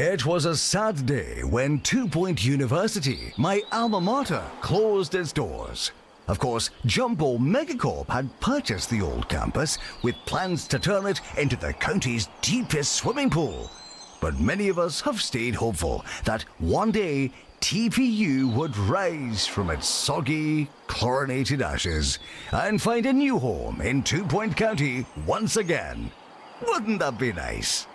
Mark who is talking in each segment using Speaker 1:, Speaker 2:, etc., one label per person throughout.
Speaker 1: It was a sad day when 2 Point University, my alma mater, closed its doors. Of course, Jumbo Megacorp had purchased the old campus with plans to turn it into the county's deepest swimming pool. But many of us have stayed hopeful that one day TPU would rise from its soggy, chlorinated ashes and find a new home in 2 Point County once again. Wouldn't that be nice?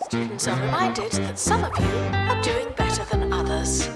Speaker 2: Students are reminded that some of you are doing better than others.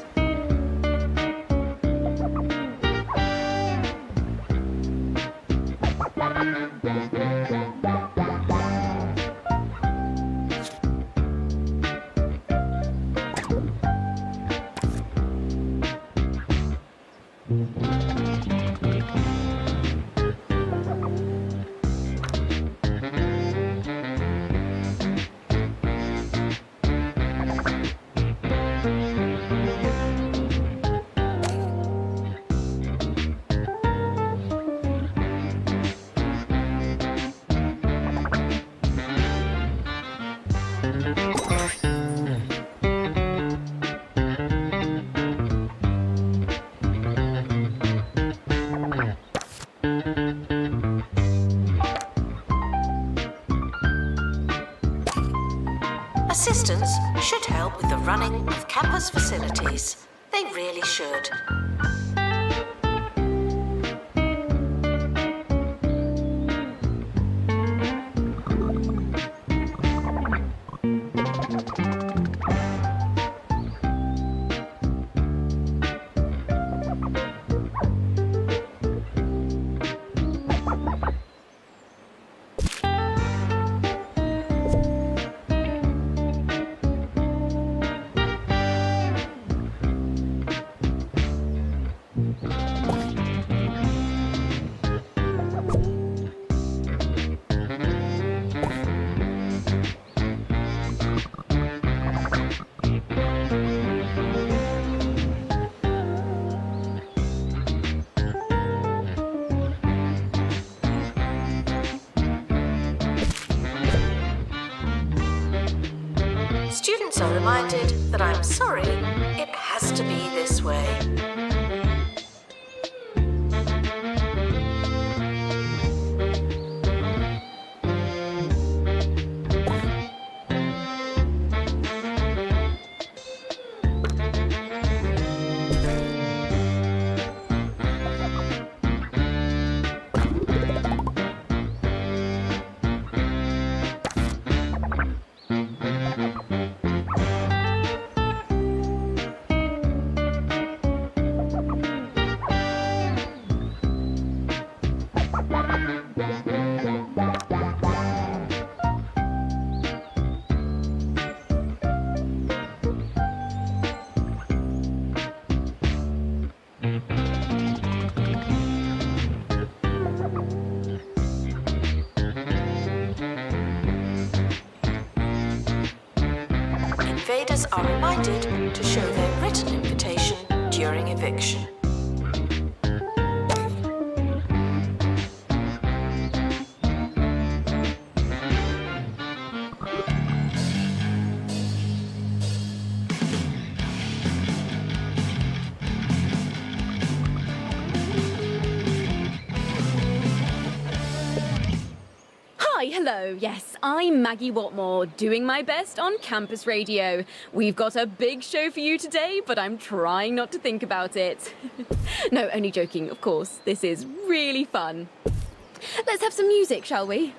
Speaker 2: Assistants should help with the running of campus facilities. They really should. Students are reminded that I'm sorry, it has to be this way. Invaders are reminded to show their written invitation during eviction.
Speaker 3: Hello, yes, I'm Maggie Watmore, doing my best on campus radio. We've got a big show for you today, but I'm trying not to think about it. No, only joking, of course. This is really fun. Let's have some music, shall we?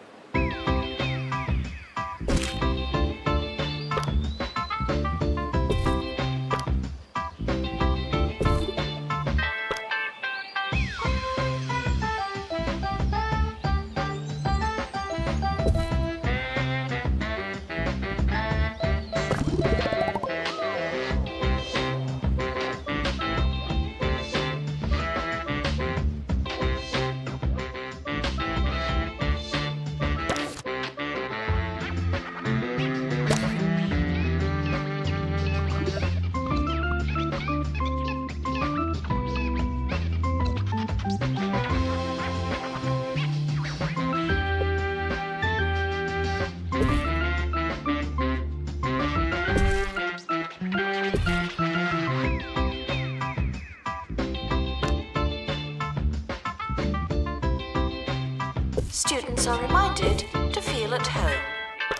Speaker 2: Students are reminded to feel at home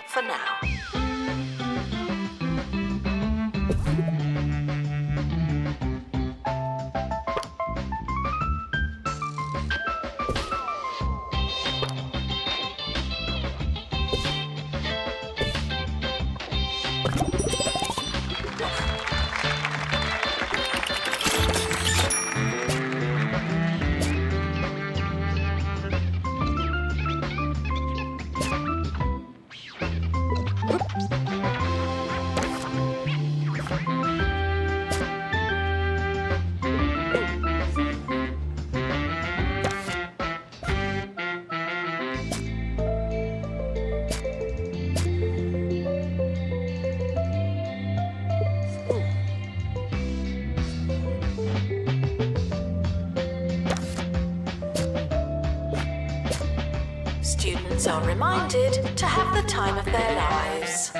Speaker 2: for now. Students are reminded to have the time of their lives.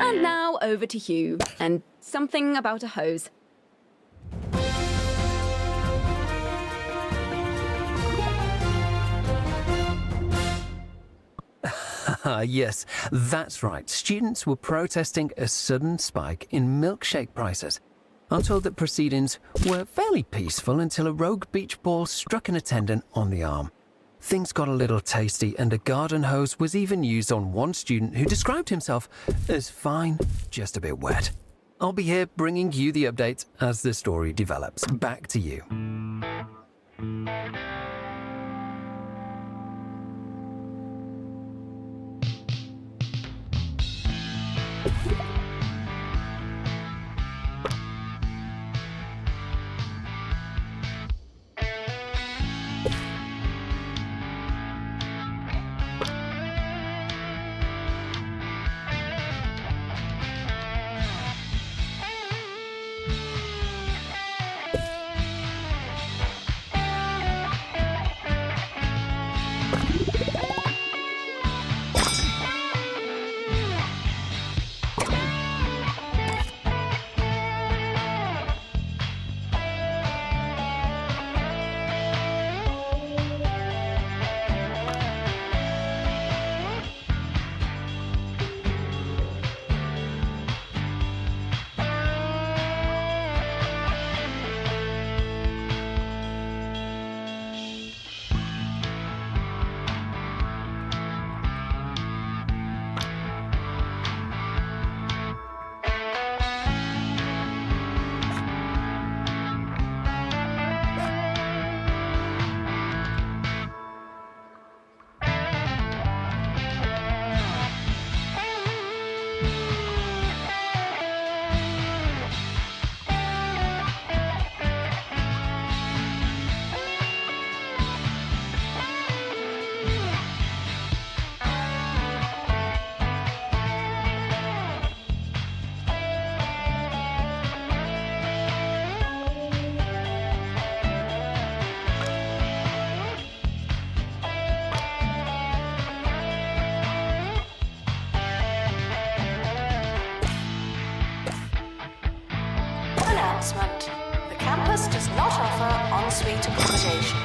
Speaker 3: And now over to Hugh, and something about a hose.
Speaker 4: Yes, that's right. Students were protesting a sudden spike in milkshake prices. I'm told that proceedings were fairly peaceful until a rogue beach ball struck an attendant on the arm. Things got a little tasty, and a garden hose was even used on one student who described himself as fine, just a bit wet. I'll be here bringing you the update as the story develops. Back to you.
Speaker 2: Announcement. The campus does not offer ensuite accommodation.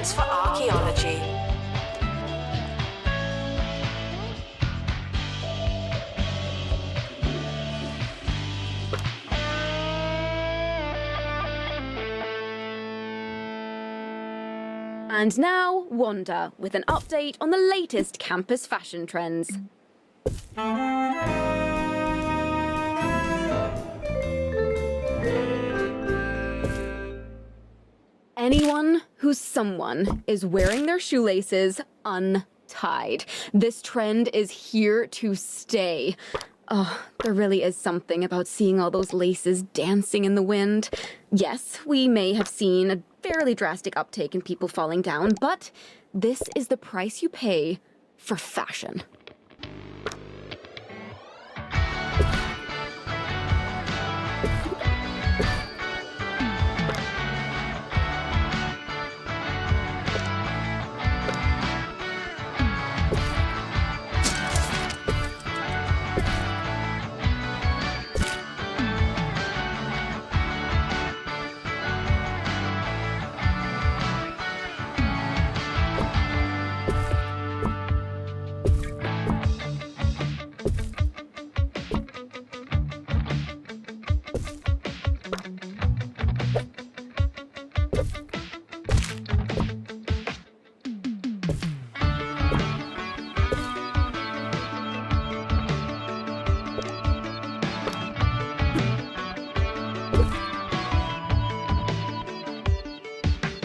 Speaker 2: Science for Archaeology.
Speaker 3: And now, Wanda, with an update on the latest campus fashion trends. Anyone who's someone is wearing their shoelaces untied. This trend is here to stay. Oh, there really is something about seeing all those laces dancing in the wind. Yes, we may have seen a fairly drastic uptake in people falling down, but this is the price you pay for fashion.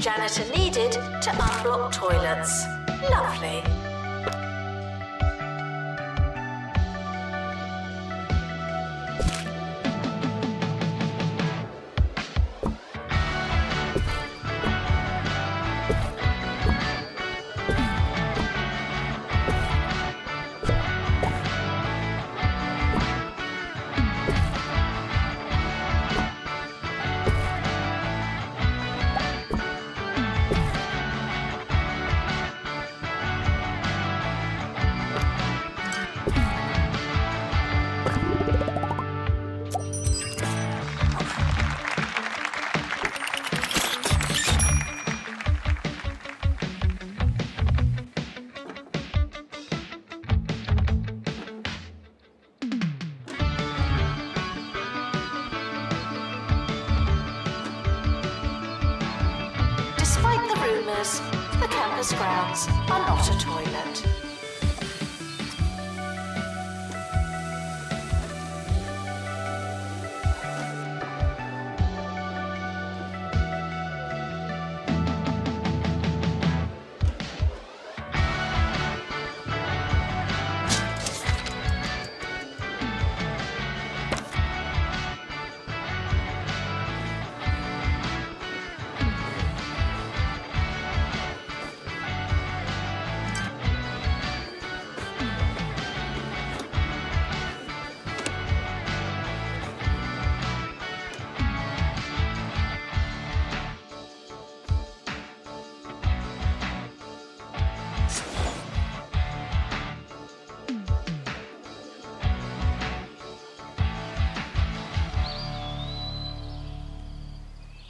Speaker 2: Janitor needed to unblock toilets. Lovely. Despite the rumours, the campus grounds are not a toilet.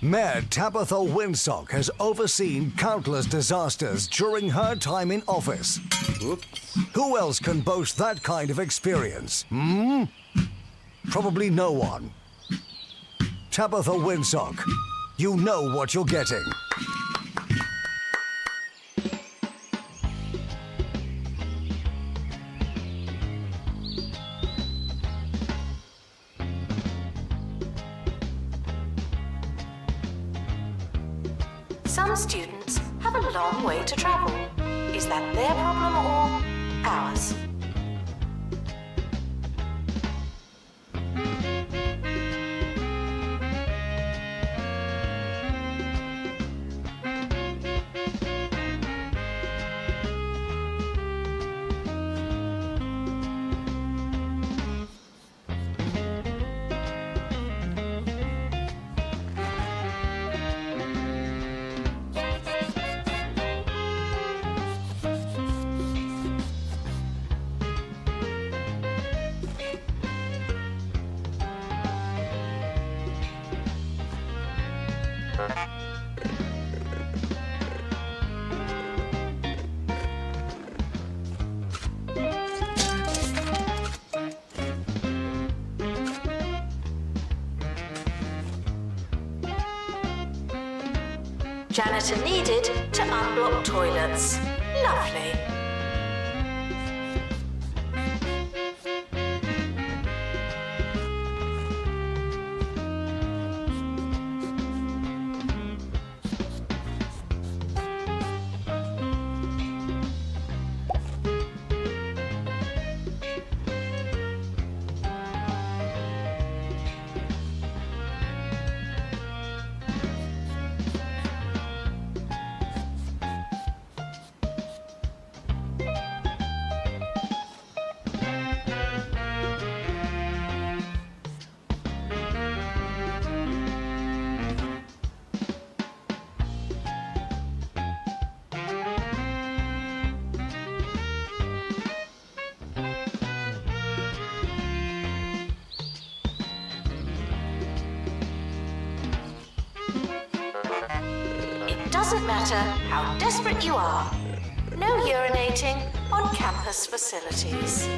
Speaker 1: Mayor Tabitha Winsock has overseen countless disasters during her time in office. Who else can boast that kind of experience? Probably no one. Tabitha Winsock, you know what you're getting.
Speaker 2: Some students have a long way to travel. Is that their problem or ours? Janitor needed to unblock toilets. Lovely. Doesn't matter how desperate you are. No urinating on campus facilities.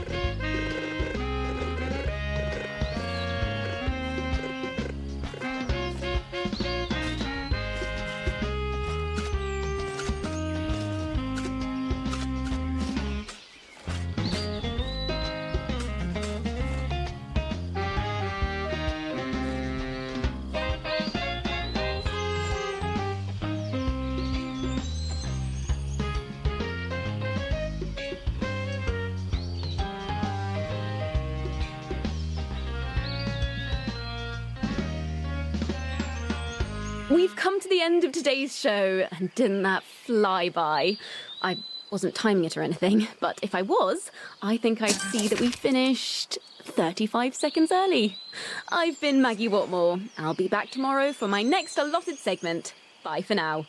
Speaker 3: We've come to the end of today's show, and didn't that fly by? I wasn't timing it or anything, but if I was, I think I'd see that we finished 35 seconds early. I've been Maggie Watmore. I'll be back tomorrow for my next allotted segment. Bye for now.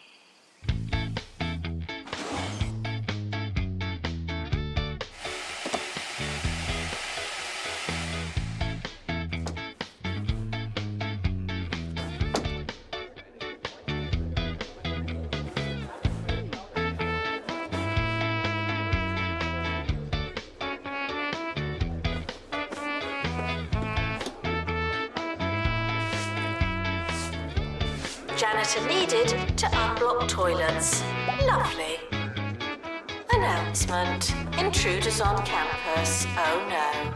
Speaker 2: Janitor needed to unblock toilets. Lovely. Announcement. Intruders on campus. Oh no.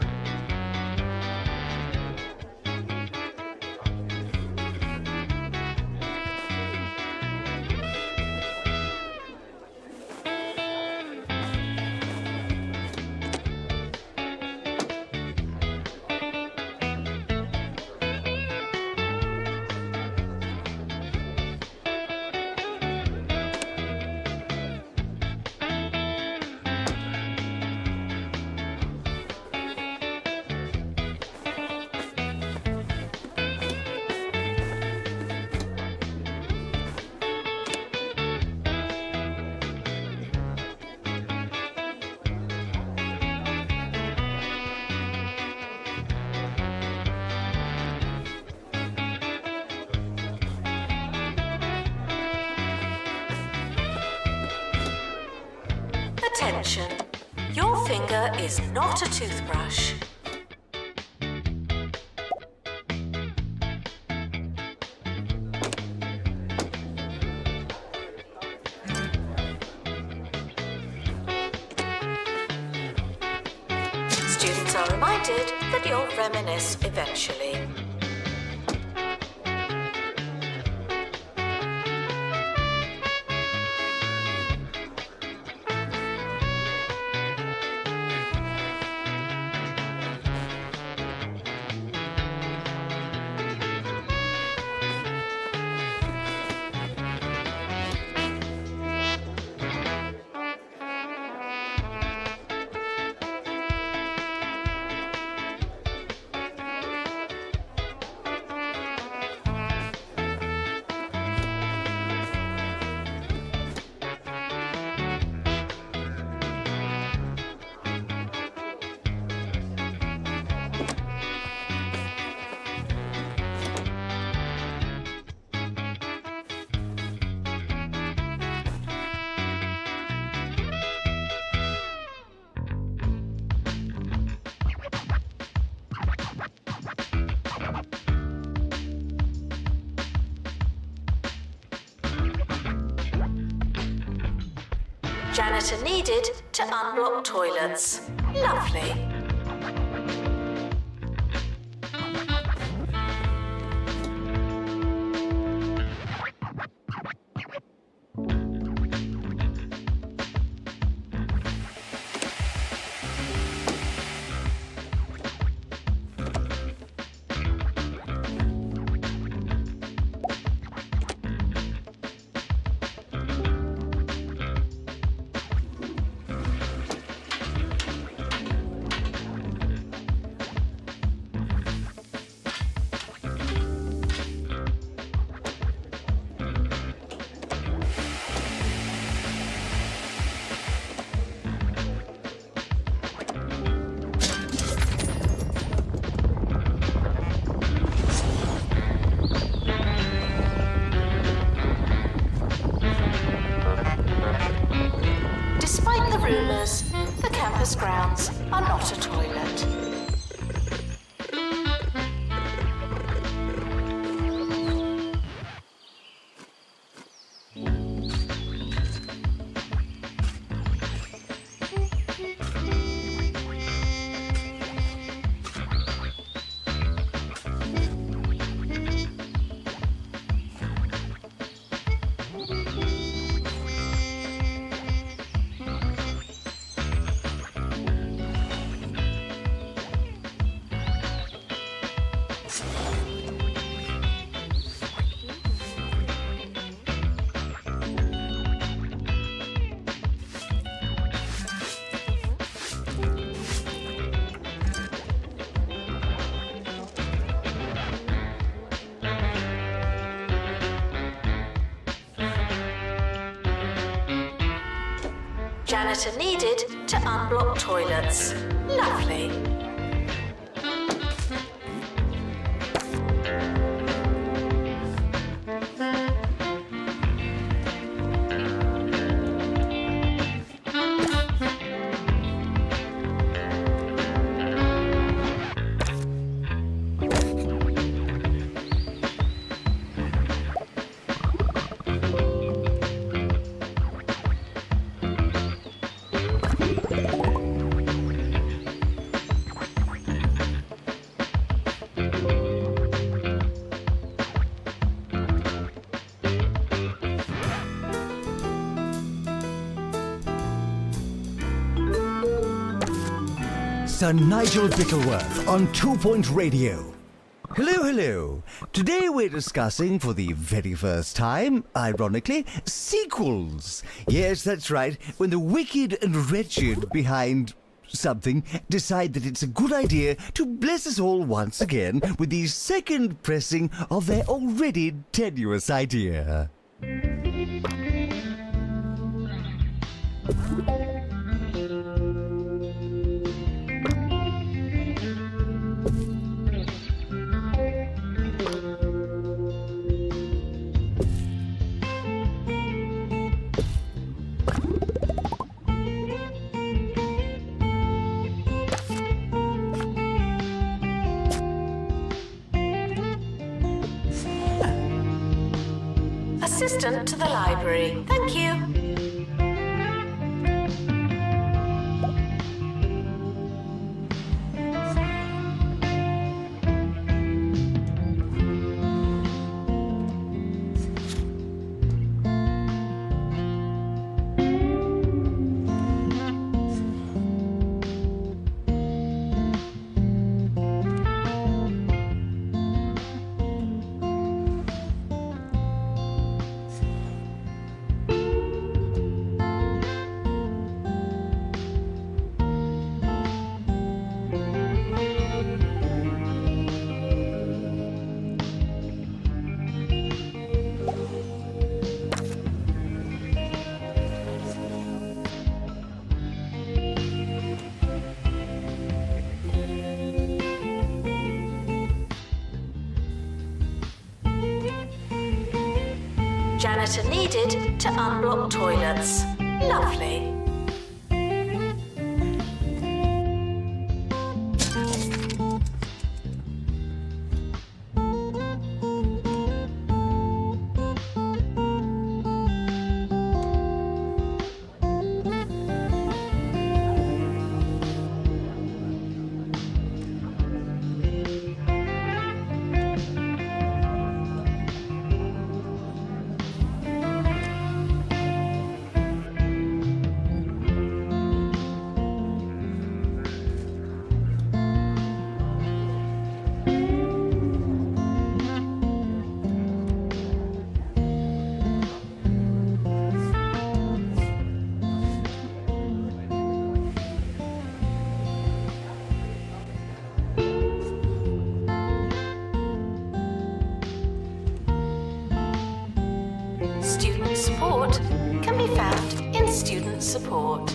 Speaker 2: Attention, your finger is not a toothbrush. Students are reminded that you'll reminisce eventually. Janitor needed to unblock toilets. Lovely. Despite the rumours, the campus grounds are not a toilet. Janitor needed to unblock toilets. Lovely.
Speaker 1: Sir Nigel Bickleworth on 2 Point Radio. Hello, hello. Today we're discussing for the very first time, ironically, sequels. Yes, that's right, when the wicked and wretched behind something decide that it's a good idea to bless us all once again with the second pressing of their already tenuous idea.
Speaker 2: Assistant to the library. Thank you. Janitor needed to unblock toilets. Lovely. support can be found in student support.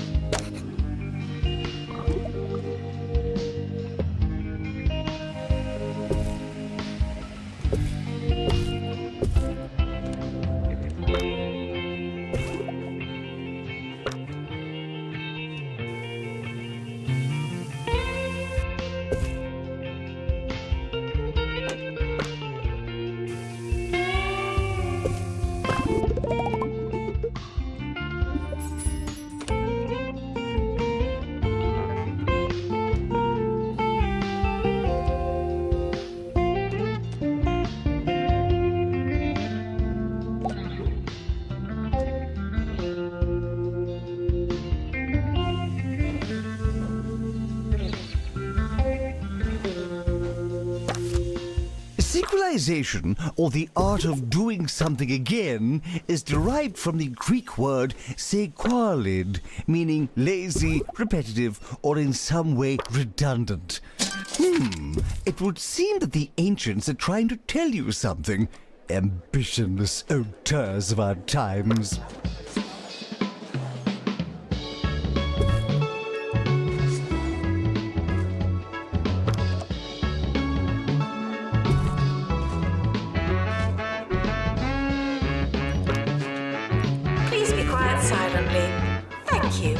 Speaker 1: Sequelization, or the art of doing something again, is derived from the Greek word sequalid, meaning lazy, repetitive, or in some way redundant. It would seem that the ancients are trying to tell you something. Ambitionless auteurs of our times.
Speaker 2: Please be quiet silently. Thank you.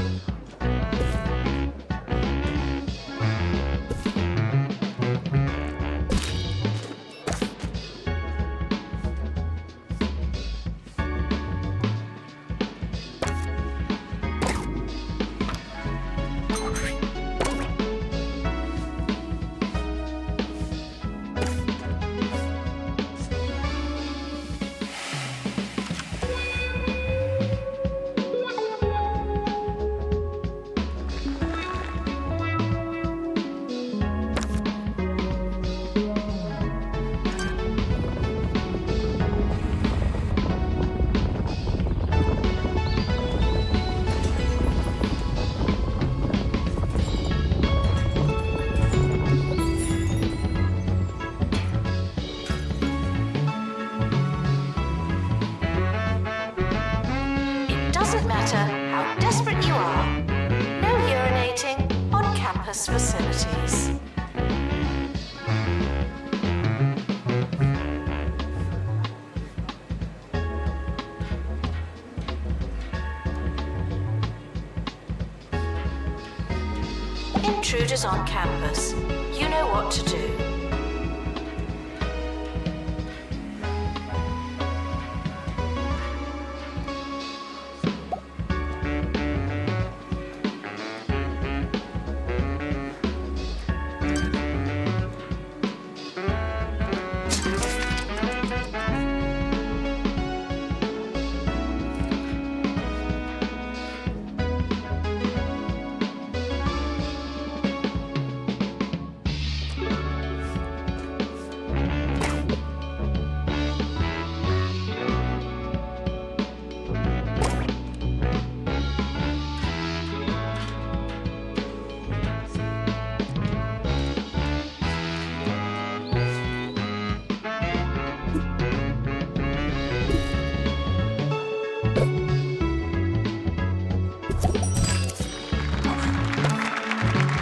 Speaker 2: It doesn't matter how desperate you are. No urinating on campus facilities. Intruders on campus. You know what to do.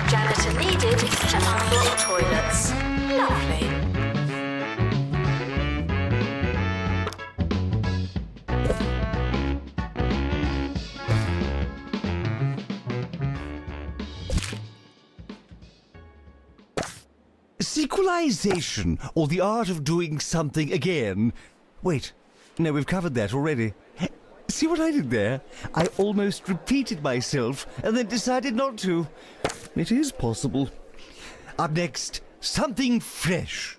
Speaker 2: Janitor needed to unblock toilets. Lovely.
Speaker 1: Sequelization, or the art of doing something again. Wait, no, we've covered that already. See what I did there? I almost repeated myself and then decided not to. It is possible. Up next, something fresh.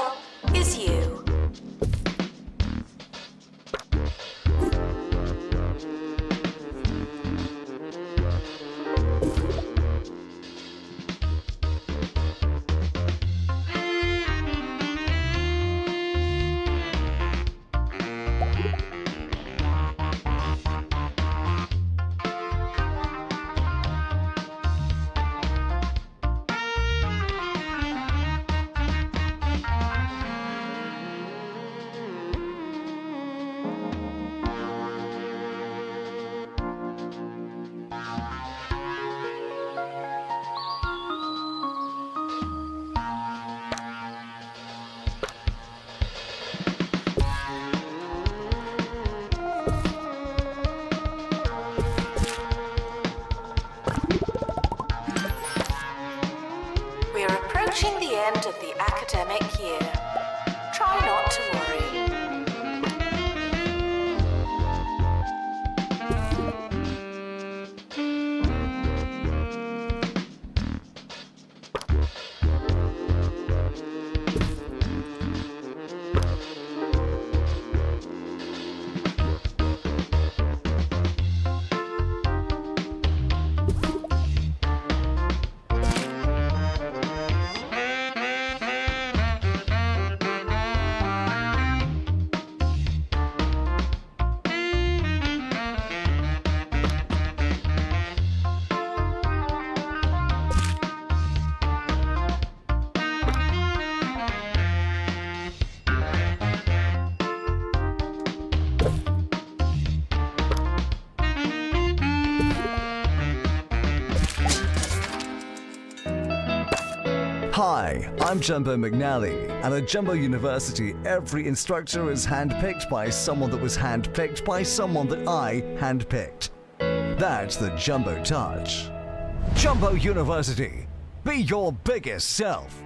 Speaker 2: well is you. We're approaching the end of the academic year. Try not to worry.
Speaker 1: Hi, I'm Jumbo McNally, and at Jumbo University, every instructor is handpicked by someone that was handpicked by someone that I handpicked. That's the Jumbo Touch. Jumbo University, be your biggest self.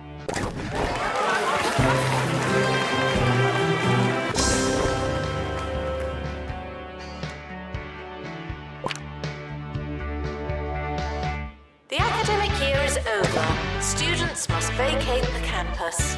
Speaker 2: The academic year is over. Students must vacate the campus.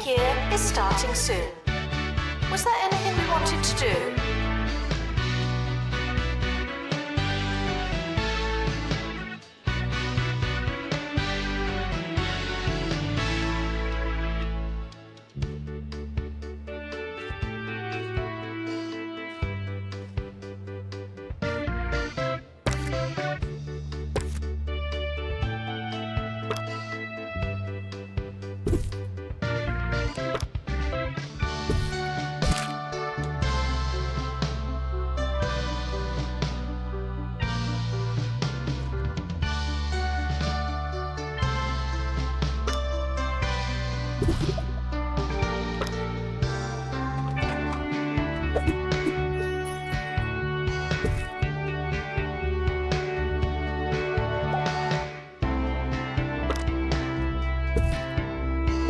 Speaker 2: Year is starting soon. Was there anything we wanted to do?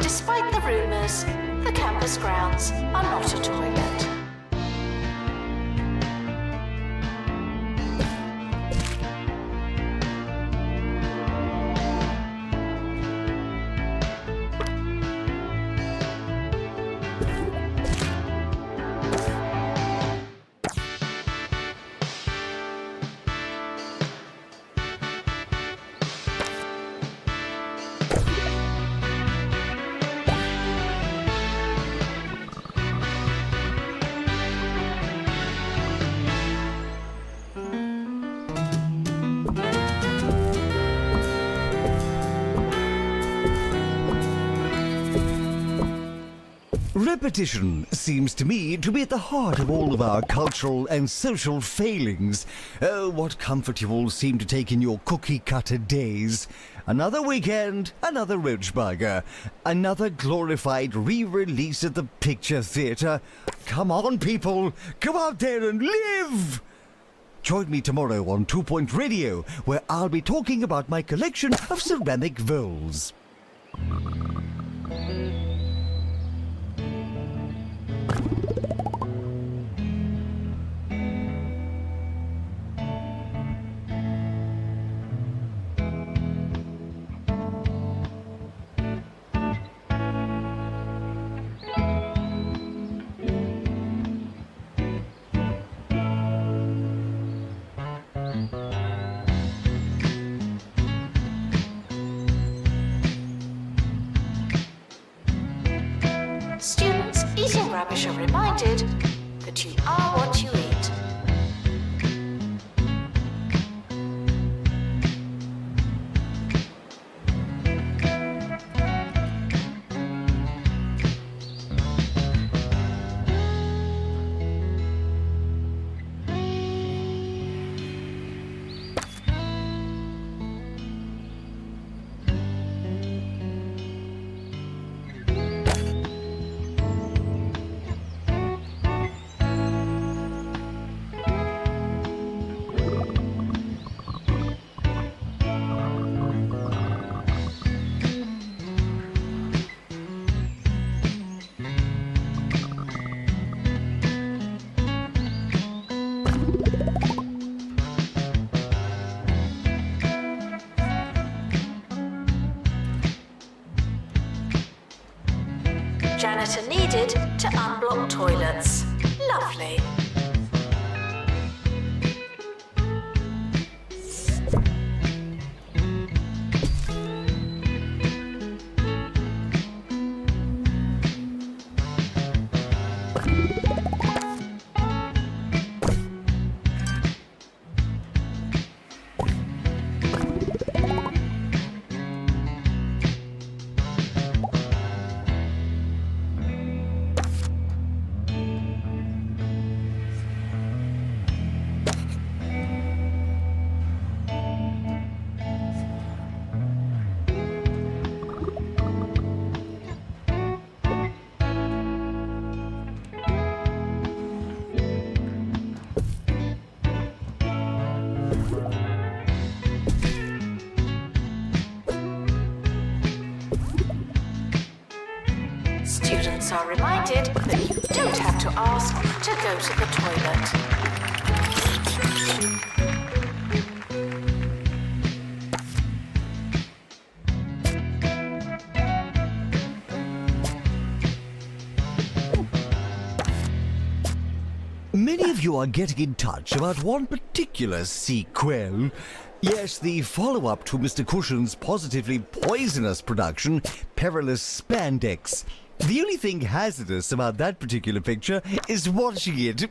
Speaker 2: Despite the rumours, the campus grounds are not a toilet.
Speaker 1: Repetition seems to me to be at the heart of all of our cultural and social failings. Oh, what comfort you all seem to take in your cookie-cutter days. Another weekend, another roach burger, another glorified re-release at the picture theatre. Come on, people, go out there and live! Join me tomorrow on 2 Point Radio, where I'll be talking about my collection of ceramic vowels.
Speaker 2: Students eating rubbish are reminded that you are what you eat. Janitor needed to unblock toilets. Lovely. Students are reminded that you don't have to ask to go to the toilet.
Speaker 1: Many of you are getting in touch about one particular sequel. Yes, the follow-up to Mr. Cushion's positively poisonous production, Perilous Spandex. The only thing hazardous about that particular picture is watching it.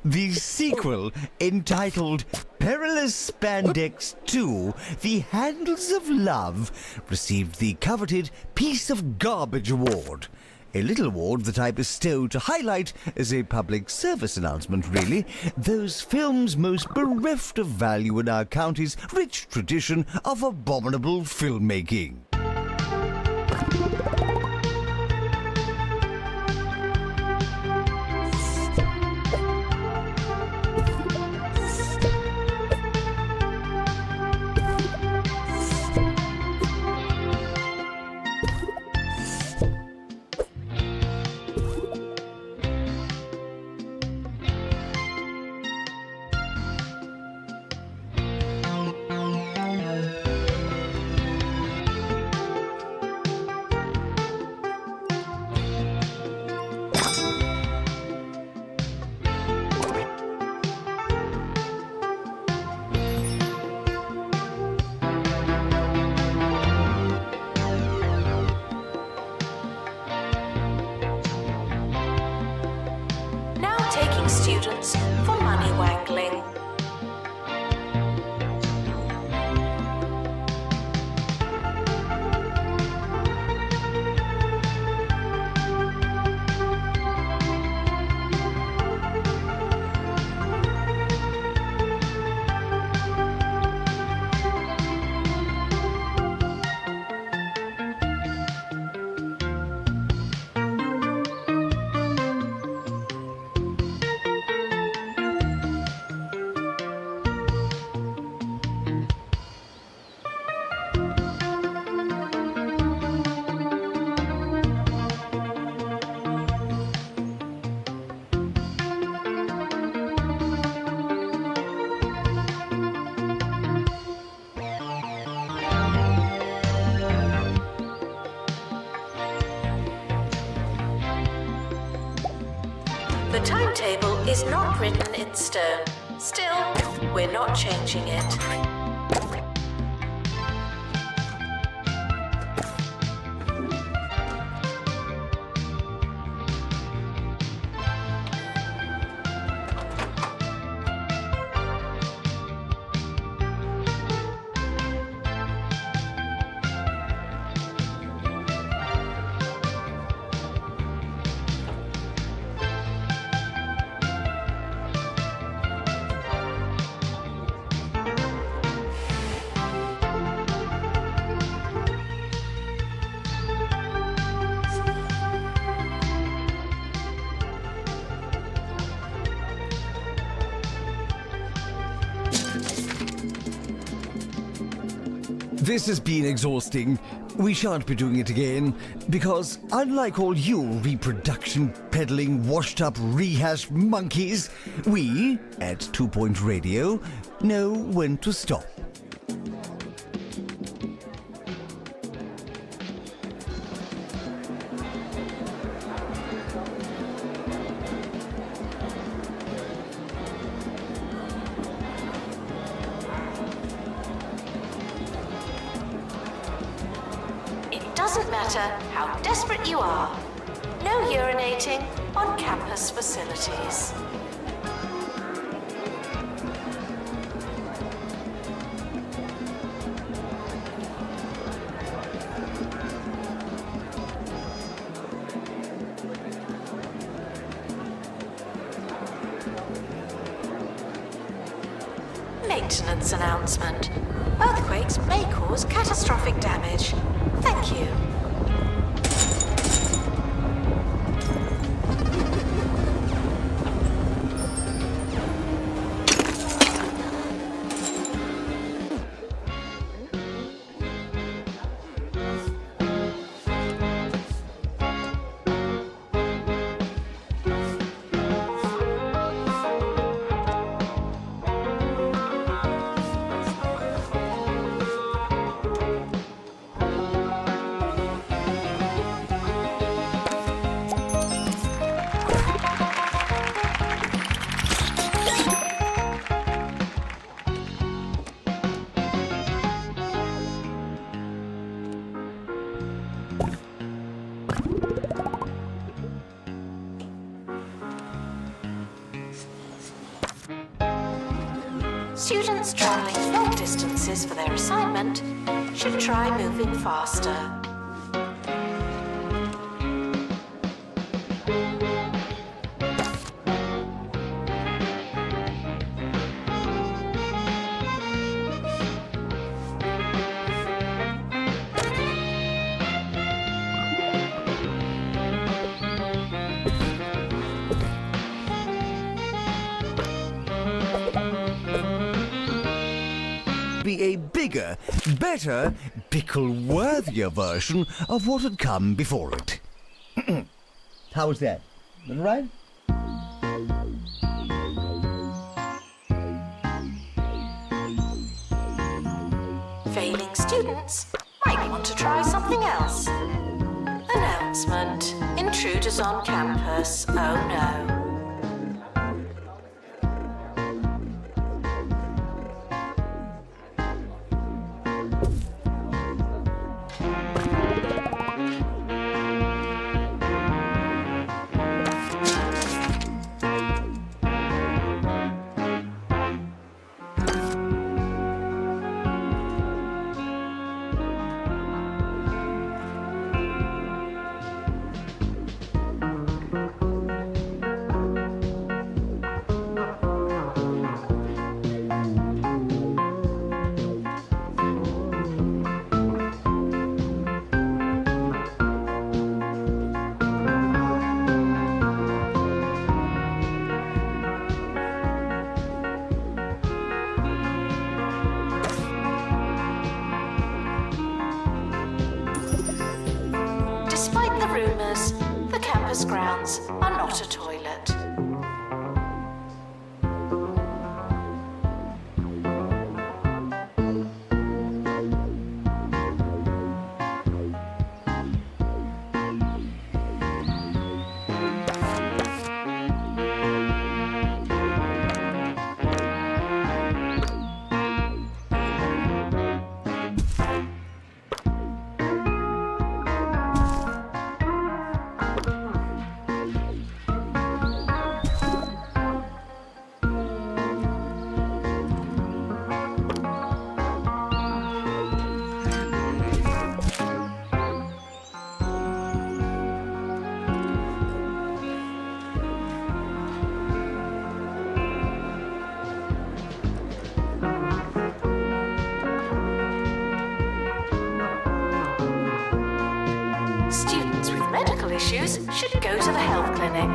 Speaker 1: The sequel, entitled Perilous Spandex 2, The Handles of Love, received the coveted Piece of Garbage Award. A little award that I bestow to highlight, as a public service announcement really, those films most bereft of value in our county's rich tradition of abominable filmmaking.
Speaker 2: timetable is not written in stone. Still, we're not changing it.
Speaker 1: This has been exhausting. We shan't be doing it again, because unlike all you reproduction peddling washed up rehashed monkeys, we, at 2 Point Radio, know when to stop.
Speaker 2: Doesn't matter how desperate you are. No urinating on campus facilities. Maintenance announcement. Earthquakes may cause catastrophic damage. Thank you. Students travelling long distances for their assignment should try moving faster.
Speaker 1: Be a bigger, better, pickle-worthier version of what had come before it. How was that? All right?
Speaker 2: Failing students might want to try something else. Announcement. Intruders on campus. Oh no. Despite the rumours, the campus grounds are not a toilet. Health Clinic.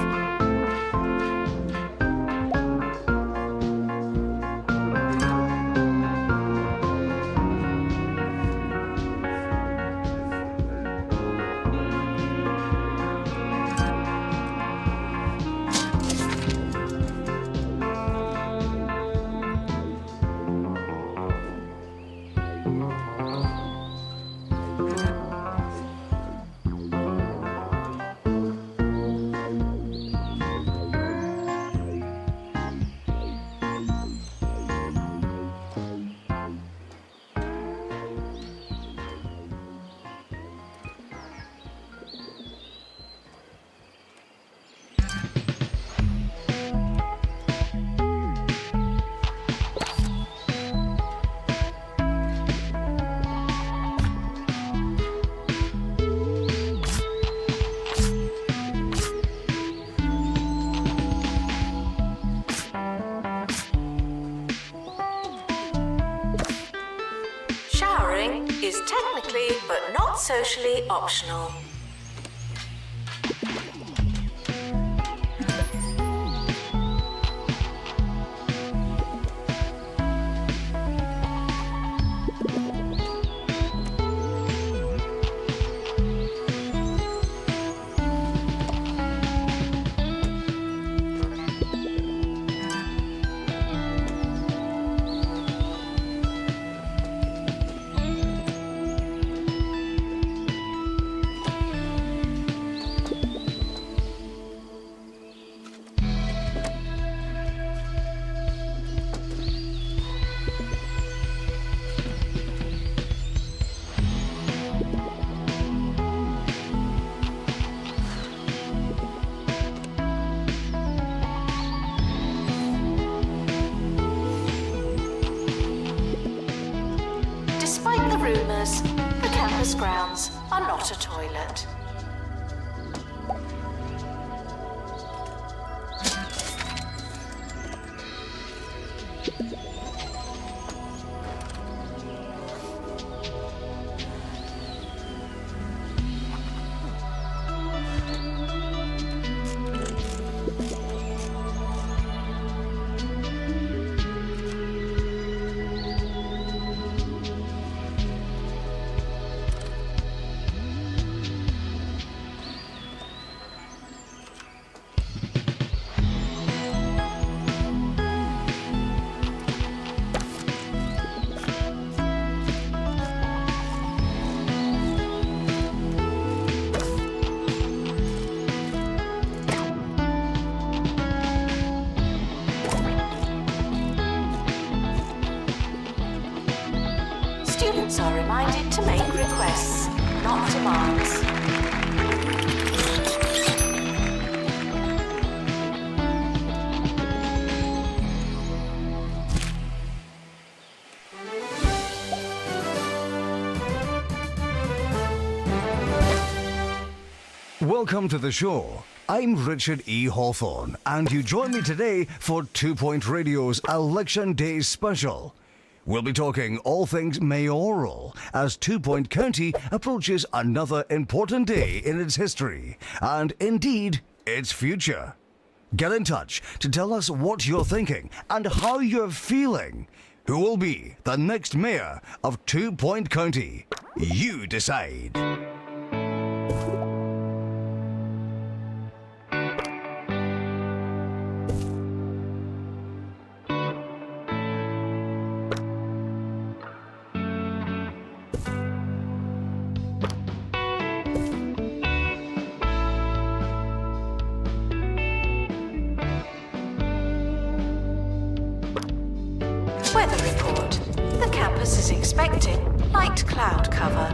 Speaker 2: Showering is technically but not socially optional. Despite the rumours, the campus grounds are not a toilet. Students are reminded to make requests, not demands.
Speaker 1: Welcome to the show. I'm Richard E. Hawthorne, and you join me today for 2 Point Radio's Election Day special. We'll be talking all things mayoral as 2 Point County approaches another important day in its history, and indeed, its future. Get in touch to tell us what you're thinking and how you're feeling. Who will be the next mayor of 2 Point County? You decide.
Speaker 2: Weather report. The campus is expecting light cloud cover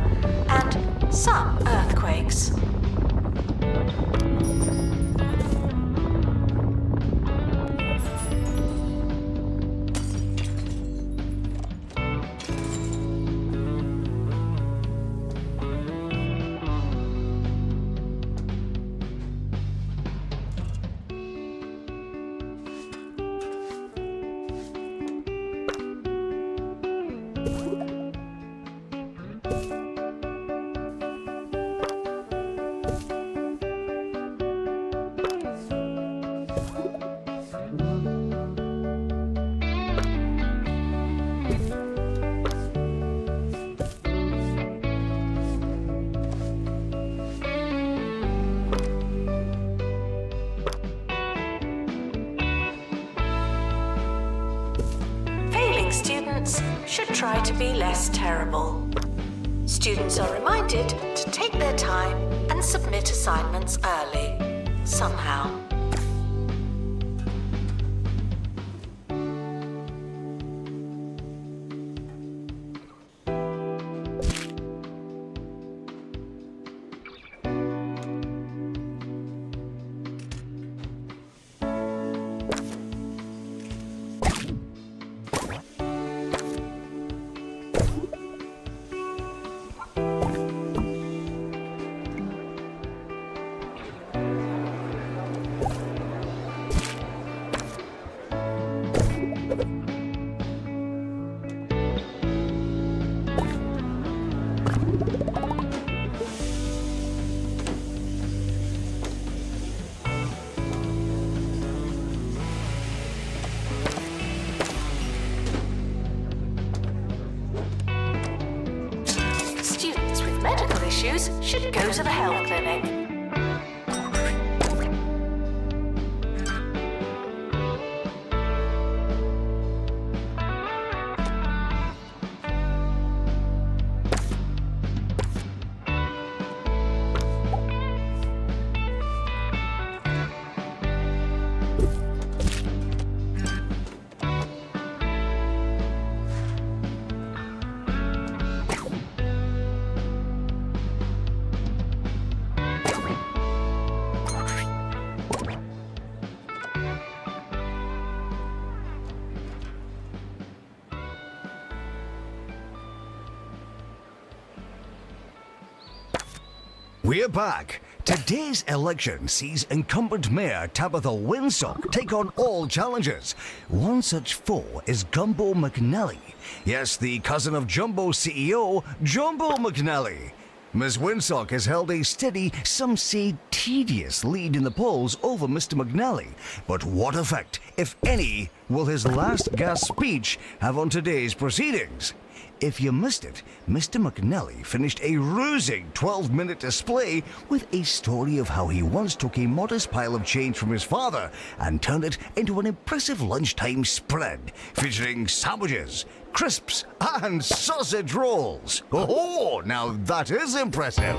Speaker 2: and some earthquakes. students should try to be less terrible. Students are reminded to take their time and submit assignments early, somehow. Students with medical issues should go to the health clinic.
Speaker 1: We're back. Today's election sees incumbent Mayor Tabitha Winsock take on all challenges. One such foe is Gumbo McNally. Yes, the cousin of Jumbo CEO, Jumbo McNally. Ms. Winsock has held a steady, some say tedious lead in the polls over Mr. McNally. But what effect, if any, will his last gasp speech have on today's proceedings? If you missed it, Mr. McNally finished a rousing 12-minute display with a story of how he once took a modest pile of change from his father and turned it into an impressive lunchtime spread featuring sandwiches, crisps, and sausage rolls. Oh, now that is impressive.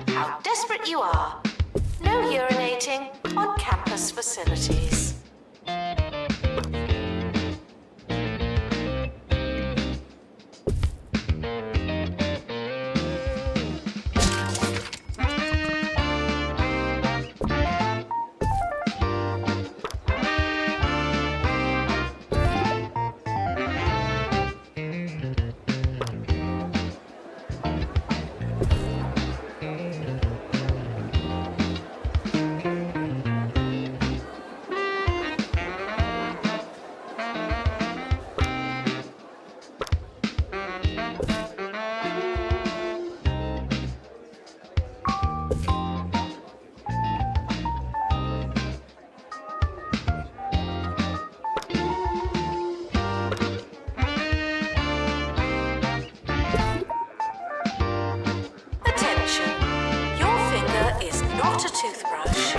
Speaker 2: How desperate you are. No urinating on campus facilities. Not a toothbrush.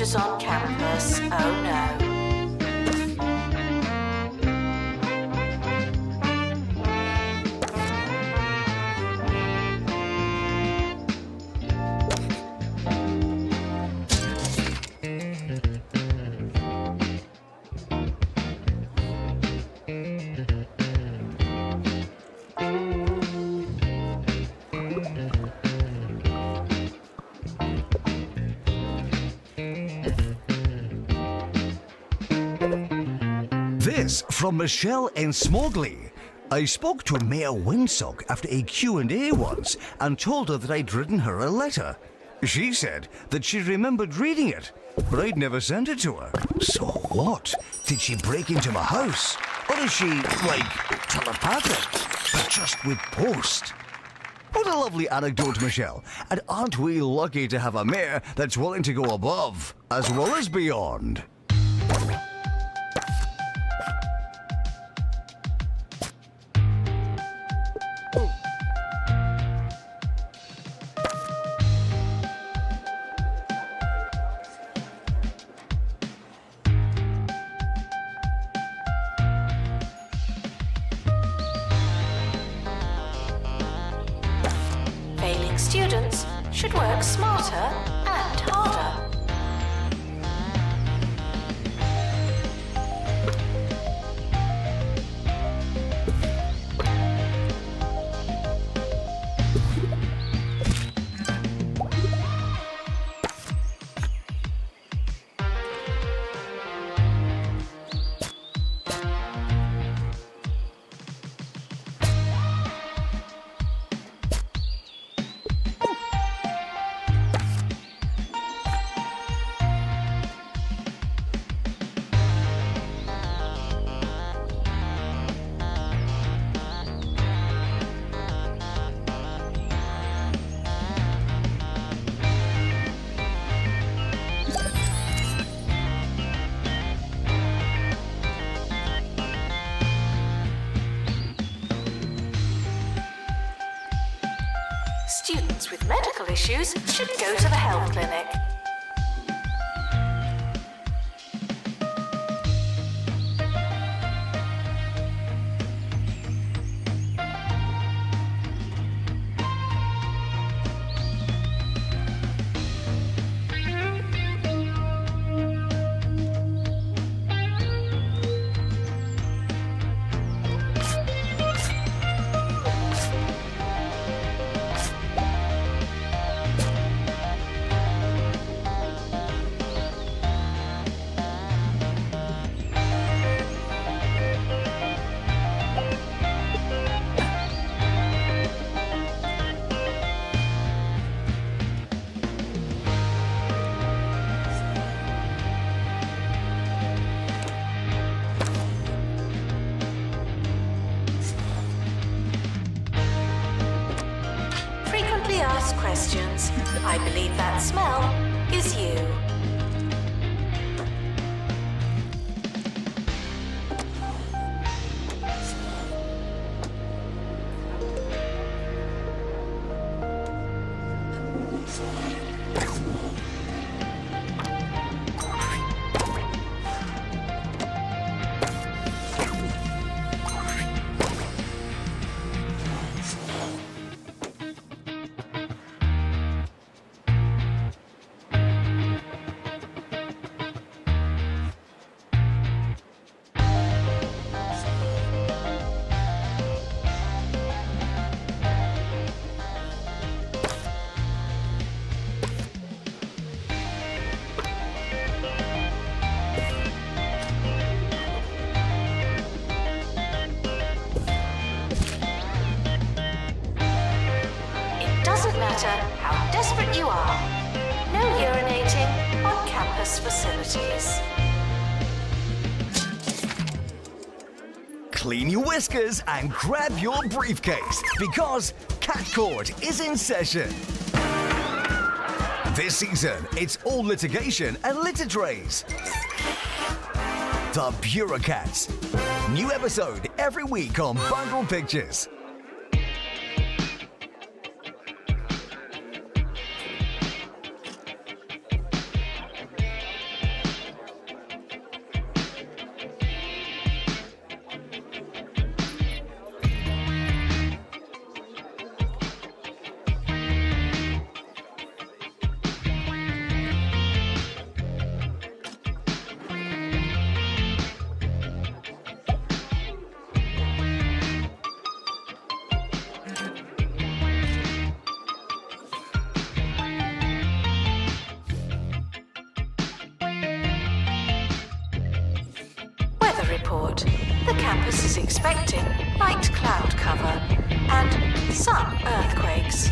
Speaker 2: intruders on campus. Oh no.
Speaker 1: This from Michelle in Smogly. I spoke to Mayor Windsock after a Q&A once and told her that I'd written her a letter. She said that she remembered reading it, but I'd never sent it to her. So what? Did she break into my house? Or is she, like, telepathic, but just with post? What a lovely anecdote, Michelle. And aren't we lucky to have a mayor that's willing to go above as well as beyond?
Speaker 2: Failing students should work smarter and harder. Students with medical issues should go to the health clinic. Frequently asked questions. I believe that smell is you. Doesn't matter how desperate you are. No urinating on campus facilities.
Speaker 1: Clean your whiskers and grab your briefcase because Cat Court is in session. This season, it's all litigation and litter trays. The Bureaucrats. New episode every week on Bundle Pictures.
Speaker 2: is expecting light cloud cover and some earthquakes.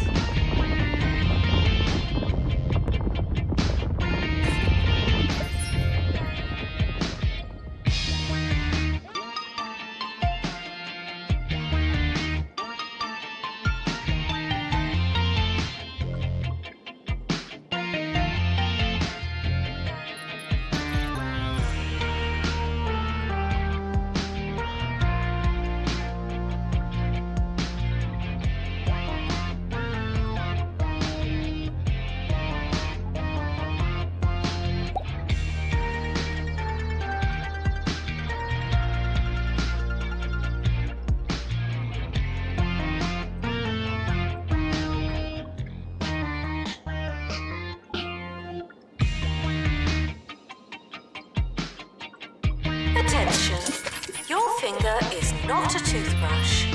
Speaker 2: Attention, your finger is not a toothbrush.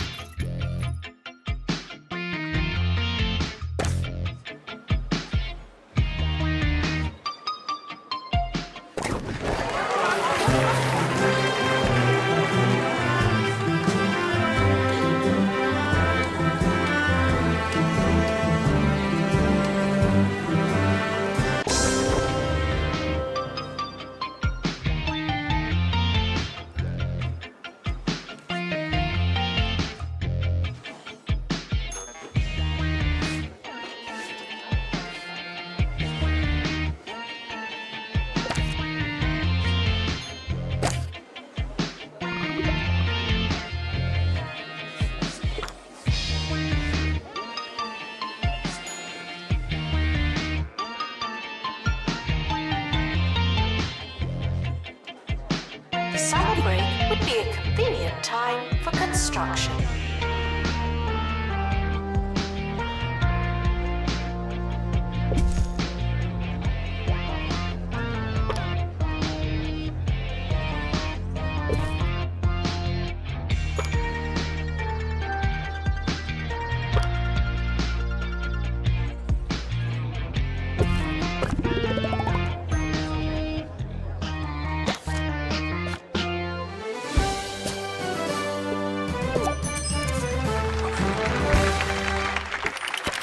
Speaker 2: The summer break would be a convenient time for construction.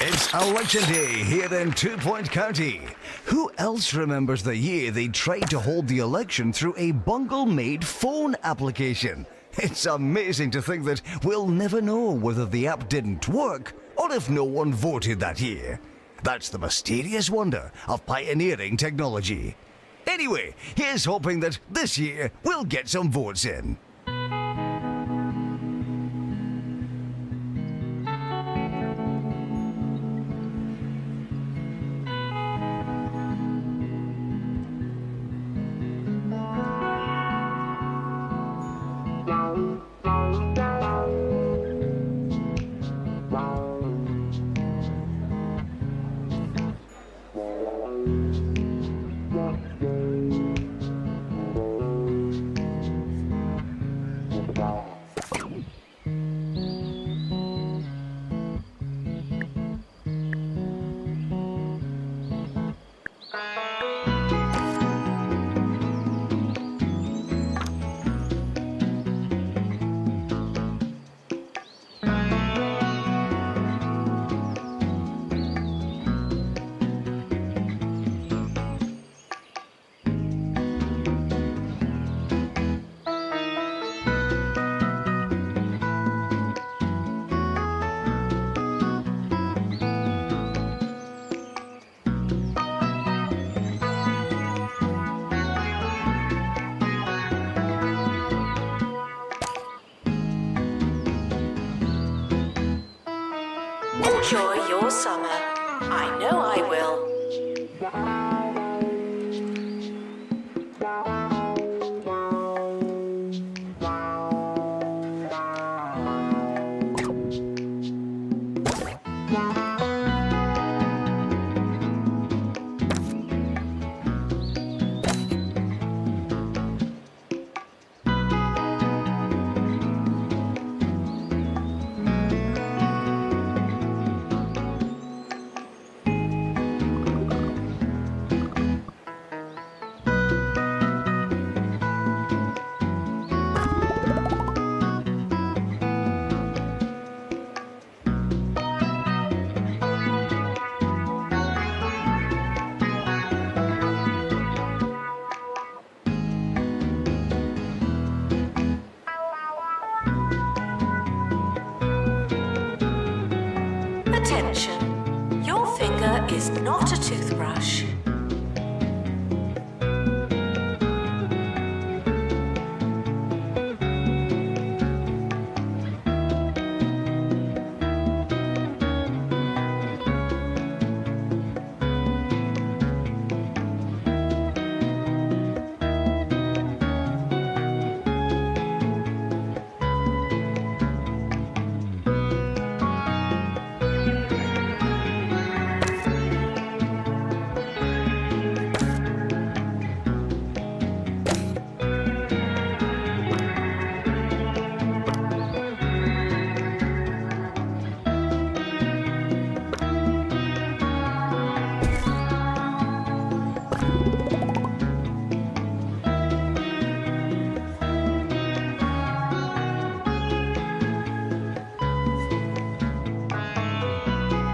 Speaker 1: It's election day here in Two Point County. Who else remembers the year they tried to hold the election through a bungle-made phone application? It's amazing to think that we'll never know whether the app didn't work or if no one voted that year. That's the mysterious wonder of pioneering technology. Anyway, here's hoping that this year we'll get some votes in.
Speaker 2: Enjoy your summer. I know I will. Attention, your finger is not a toothbrush.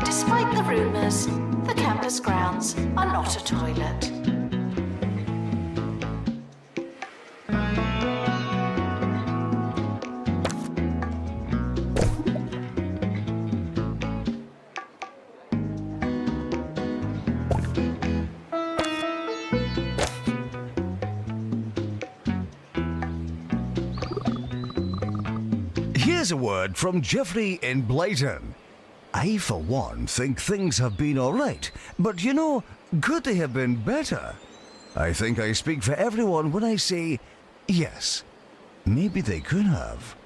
Speaker 2: Despite the rumours, the campus grounds are not a toilet.
Speaker 1: Here's a word from Jeffrey in Blyton. I, for one, think things have been all right, but you know, could they have been better? I think I speak for everyone when I say, yes, maybe they could have.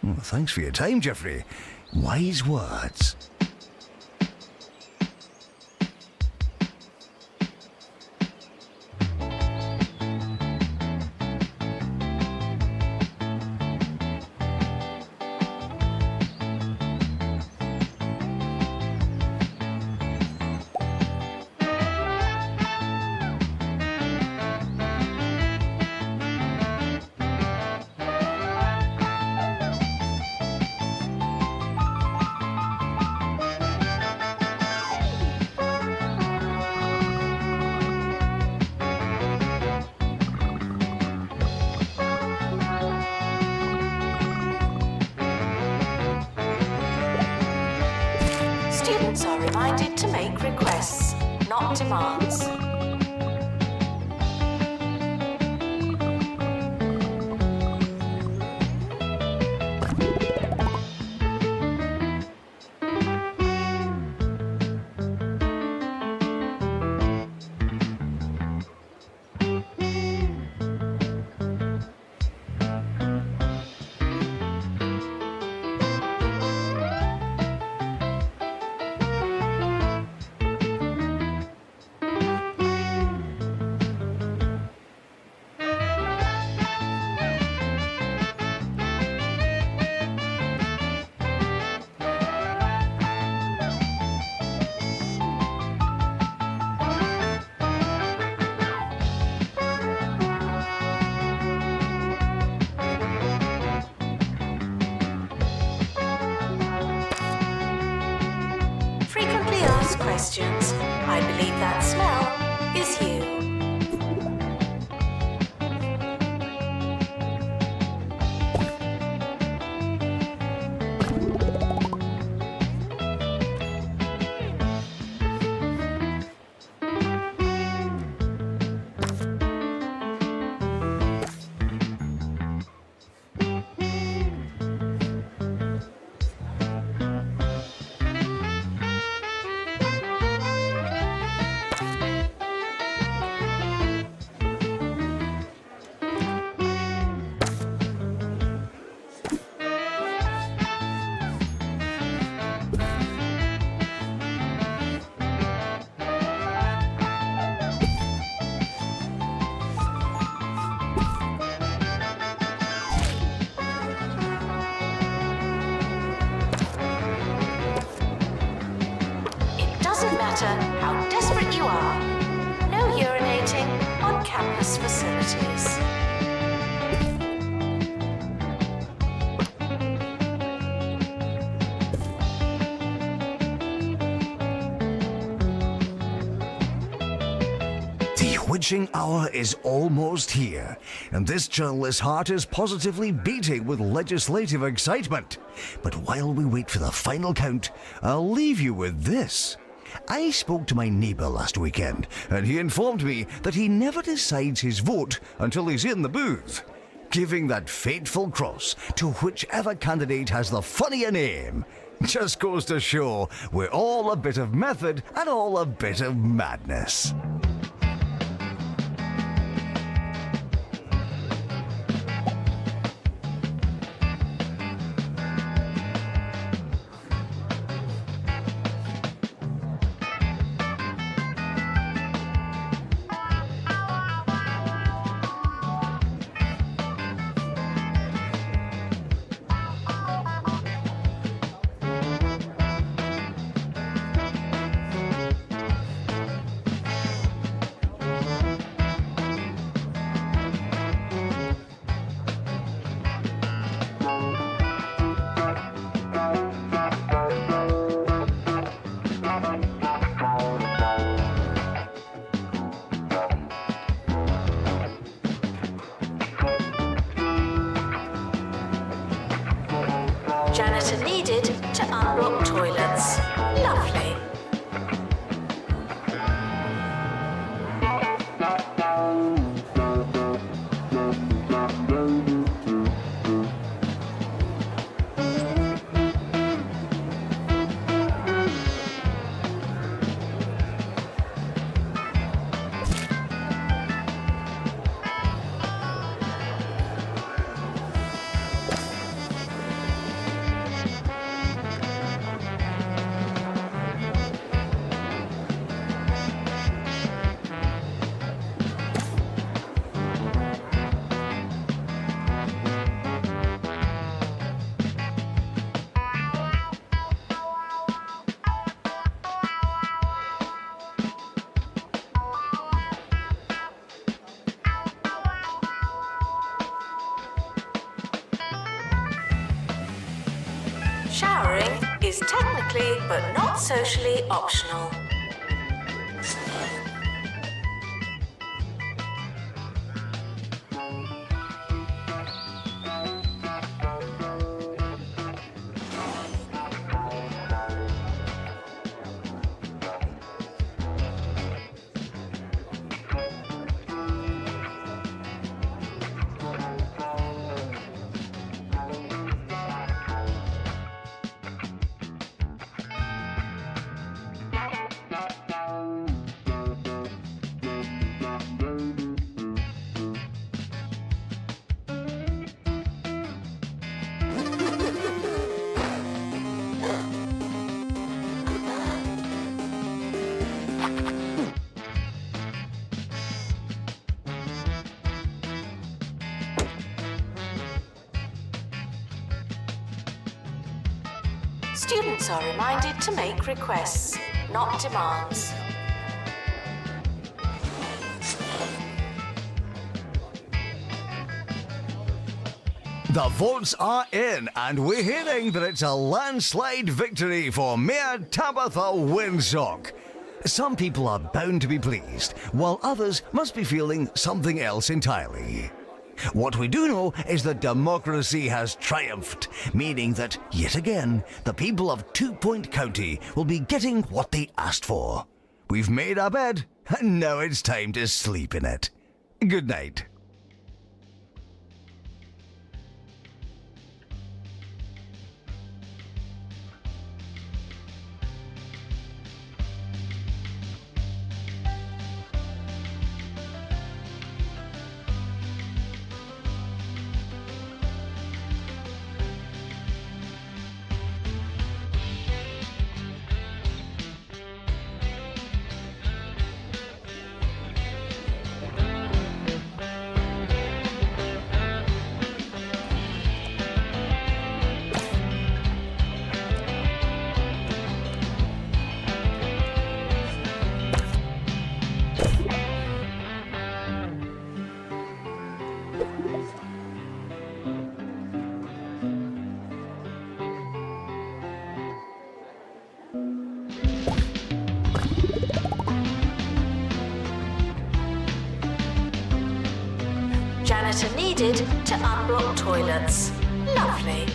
Speaker 1: Well, thanks for your time, Jeffrey. Wise words.
Speaker 2: Students are reminded to make requests, not demands. Frequently asked questions. I believe that smell is you. How desperate you are. No urinating on campus facilities.
Speaker 1: The witching hour is almost here, and this journalist's heart is positively beating with legislative excitement. But while we wait for the final count, I'll leave you with this. I spoke to my neighbour last weekend, and he informed me that he never decides his vote until he's in the booth, giving that fateful cross to whichever candidate has the funnier name. Just goes to show we're all a bit of method and all a bit of madness.
Speaker 2: Janitor needed to unblock toilets. Lovely. Showering is technically but not socially optional. Students are reminded to make requests, not demands.
Speaker 1: The votes are in, and we're hearing that it's a landslide victory for Mayor Tabitha Winsock. Some people are bound to be pleased, while others must be feeling something else entirely. What we do know is that democracy has triumphed, meaning that, yet again, the people of 2 Point County will be getting what they asked for. We've made our bed, and now it's time to sleep in it. Good night.
Speaker 2: needed to unblock toilets. Lovely.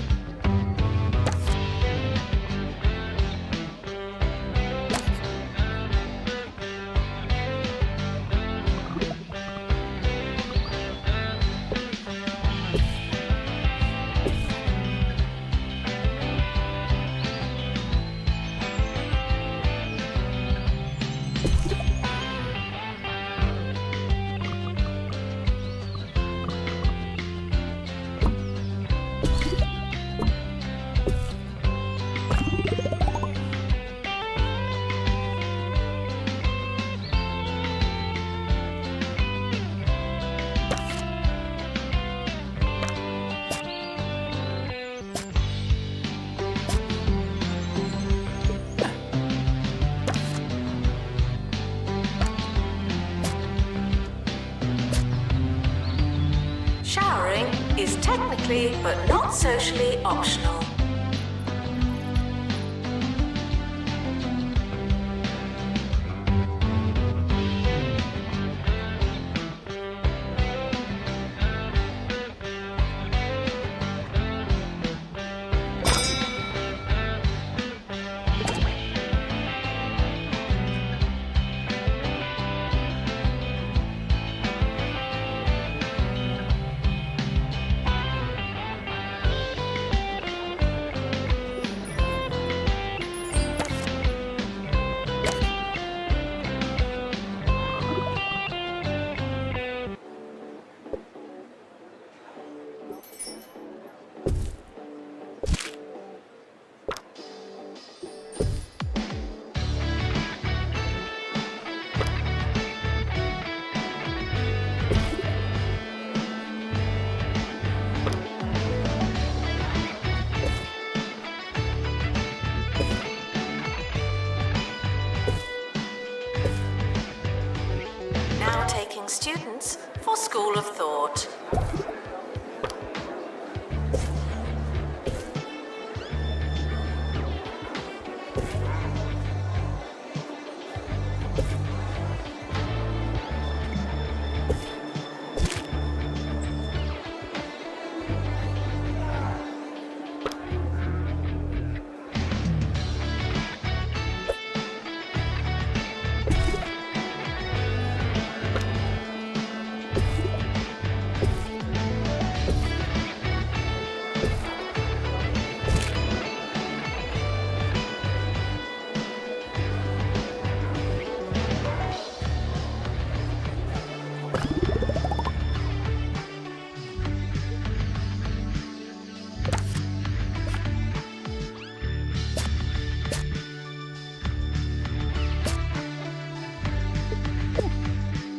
Speaker 2: Showering is technically but not socially optional. Now taking students for School of Thought.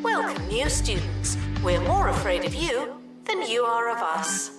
Speaker 2: Welcome, new students. We're more afraid of you than you are of us.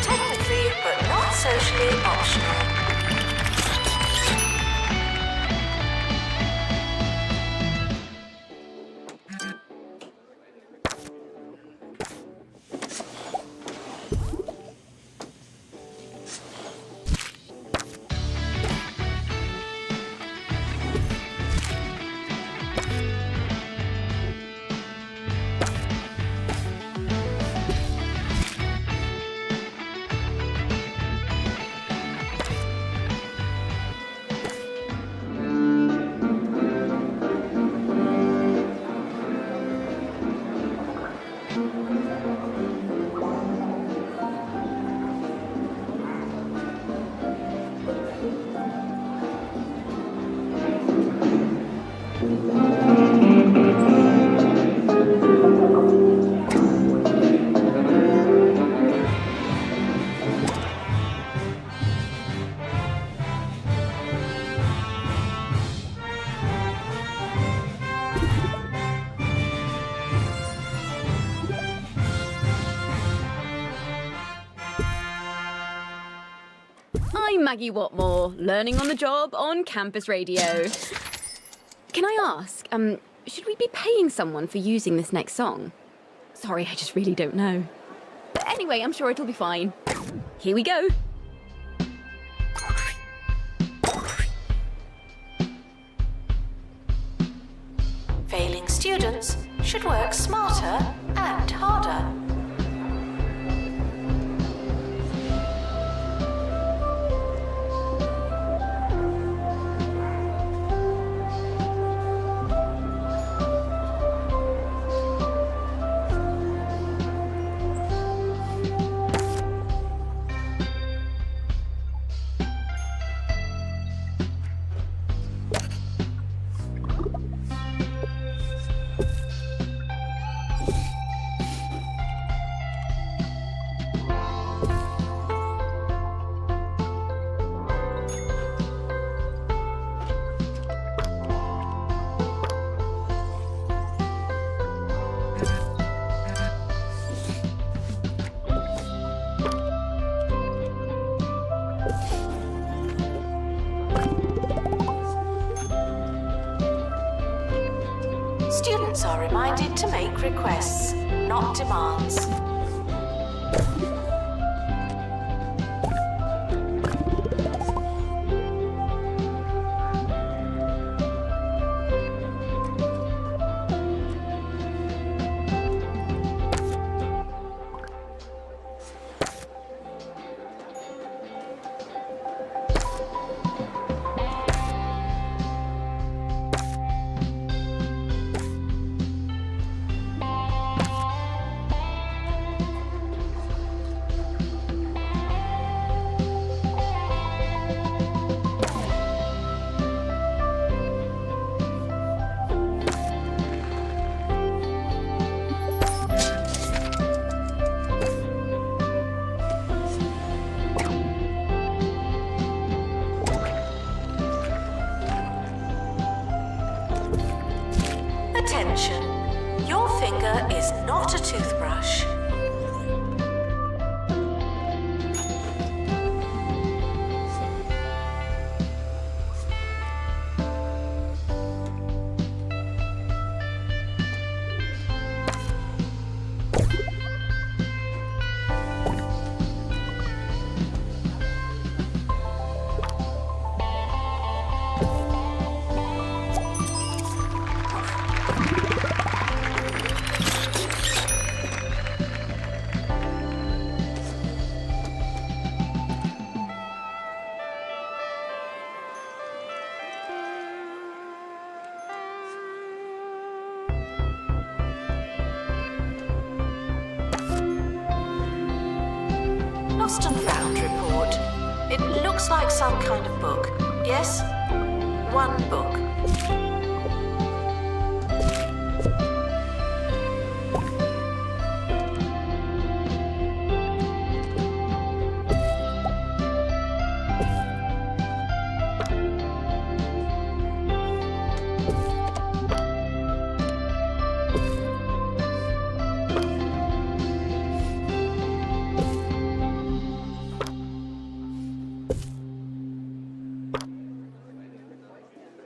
Speaker 2: Technically, but not socially optional.
Speaker 3: I'm Maggie Watmore, learning on the job on campus radio. Can I ask, should we be paying someone for using this next song? Sorry, I just really don't know. But anyway, I'm sure it'll be fine. Here we go.
Speaker 2: Failing students should work smarter and harder. Students are reminded to make requests, not demands. Attention, your finger is not a toothbrush. Lost and Found report. It looks like some kind of book. Yes? One book.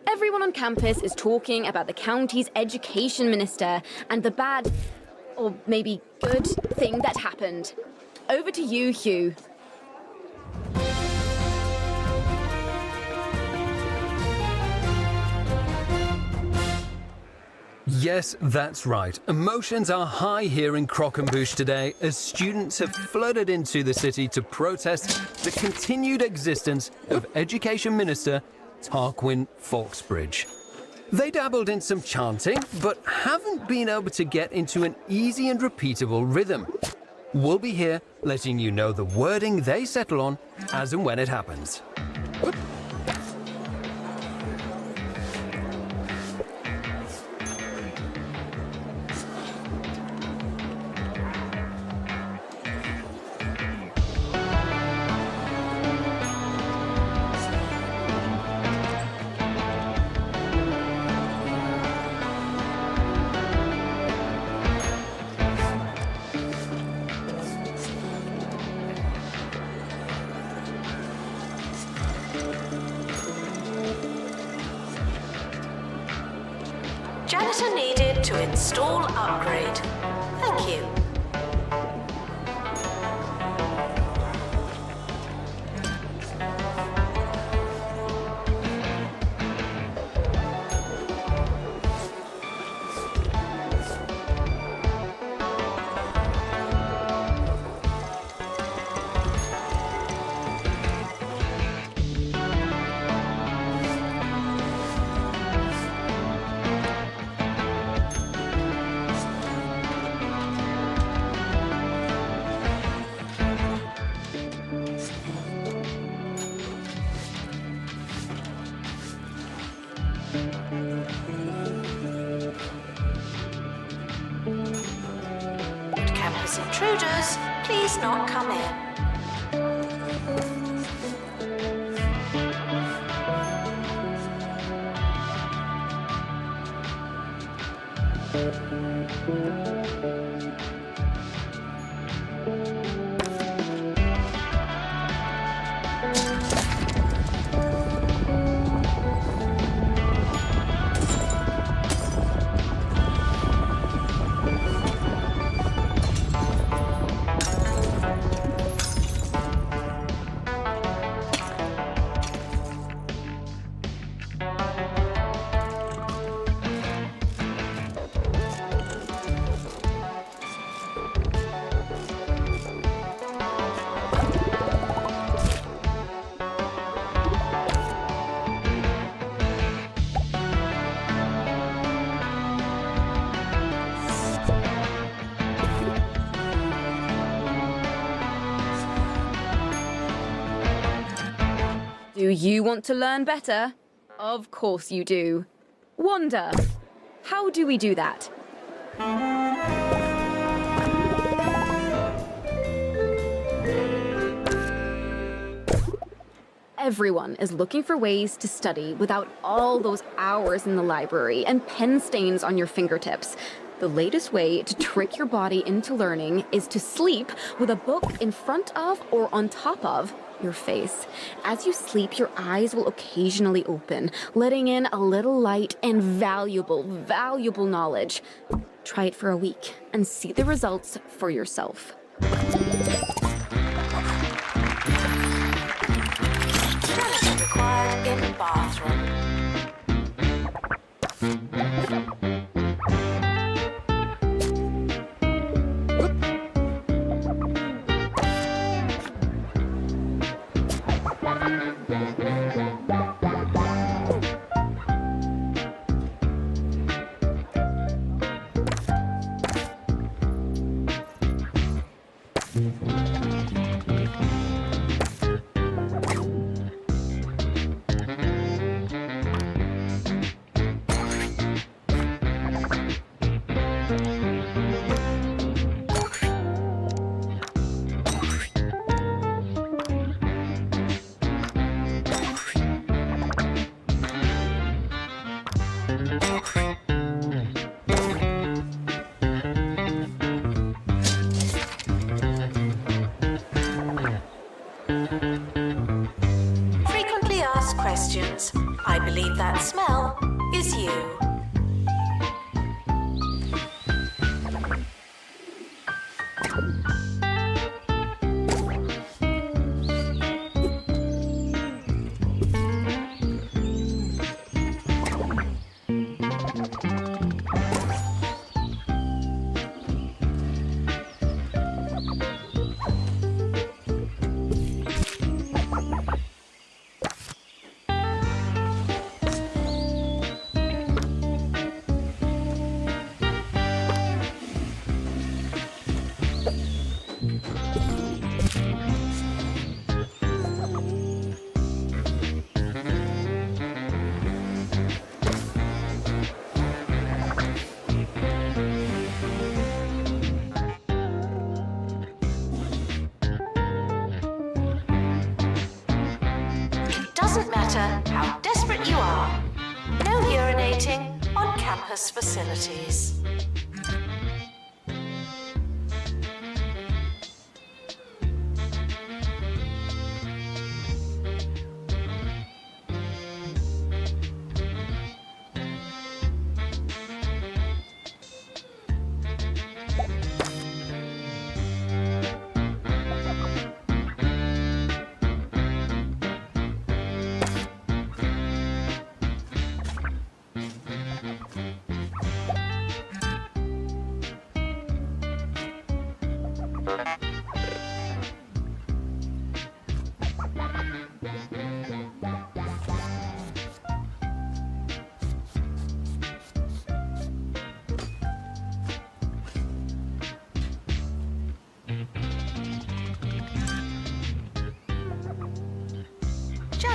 Speaker 3: Everyone on campus is talking about the county's education minister and the bad, or maybe good, thing that happened. Over to you, Hugh.
Speaker 4: Yes, that's right. Emotions are high here in Croquembouche today as students have flooded into the city to protest the continued existence of Education Minister Tarquin Fawkesbridge. They dabbled in some chanting, but haven't been able to get into an easy and repeatable rhythm. We'll be here letting you know the wording they settle on as and when it happens.
Speaker 2: Janitor needed to install upgrade. Thank you. Campus intruders, please not come in.
Speaker 3: Do you want to learn better? Of course you do. Wanda, how do we do that? Everyone is looking for ways to study without all those hours in the library and pen stains on your fingertips. The latest way to trick your body into learning is to sleep with a book in front of or on top of your face. As you sleep, your eyes will occasionally open, letting in a little light and valuable knowledge. Try it for a week and see the results for yourself.
Speaker 2: Janitor required in bathroom. Frequently asked questions. I believe that smell is you. Doesn't matter how desperate you are. No urinating on campus facilities.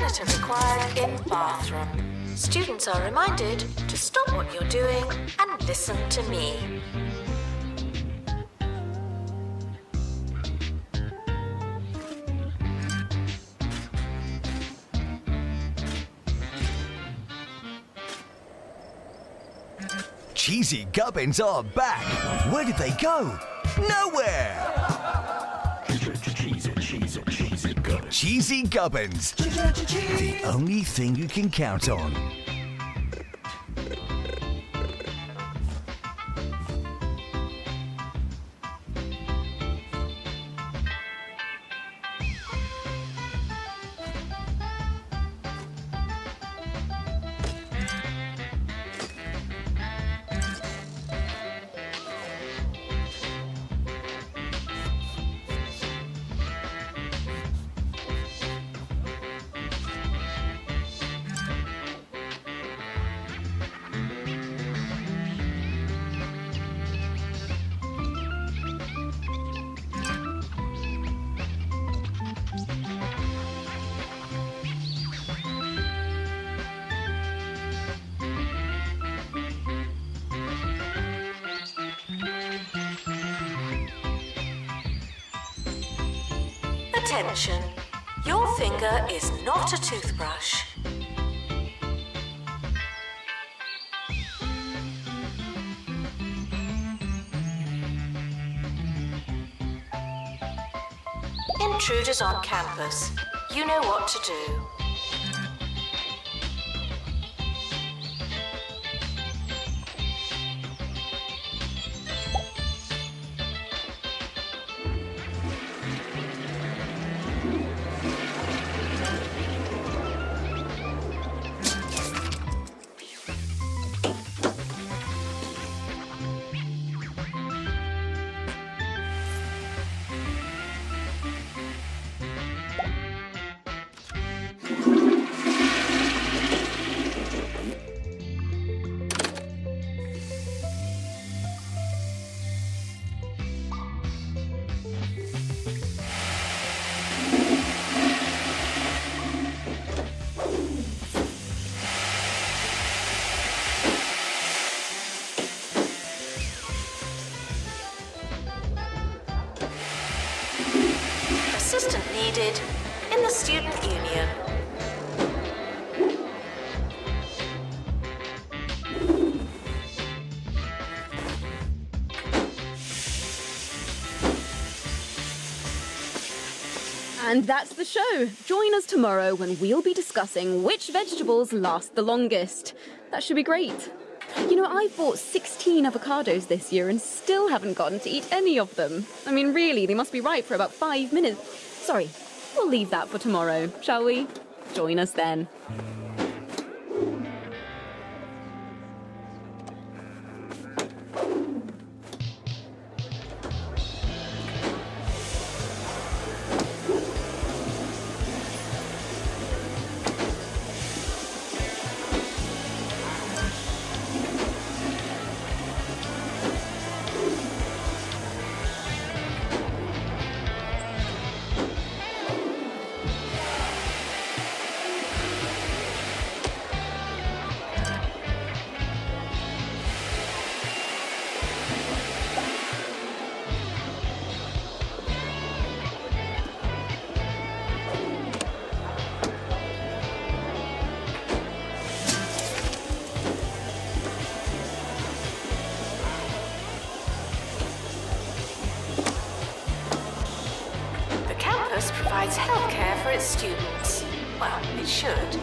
Speaker 2: Toilet required in bathroom. Students are reminded to stop what you're doing and listen to me.
Speaker 1: Cheesy Gubbins are back. Where did they go? Nowhere! Cheesy Gubbins. The only thing you can count on.
Speaker 2: Attention, your finger is not a toothbrush. Intruders on campus, you know what to do. Assistant needed in the student union.
Speaker 3: And that's the show. Join us tomorrow when we'll be discussing which vegetables last the longest. That should be great. You know, I've bought 16 avocados this year and still haven't gotten to eat any of them. I mean, really, they must be ripe for about 5 minutes. Sorry, we'll leave that for tomorrow, shall we? Join us then.
Speaker 2: Provides healthcare for its students. Well, it should.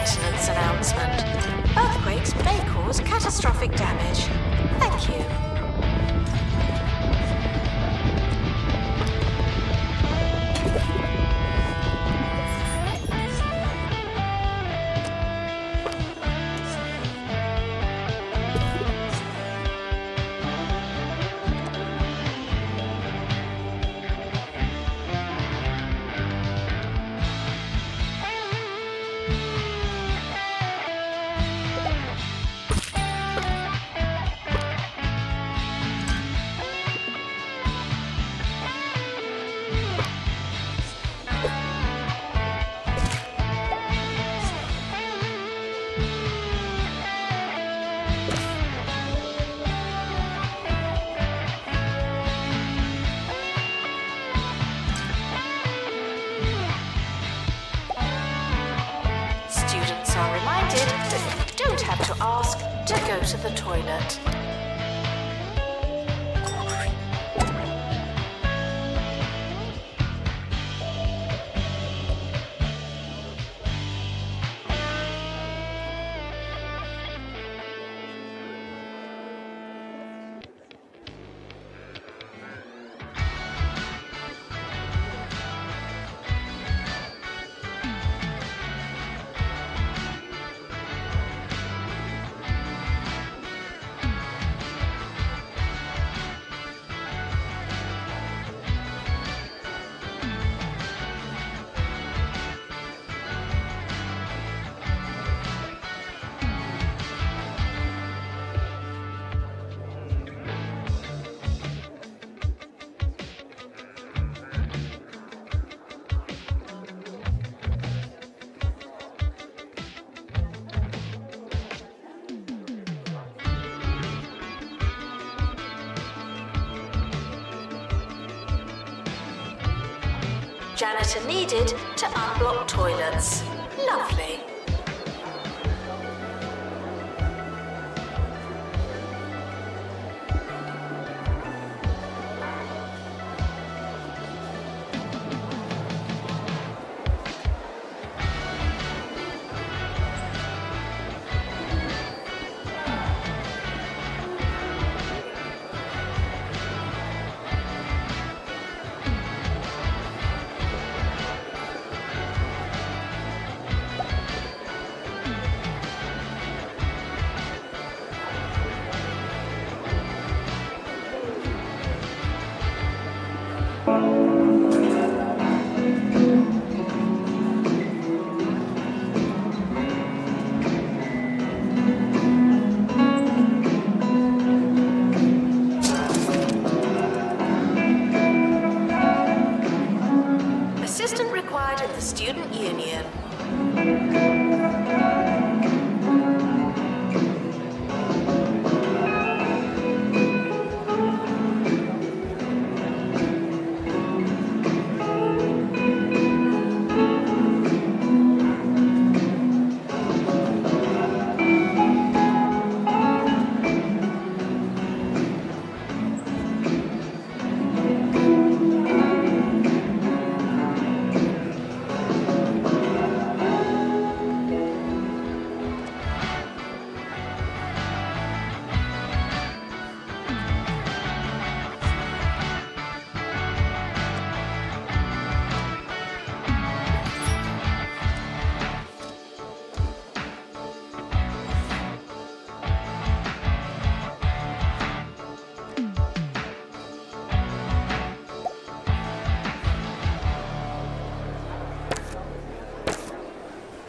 Speaker 2: maintenance announcement. Earthquakes may cause catastrophic damage. Thank you. Students are reminded that you don't have to ask to go to the toilet. Janitor needed to unblock toilets. Lovely. Assistant required at the Student Union.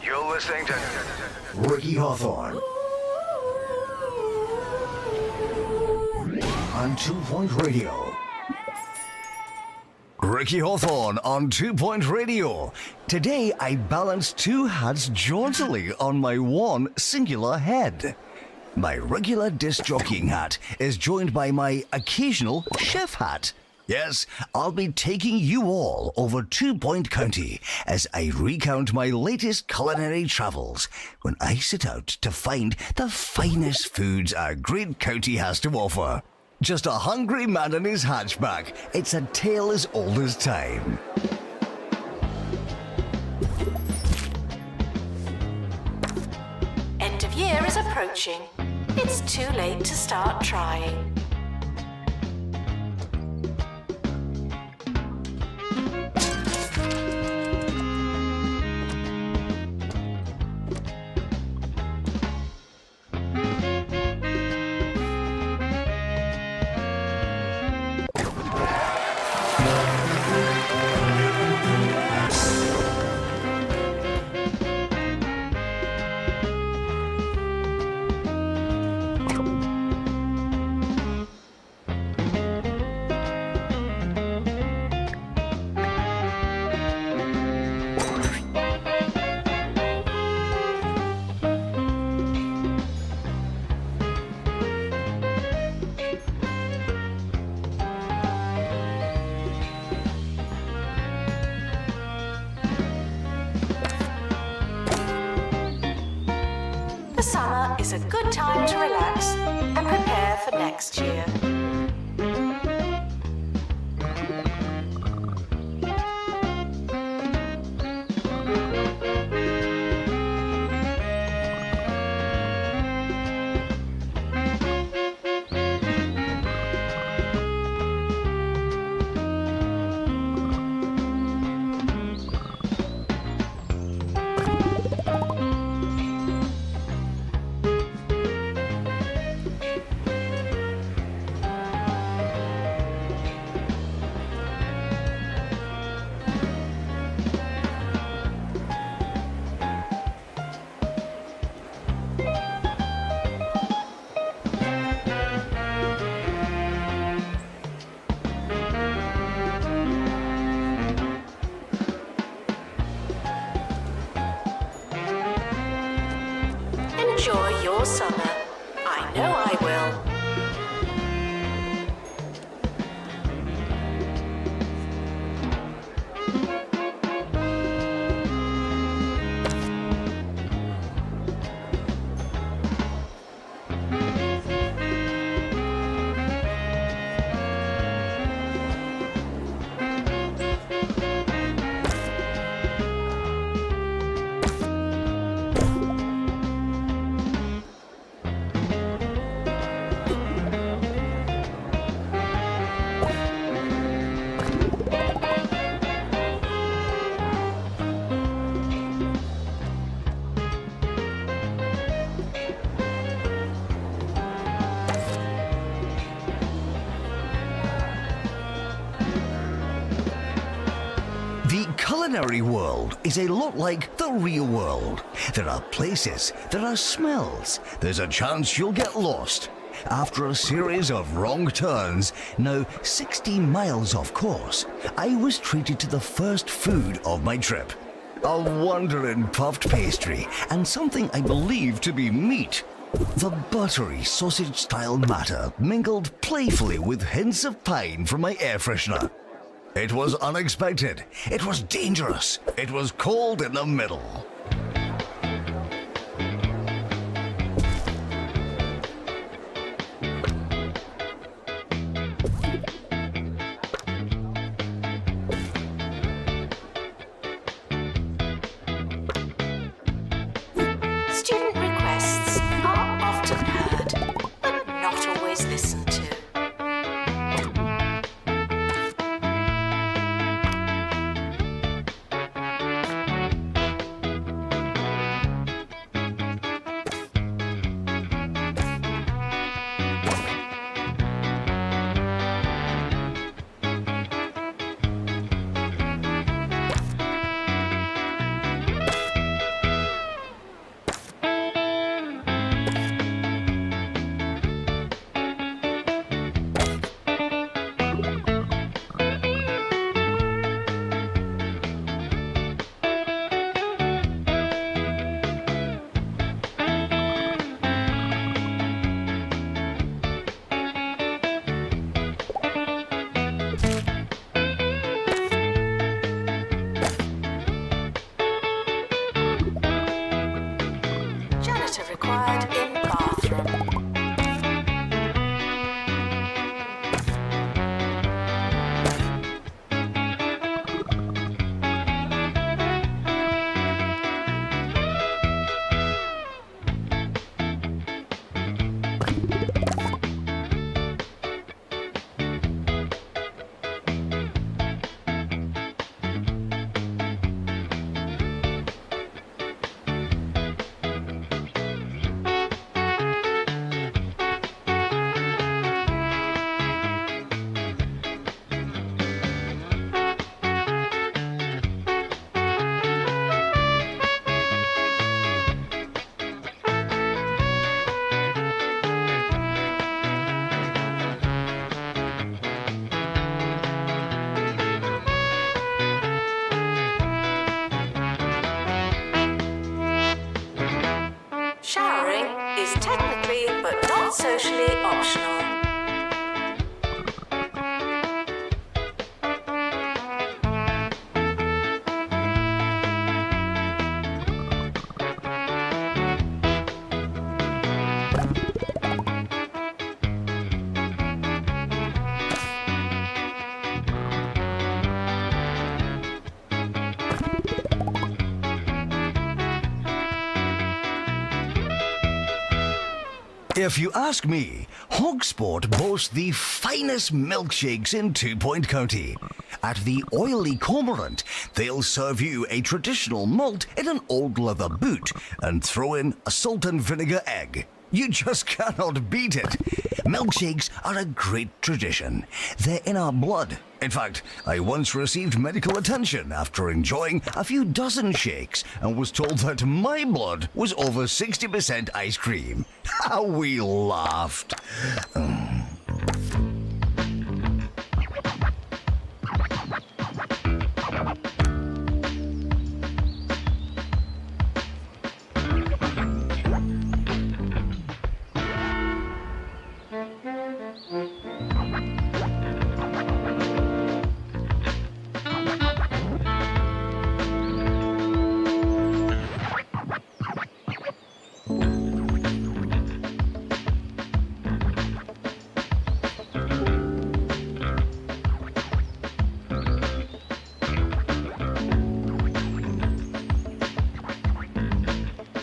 Speaker 1: You're listening to Ricky Hawthorne on 2 Point Radio. Ricky Hawthorne on 2 Point Radio. Today I balance two hats jauntily on my one singular head. My regular disc jockeying hat is joined by my occasional chef hat. Yes, I'll be taking you all over 2 Point County as I recount my latest culinary travels when I set out to find the finest foods our great county has to offer. Just a hungry man and his hatchback. It's a tale as old as time.
Speaker 2: approaching. It's too late to start trying. The summer is a good time to relax and prepare for next year. Enjoy your summer. I know I will.
Speaker 1: The culinary world is a lot like the real world. There are places, there are smells, there's a chance you'll get lost. After a series of wrong turns, now 60 miles off course, I was treated to the first food of my trip. A wondering puffed pastry and something I believe to be meat. The buttery sausage-style matter mingled playfully with hints of pine from my air freshener. It was unexpected. It was dangerous. It was cold in the middle.
Speaker 2: Student requests are often heard, but not always listened to. socially optional.
Speaker 1: If you ask me, Hogsport boasts the finest milkshakes in 2 Point County. At the Oily Cormorant, they'll serve you a traditional malt in an old leather boot and throw in a salt and vinegar egg. You just cannot beat it. Milkshakes are a great tradition. They're in our blood. In fact, I once received medical attention after enjoying a few dozen shakes and was told that my blood was over 60% ice cream. How we laughed.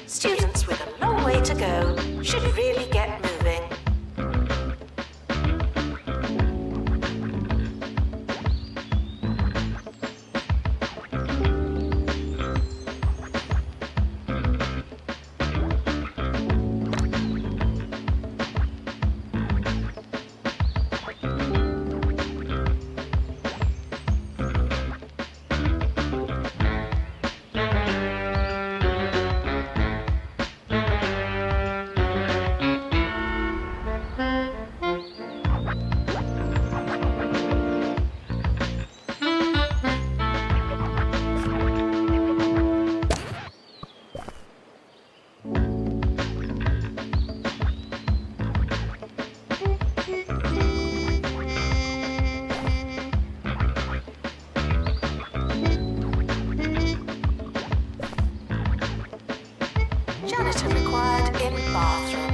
Speaker 2: Students with a long way to go should really get moving. Janitor required in bathroom.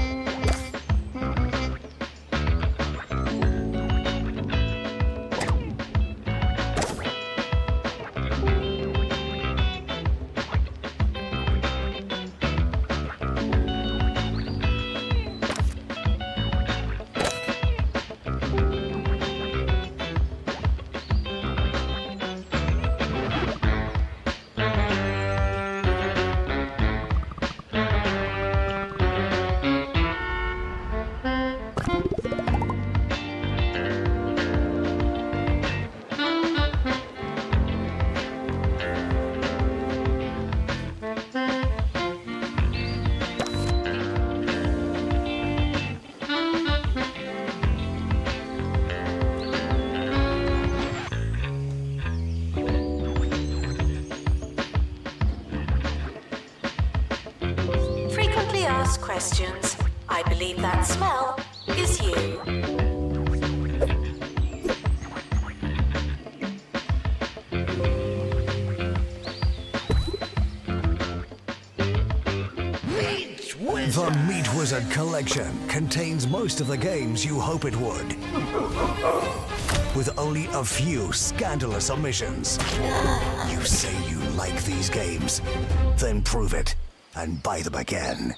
Speaker 2: Frequently asked questions. I believe that smell is you.
Speaker 1: The Meat Wizard collection contains most of the games you hope it would, with only a few scandalous omissions. You say you like these games, then prove it and buy them again.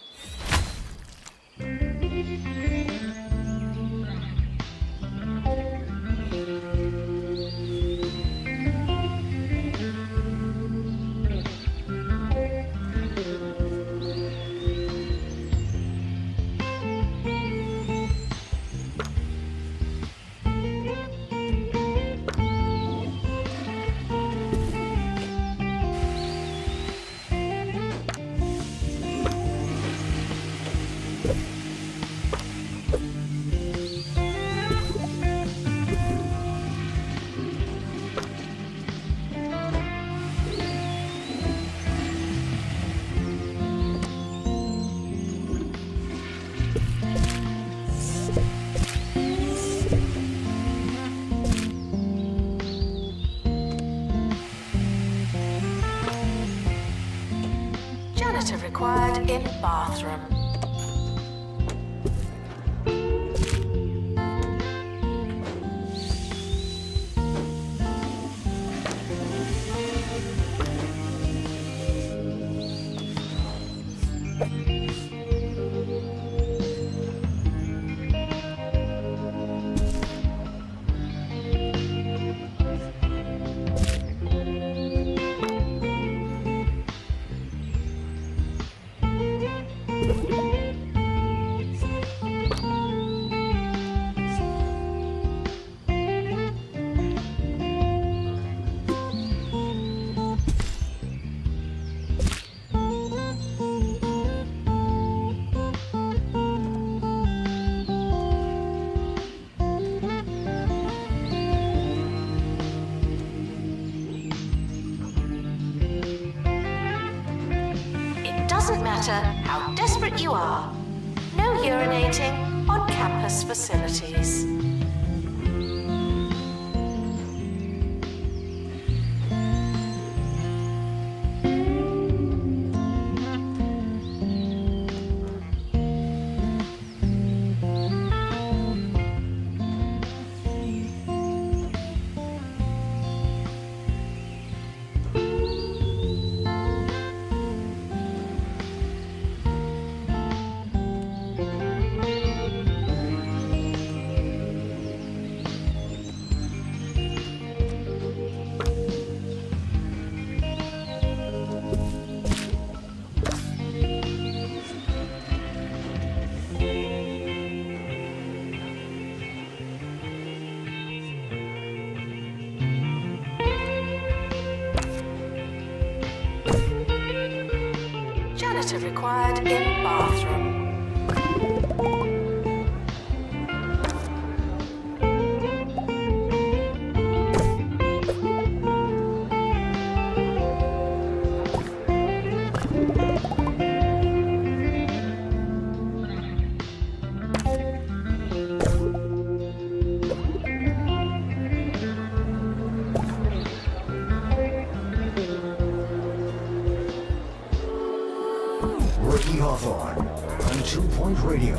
Speaker 2: Janitor required in bathroom. Doesn't matter how desperate you are. No urinating on campus facilities. Janitor required in bathroom.
Speaker 1: Ricky Hawthorne on 2 Point Radio.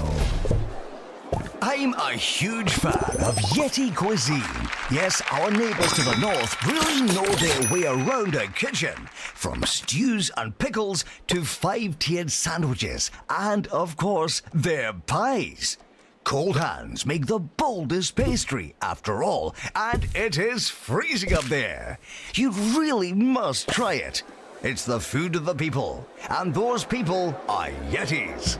Speaker 1: I'm a huge fan of Yeti cuisine. Yes, our neighbors to the north really know their way around a kitchen. From stews and pickles to 5-tiered sandwiches and, of course, their pies. Cold hands make the boldest pastry, after all, and it is freezing up there. You really must try it. It's the food of the people, and those people are Yetis.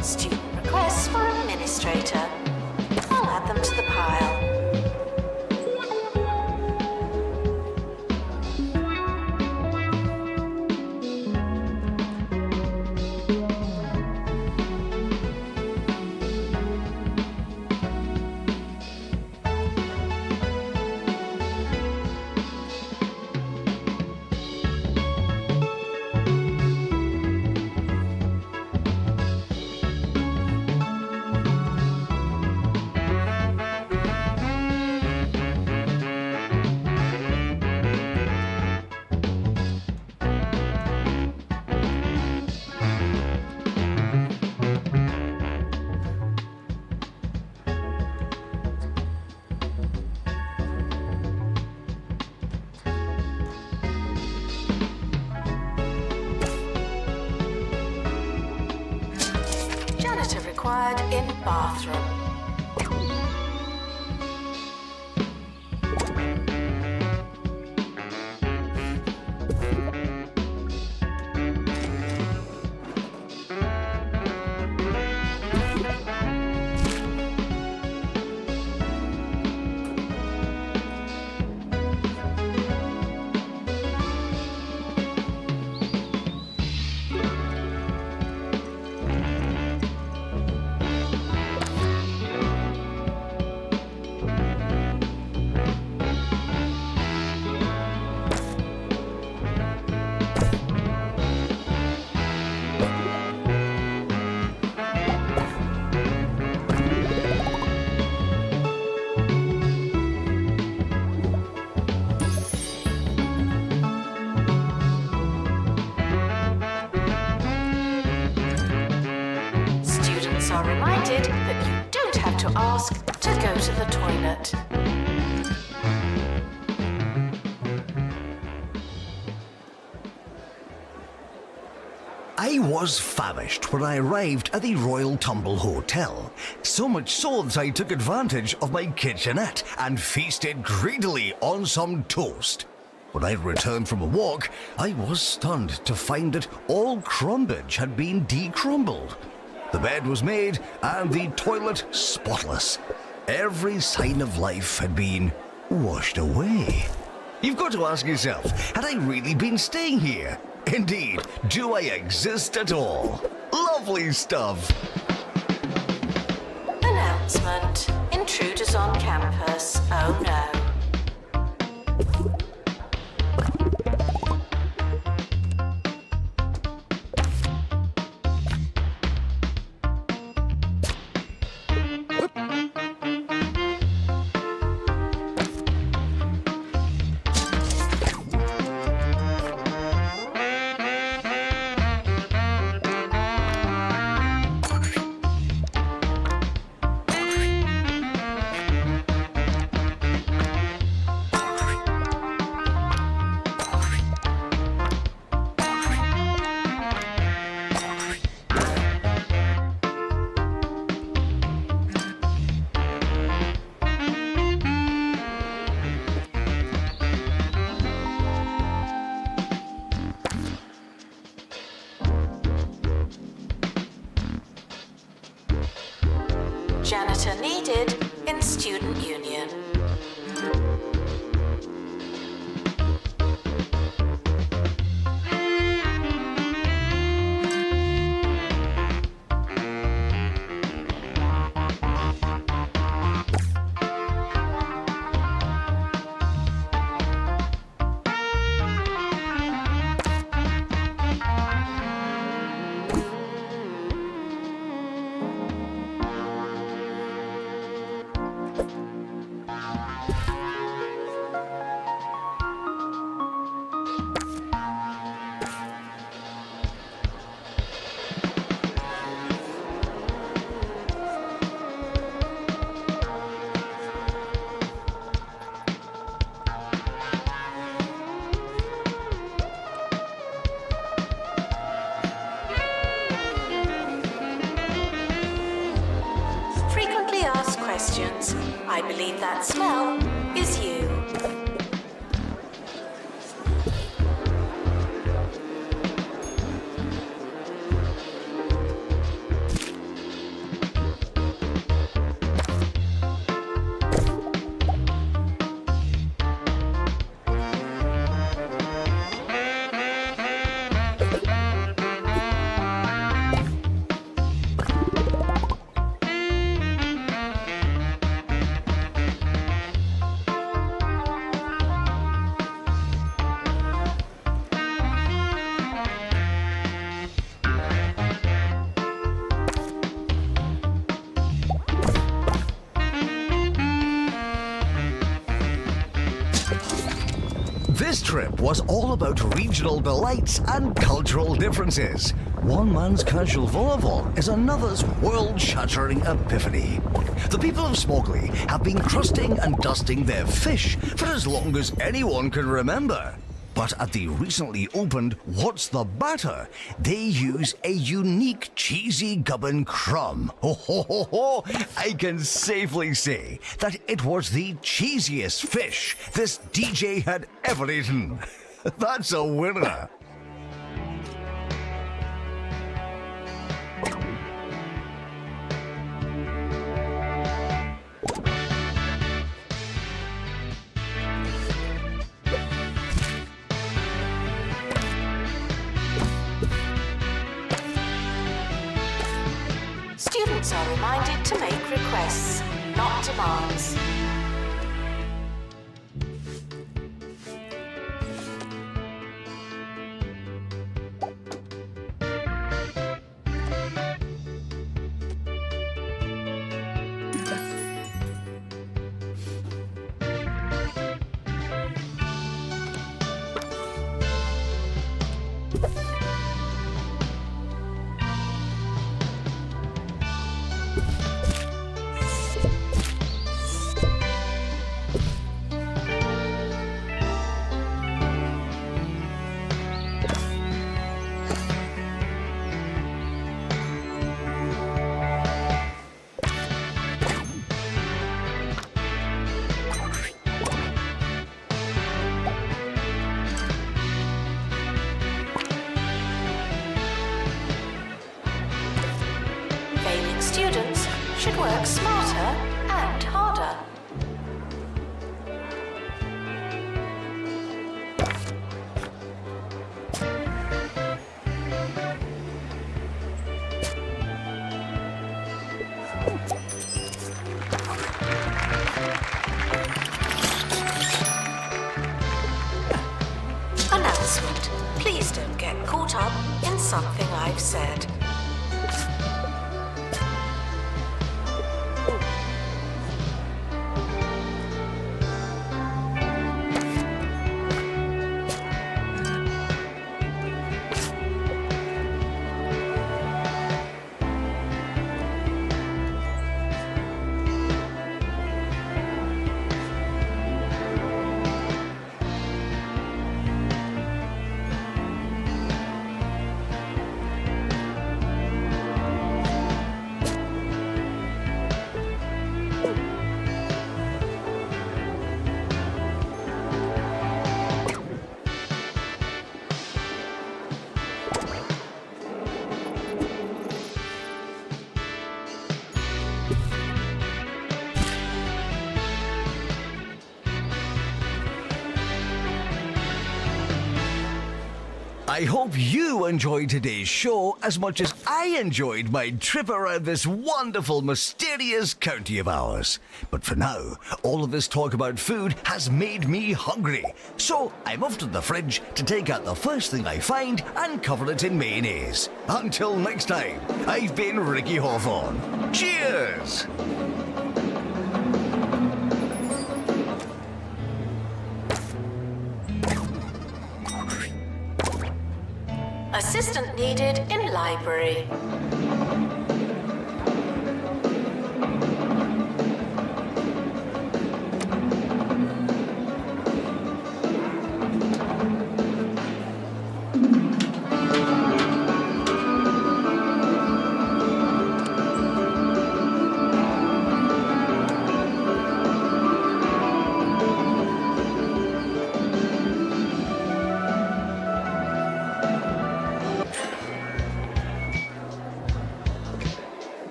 Speaker 2: Student requests for administrator. I'll add them to the pile. Janitor required in bathroom. that you don't have to ask to go to the toilet.
Speaker 1: I was famished when I arrived at the Royal Tumble Hotel. So much so that I took advantage of my kitchenette and feasted greedily on some toast. When I returned from a walk, I was stunned to find that all Crumbridge had been decrumbled. The bed was made and the toilet spotless. Every sign of life had been washed away. You've got to ask yourself, had I really been staying here? Indeed, do I exist at all? Lovely stuff.
Speaker 2: Announcement. Intruders on campus. Oh no. Janitor needed in Student Union. Frequently asked questions. I believe that smell is you.
Speaker 1: This trip was all about regional delights and cultural differences. One man's casual vol-au-vent is another's world-shattering epiphany. The people of Smogley have been crusting and dusting their fish for as long as anyone can remember. But at the recently opened What's the Batter, they use a unique cheesy gubbin crumb. Ho ho ho ho! I can safely say that it was the cheesiest fish this DJ had ever eaten. That's a winner.
Speaker 2: Students are reminded to make requests, not demands. should work smarter and harder. Announcement. Please don't get caught up in something I've said.
Speaker 1: I hope you enjoyed today's show as much as I enjoyed my trip around this wonderful, mysterious county of ours. But for now, all of this talk about food has made me hungry. So I'm off to the fridge to take out the first thing I find and cover it in mayonnaise. Until next time, I've been Ricky Hawthorne. Cheers!
Speaker 2: Assistant needed in library.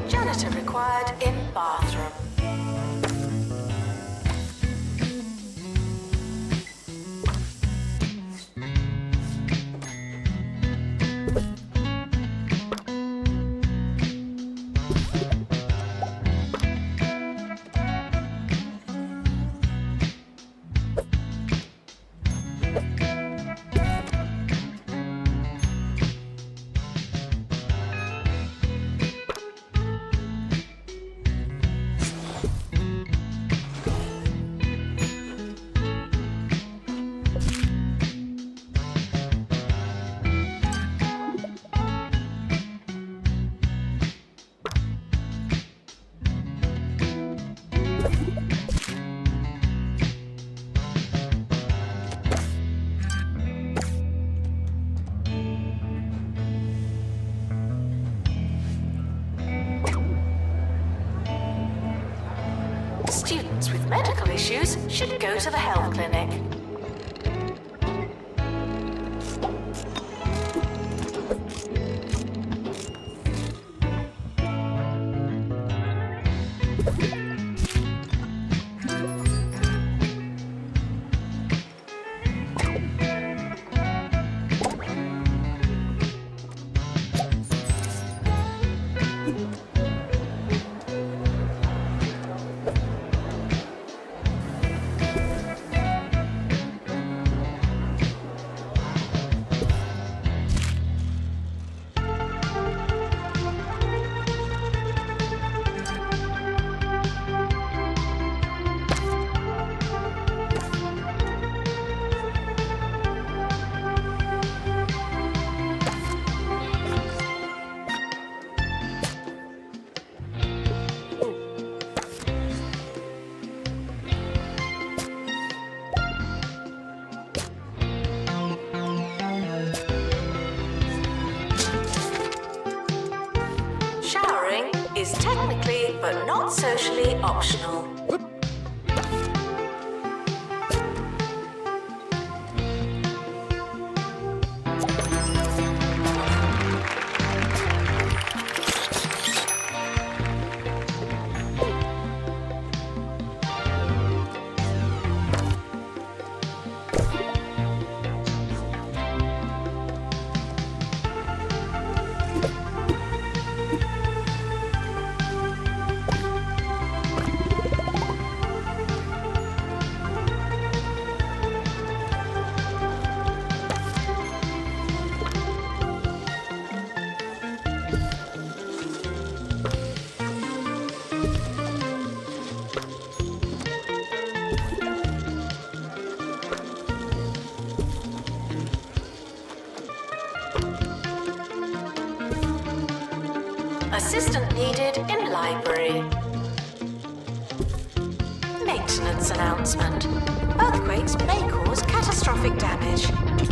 Speaker 2: Janitor required in bathroom. Students with medical issues should go to the health clinic. but not socially optional. Assistant needed in library. Maintenance announcement. Earthquakes may cause catastrophic damage.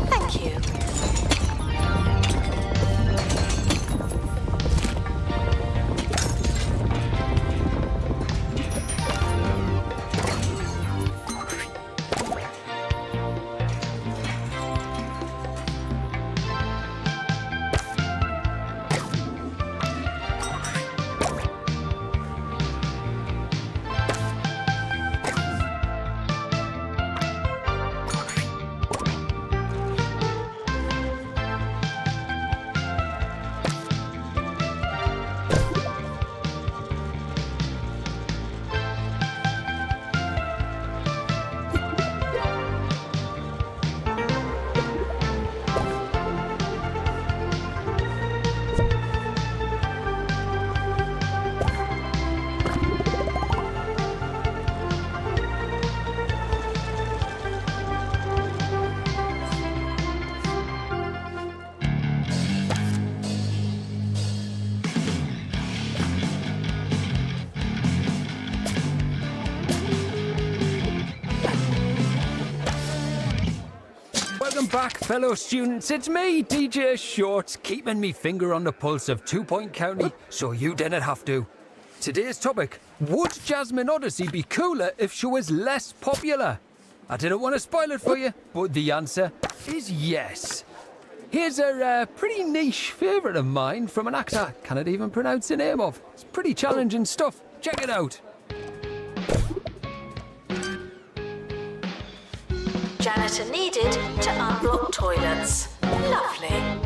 Speaker 2: Thank you.
Speaker 4: Welcome back, fellow students. It's me, DJ Shorts, keeping me finger on the pulse of 2 Point County so you didn't have to. Today's topic, would Jasmine Odyssey be cooler if she was less popular? I didn't want to spoil it for you, but the answer is yes. Here's a pretty niche favourite of mine from an actor I cannot even pronounce the name of. It's pretty challenging stuff. Check it out.
Speaker 2: Janitor needed to unblock toilets. Lovely.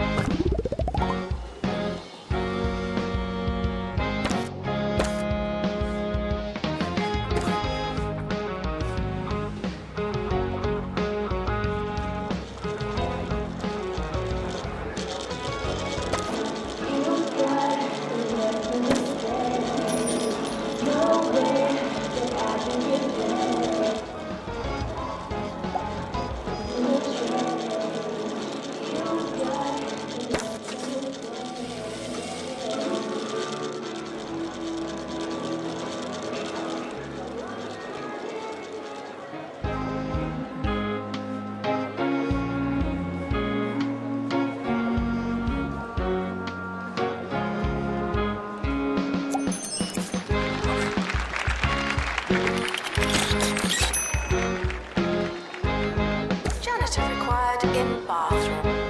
Speaker 2: In bathroom.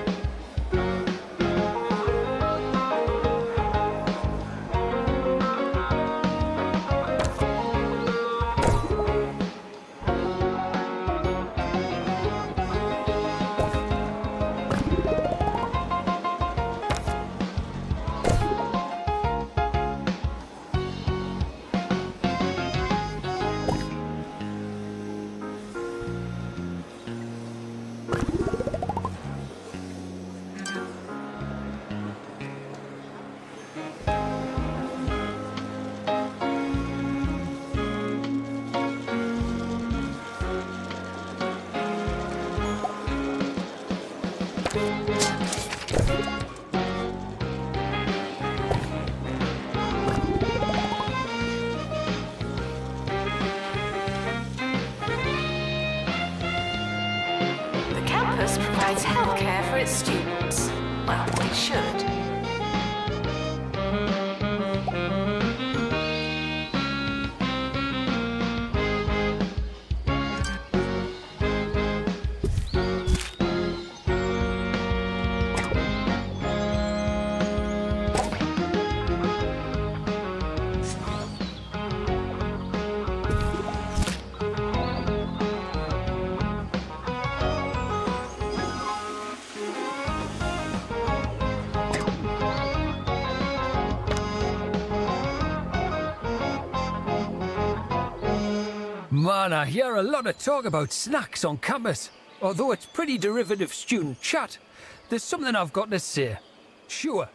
Speaker 2: Provides healthcare for its students. Well, it should.
Speaker 4: Man, I hear a lot of talk about snacks on campus. Although it's pretty derivative student chat, there's something I've got to say. Sure,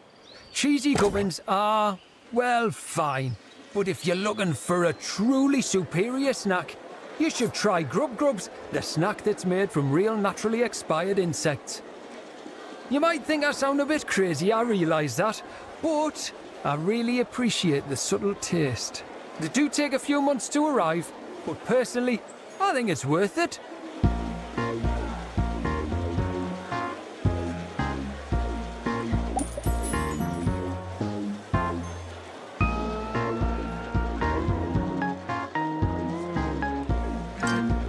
Speaker 4: cheesy gubbins are, well, fine. But if you're looking for a truly superior snack, you should try Grub Grubs, the snack that's made from real naturally expired insects. You might think I sound a bit crazy, I realise that, but I really appreciate the subtle taste. They do take a few months to arrive, but personally, I think it's worth it.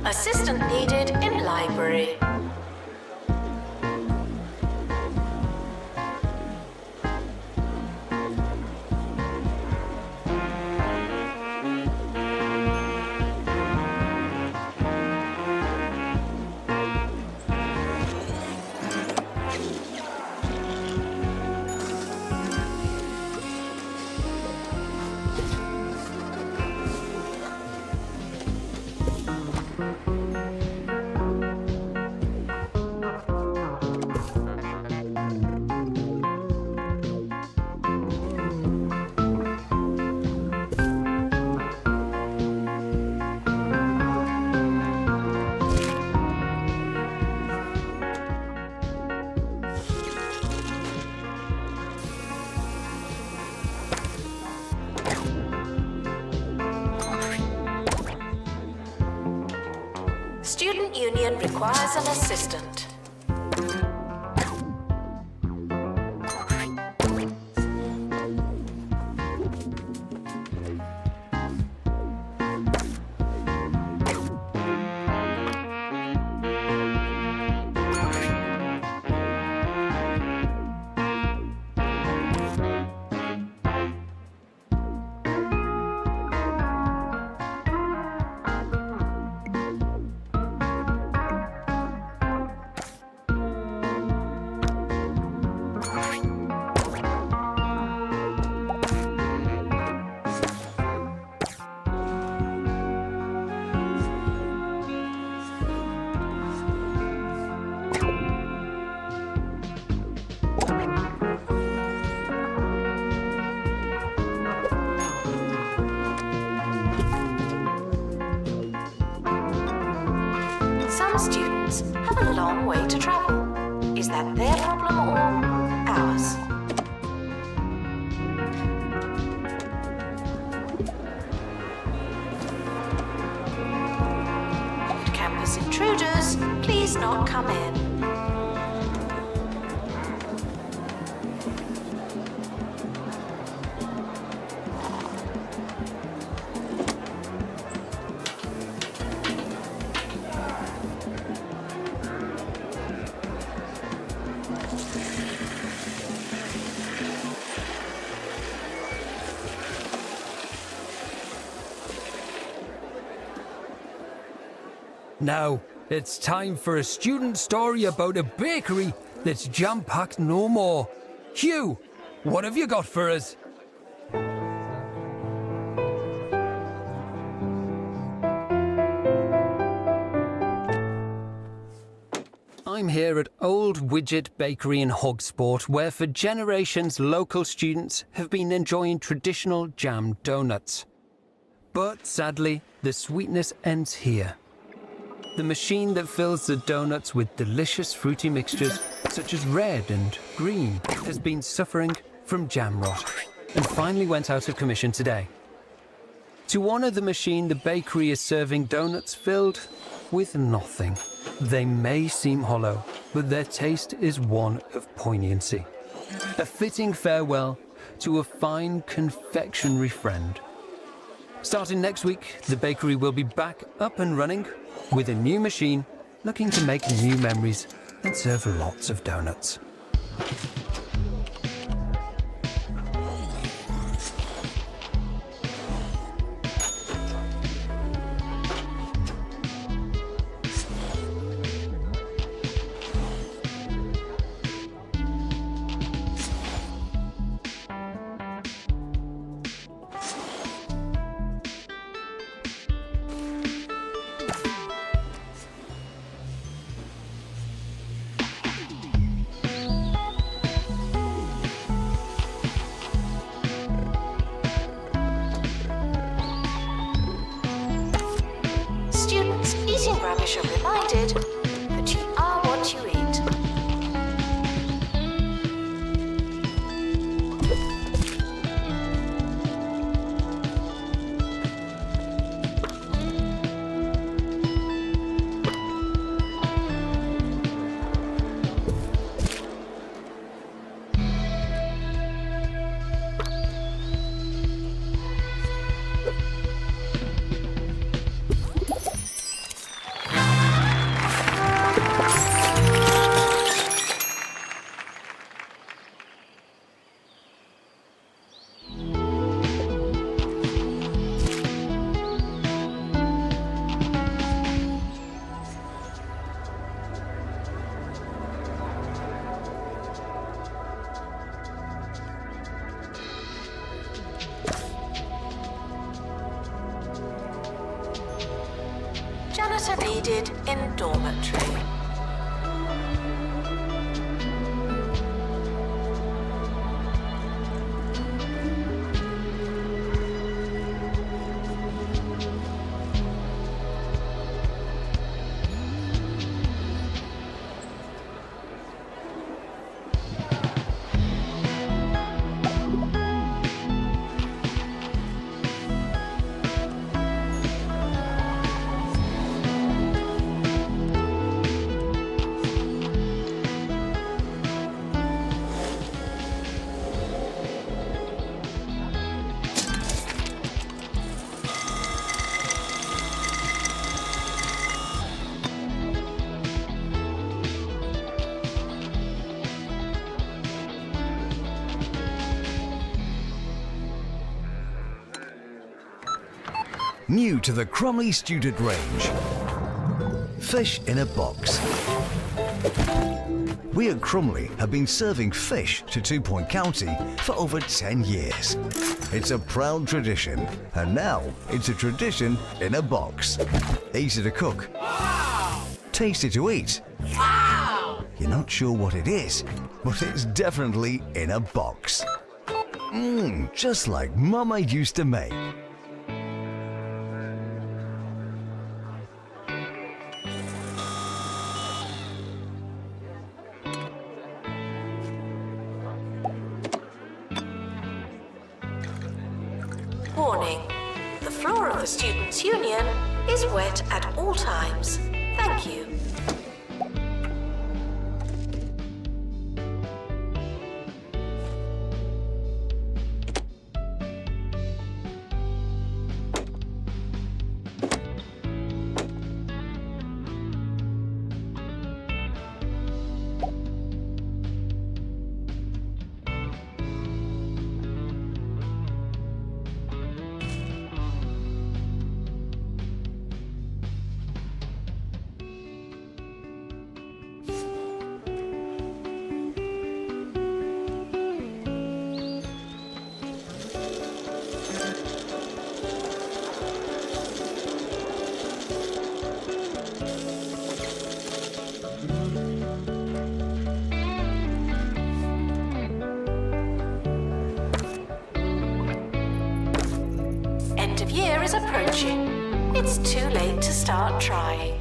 Speaker 2: Assistant needed in library. Student union requires an assistant. Some students have a long way to travel. Is that their problem or ours? Campus intruders, please not come in.
Speaker 4: Now, it's time for a student story about a bakery that's jam-packed no more. Hugh, what have you got for us? I'm here at Old Widget Bakery in Hogsport, where for generations local students have been enjoying traditional jam donuts. But sadly, the sweetness ends here. The machine that fills the donuts with delicious fruity mixtures, such as red and green, has been suffering from jam rot and finally went out of commission today. To honour the machine, the bakery is serving donuts filled with nothing. They may seem hollow, but their taste is one of poignancy. A fitting farewell to a fine confectionery friend. Starting next week, the bakery will be back up and running with a new machine looking to make new memories and serve lots of donuts.
Speaker 2: Students are reminded that you are what you eat. Janitor needed in dormitory.
Speaker 1: New to the Crumley student range. Fish in a box. We at Crumley have been serving fish to 2 Point County for over 10 years. It's a proud tradition, and now it's a tradition in a box. Easy to cook. Tasty to eat. You're not sure what it is, but it's definitely in a box. Just like Mama used to make.
Speaker 2: Warning, the floor of the Students' Union is wet at all times. Thank you. End of year is approaching. It's too late to start trying.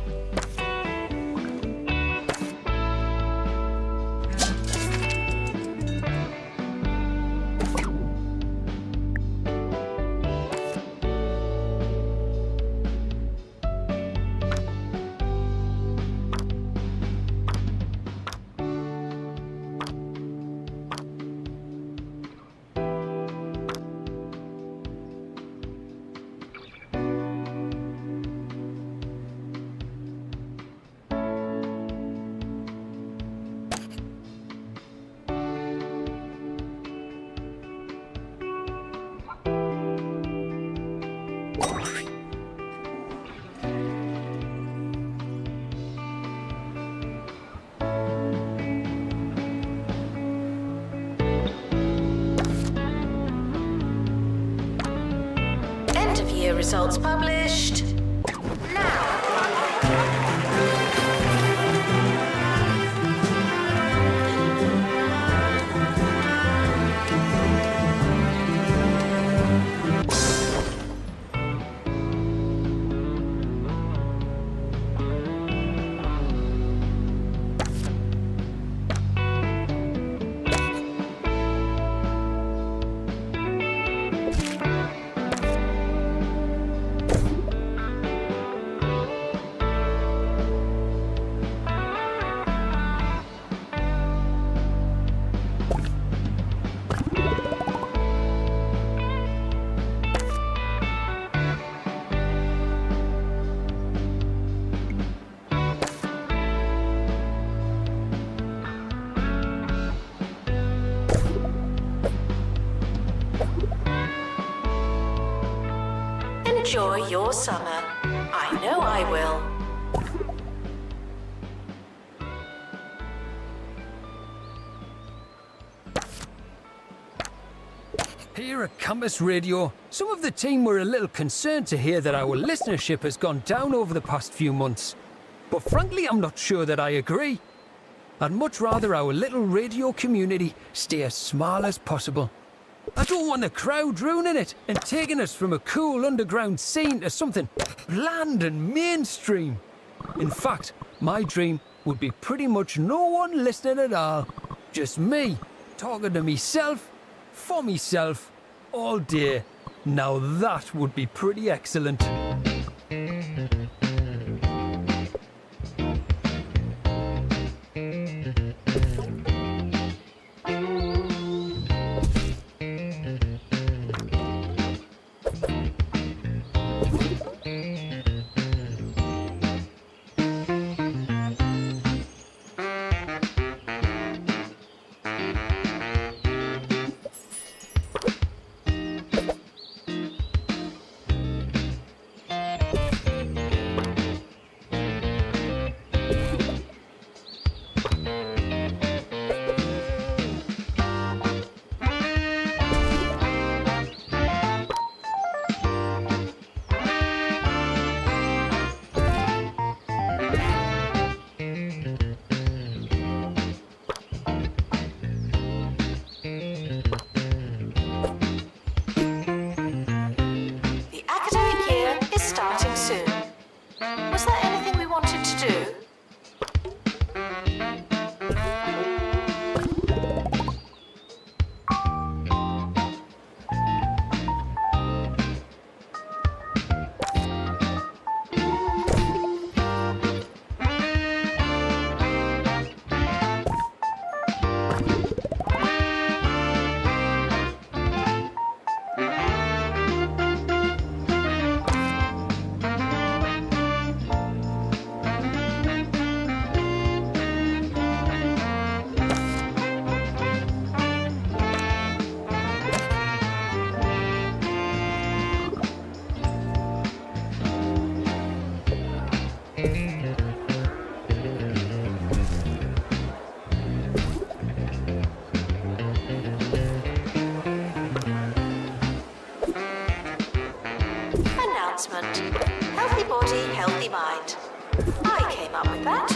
Speaker 2: End of year results published. Now. enjoy your summer. I know I will.
Speaker 4: Here at Campus Radio, some of the team were a little concerned to hear that our listenership has gone down over the past few months. But frankly, I'm not sure that I agree. I'd much rather our little radio community stay as small as possible. I don't want the crowd ruining it and taking us from a cool underground scene to something bland and mainstream. In fact, my dream would be pretty much no one listening at all. Just me, talking to myself, for myself, all day. Now that would be pretty excellent.
Speaker 2: Was there anything we wanted to do? Healthy body, healthy mind. I came up with that.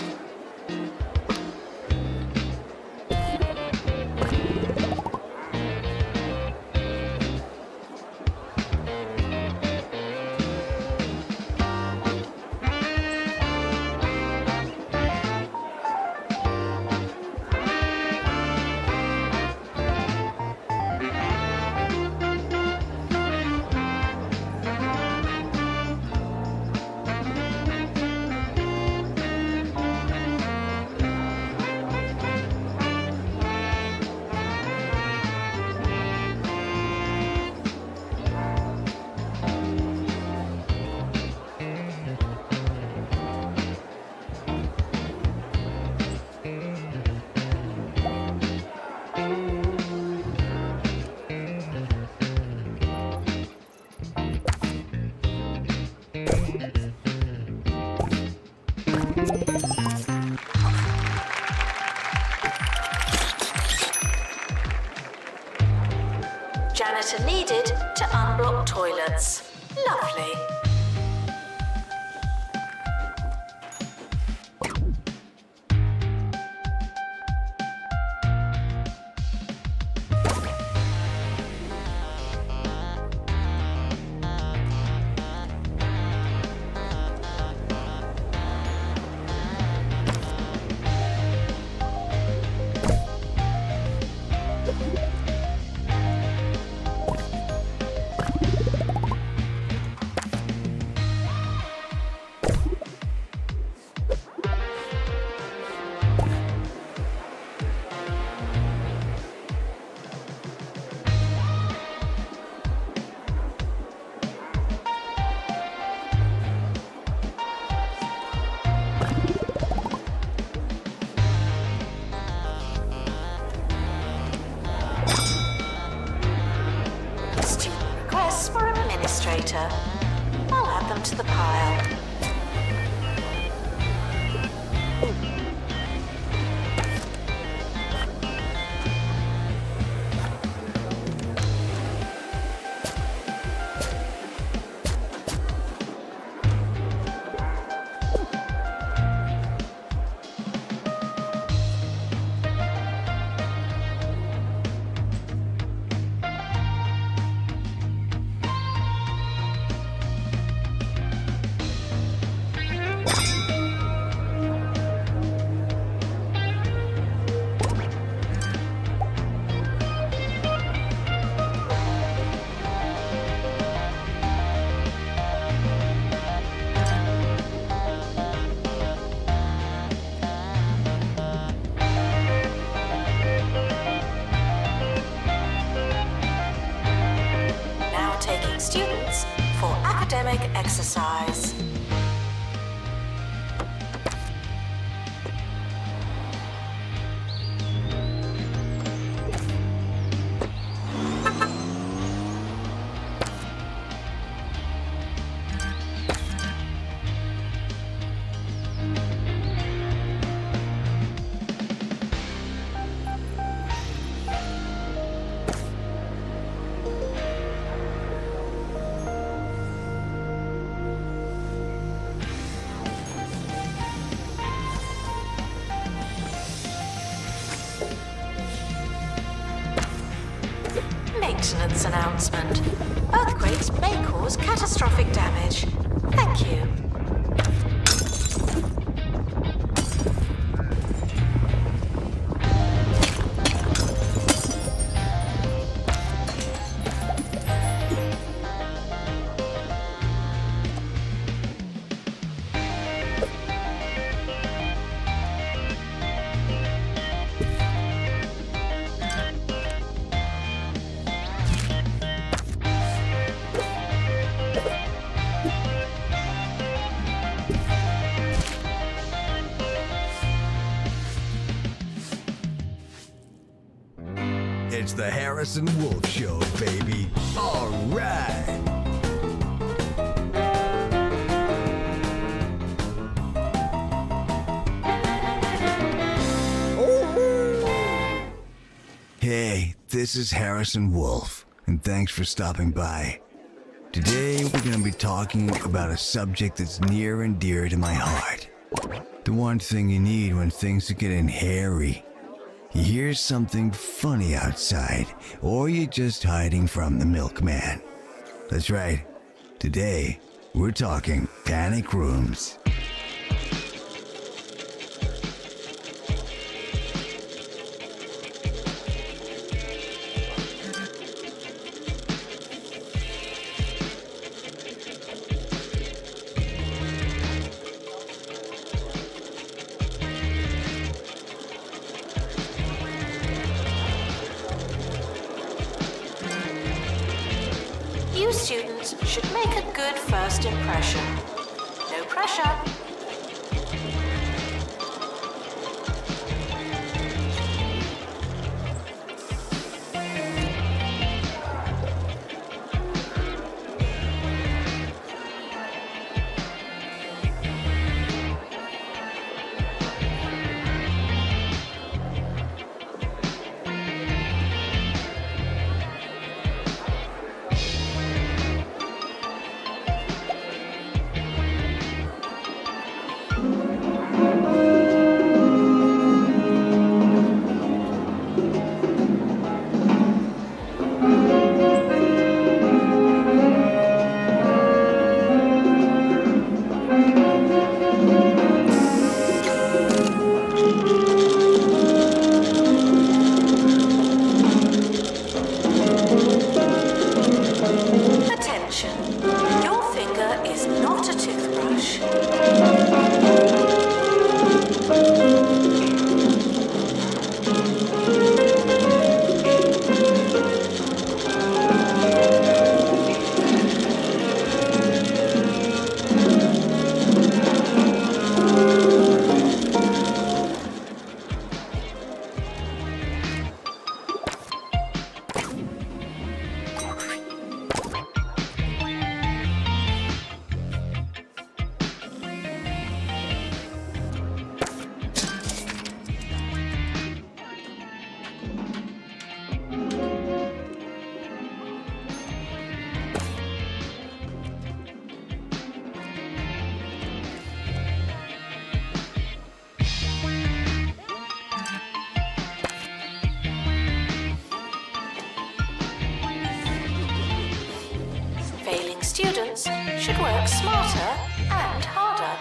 Speaker 2: Janitor needed to unblock toilets. Lovely. academic exercise. Maintenance announcement. Earthquakes may cause catastrophic damage. Thank you.
Speaker 1: It's the Harrison Wolf Show, baby. All right. Hey, this is Harrison Wolf, and thanks for stopping by. Today, we're going to be talking about a subject that's near and dear to my heart. The one thing you need when things are getting hairy. You hear something funny outside, or you're just hiding from the milkman. That's right. Today, we're talking panic rooms.
Speaker 2: You students should make a good first impression. No pressure. Your finger is not a toothbrush. Failing students should work smarter and harder.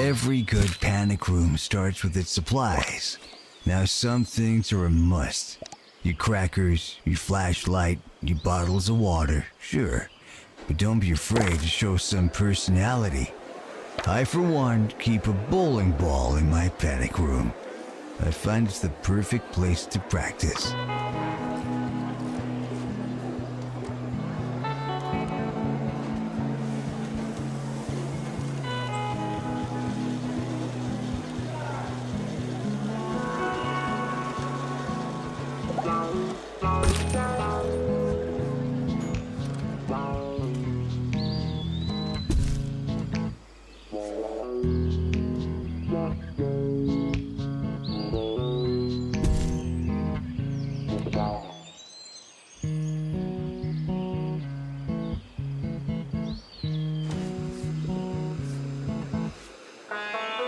Speaker 1: Every good panic room starts with its supplies. Now some things are a must. Your crackers, your flashlight, your bottles of water, sure. But don't be afraid to show some personality. I, for one, keep a bowling ball in my panic room. I find it's the perfect place to practice.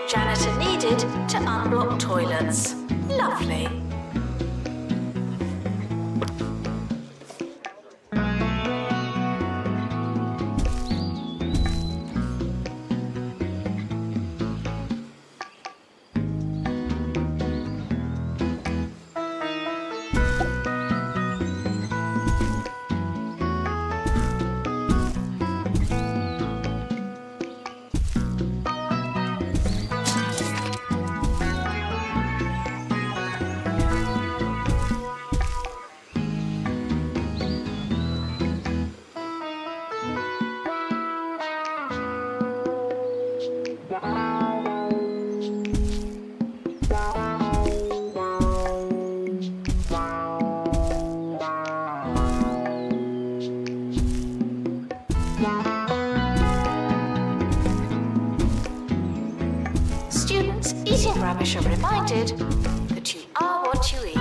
Speaker 2: Janitor needed to unblock toilets. Lovely. Students eating rubbish are reminded that you are what you eat.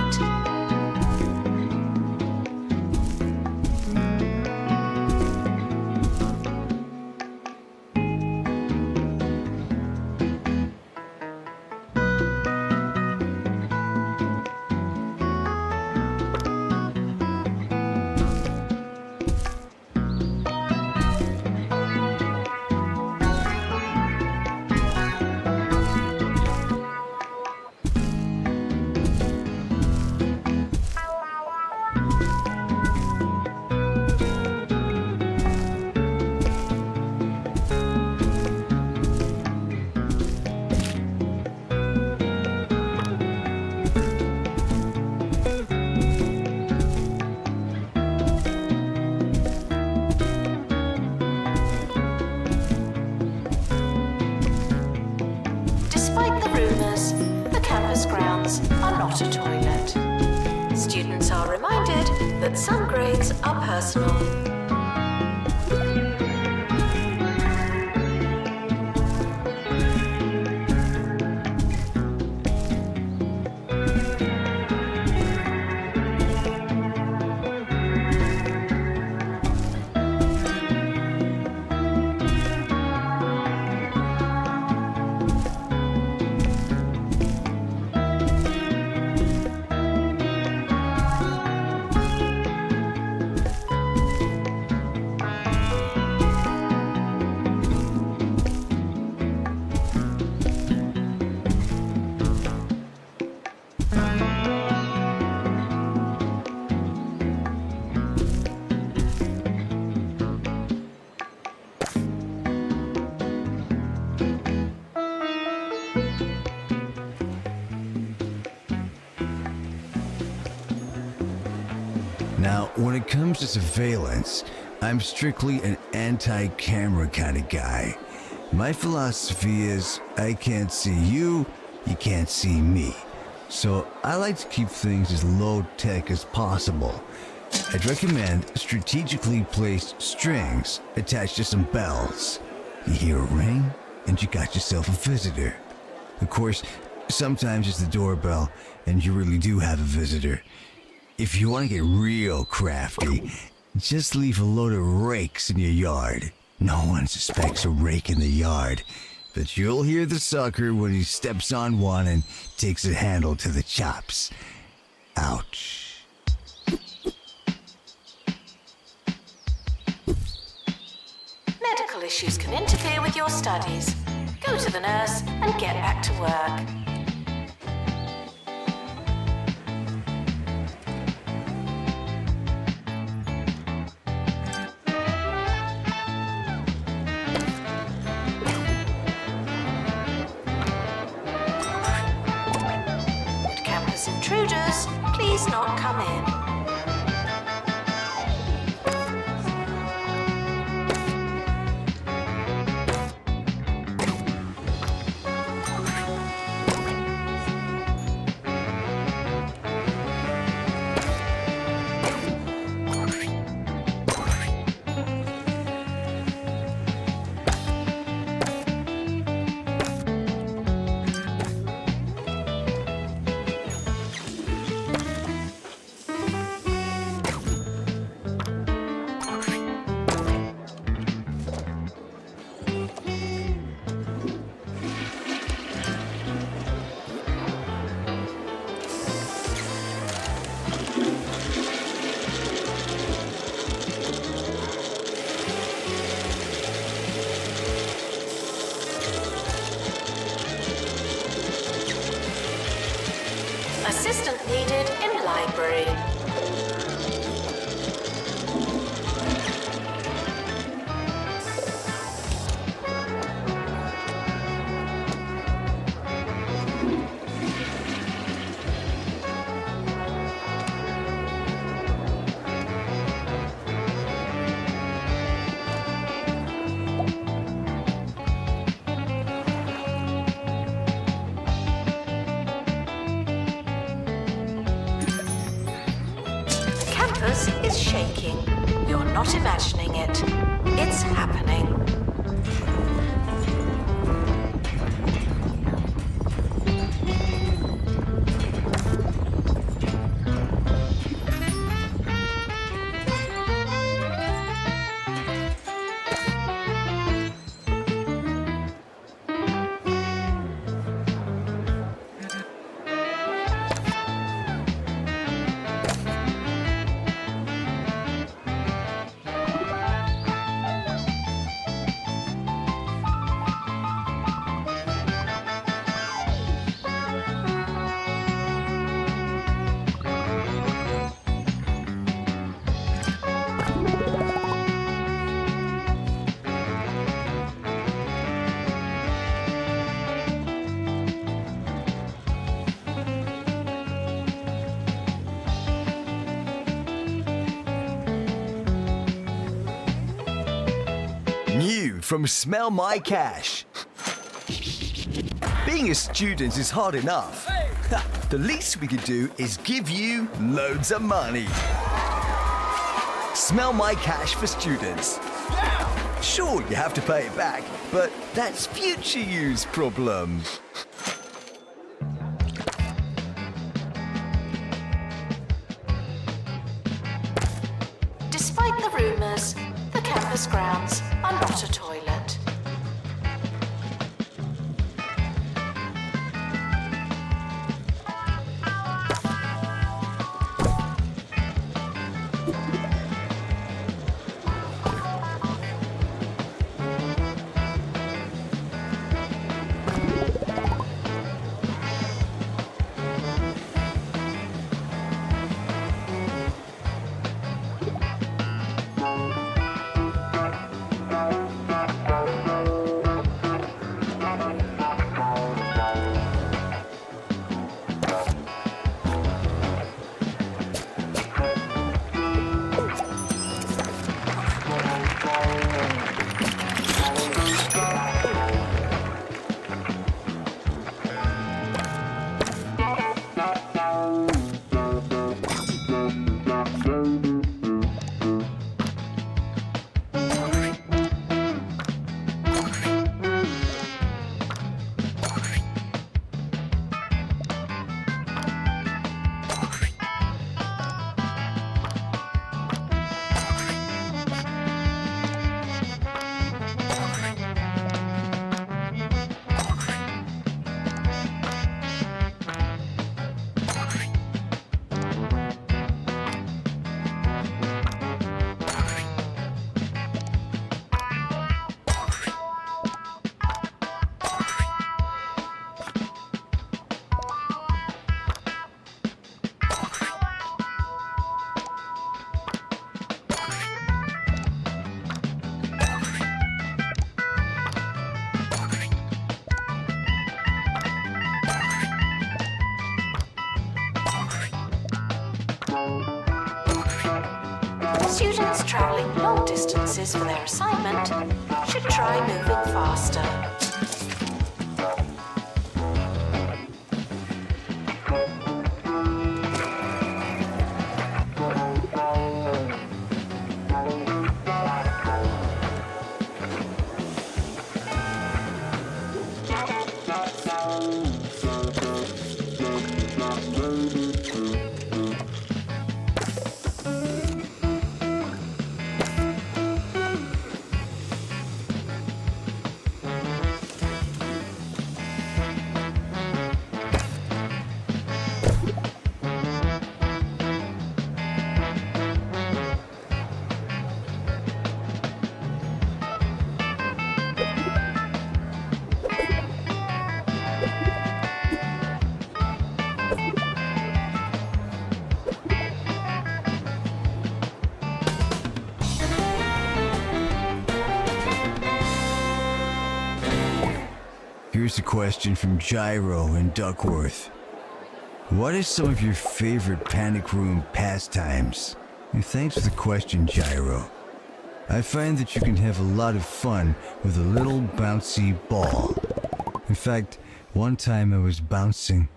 Speaker 2: Despite the rumours, the campus grounds are not a toilet. Students are reminded that some grades are personal.
Speaker 1: Now, when it comes to surveillance, I'm strictly an anti-camera kind of guy. My philosophy is, I can't see you, you can't see me. So I like to keep things as low-tech as possible. I'd recommend strategically placed strings attached to some bells. You hear a ring, and you got yourself a visitor. Of course, sometimes it's the doorbell, and you really do have a visitor. If you want to get real crafty, just leave a load of rakes in your yard. No one suspects a rake in the yard, but you'll hear the sucker when he steps on one and takes a handle to the chops. Ouch.
Speaker 2: Medical issues can interfere with your studies. go to the nurse and get back to work. Campus intruders, please not come in. Assistant needed in library. Is shaking. You're not imagining it. It's happening.
Speaker 1: New from Smell My Cash. Being a student is hard enough. The least we could do is give you loads of money. Smell My Cash for students. Sure, you have to pay it back, but that's future use problem.
Speaker 2: Despite the rumours, the campus grounds are not a toilet. Students travelling long distances for their assignment should try moving faster.
Speaker 1: Here's a question from Gyro in Duckworth. What are some of your favorite panic room pastimes? And thanks for the question, Gyro. I find that you can have a lot of fun with a little bouncy ball. In fact, one time I was bouncing,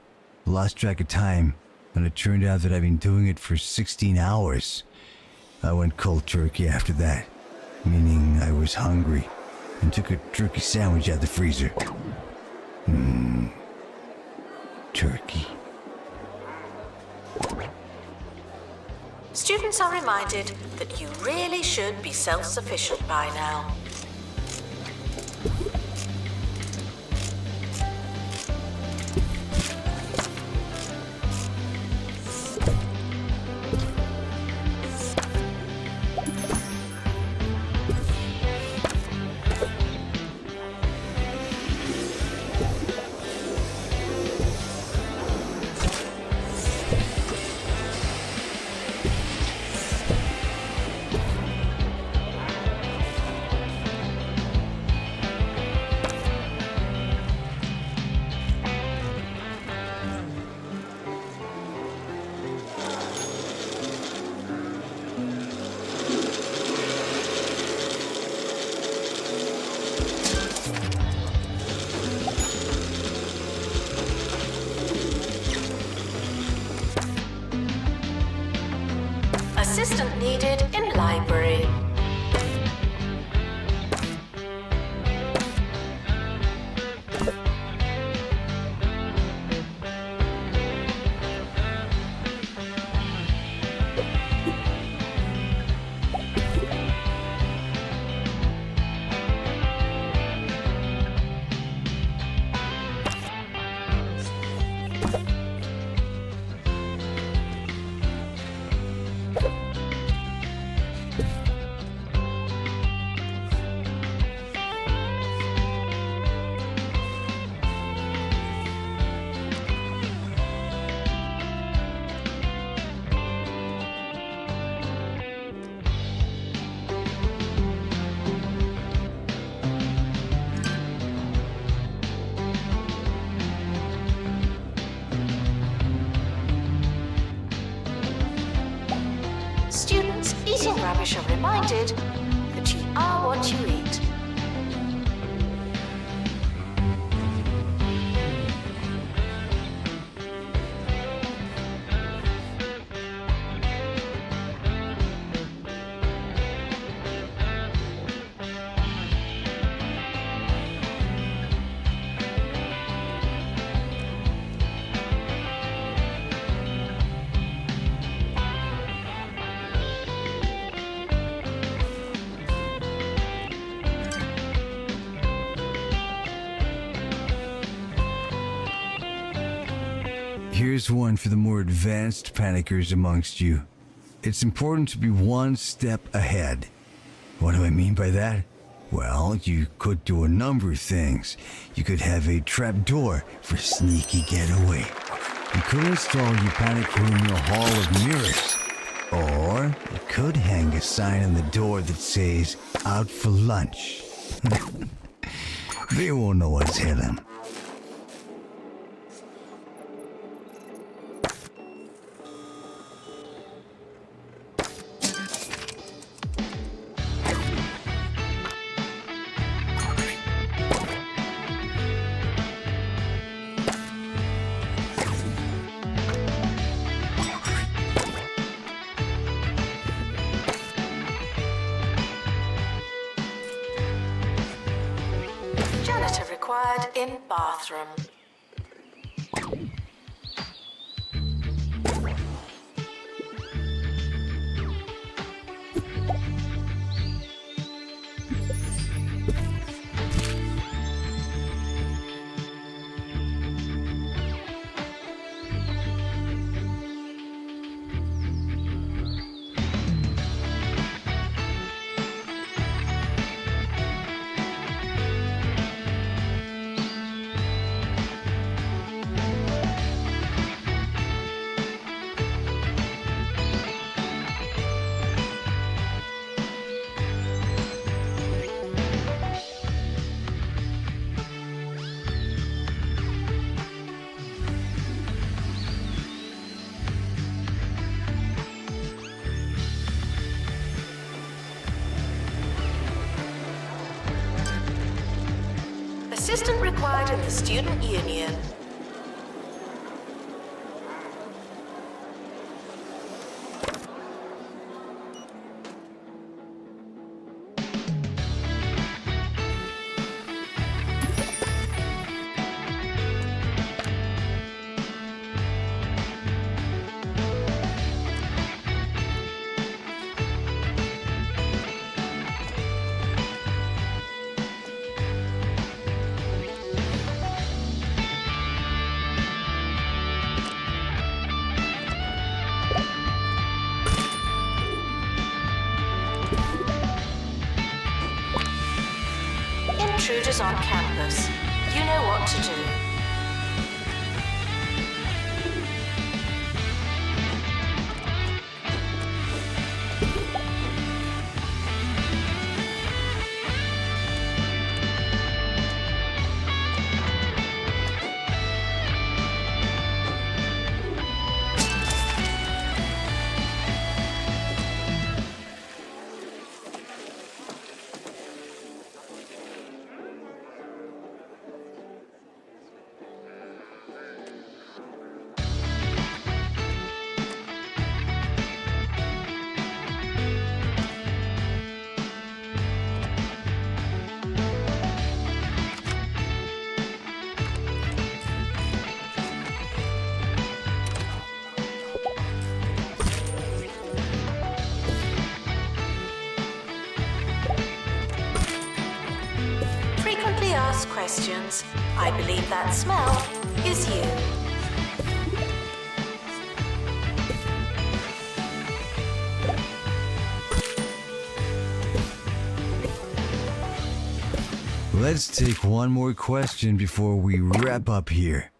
Speaker 1: lost track of time, and it turned out that I'd been doing it for 16 hours. I went cold turkey after that, meaning I was hungry, and took a turkey sandwich out the freezer. Turkey.
Speaker 2: Students are reminded that you really should be self-sufficient by now. Assistant needed in library. Students eating rubbish are reminded that you are what you eat.
Speaker 1: Here's one for the more advanced panickers amongst you. It's important to be one step ahead. What do I mean by that? Well, you could do a number of things. You could have a trapdoor for sneaky getaway. You could install your panic room in a hall of mirrors. Or you could hang a sign on the door that says, "Out for lunch." They won't know what's hit 'em.
Speaker 2: required in bathroom. Assistant required in the student union. Intruders on campus. You know what to do. Frequently asked questions. I believe that smell is you.
Speaker 1: Let's take one more question before we wrap up here.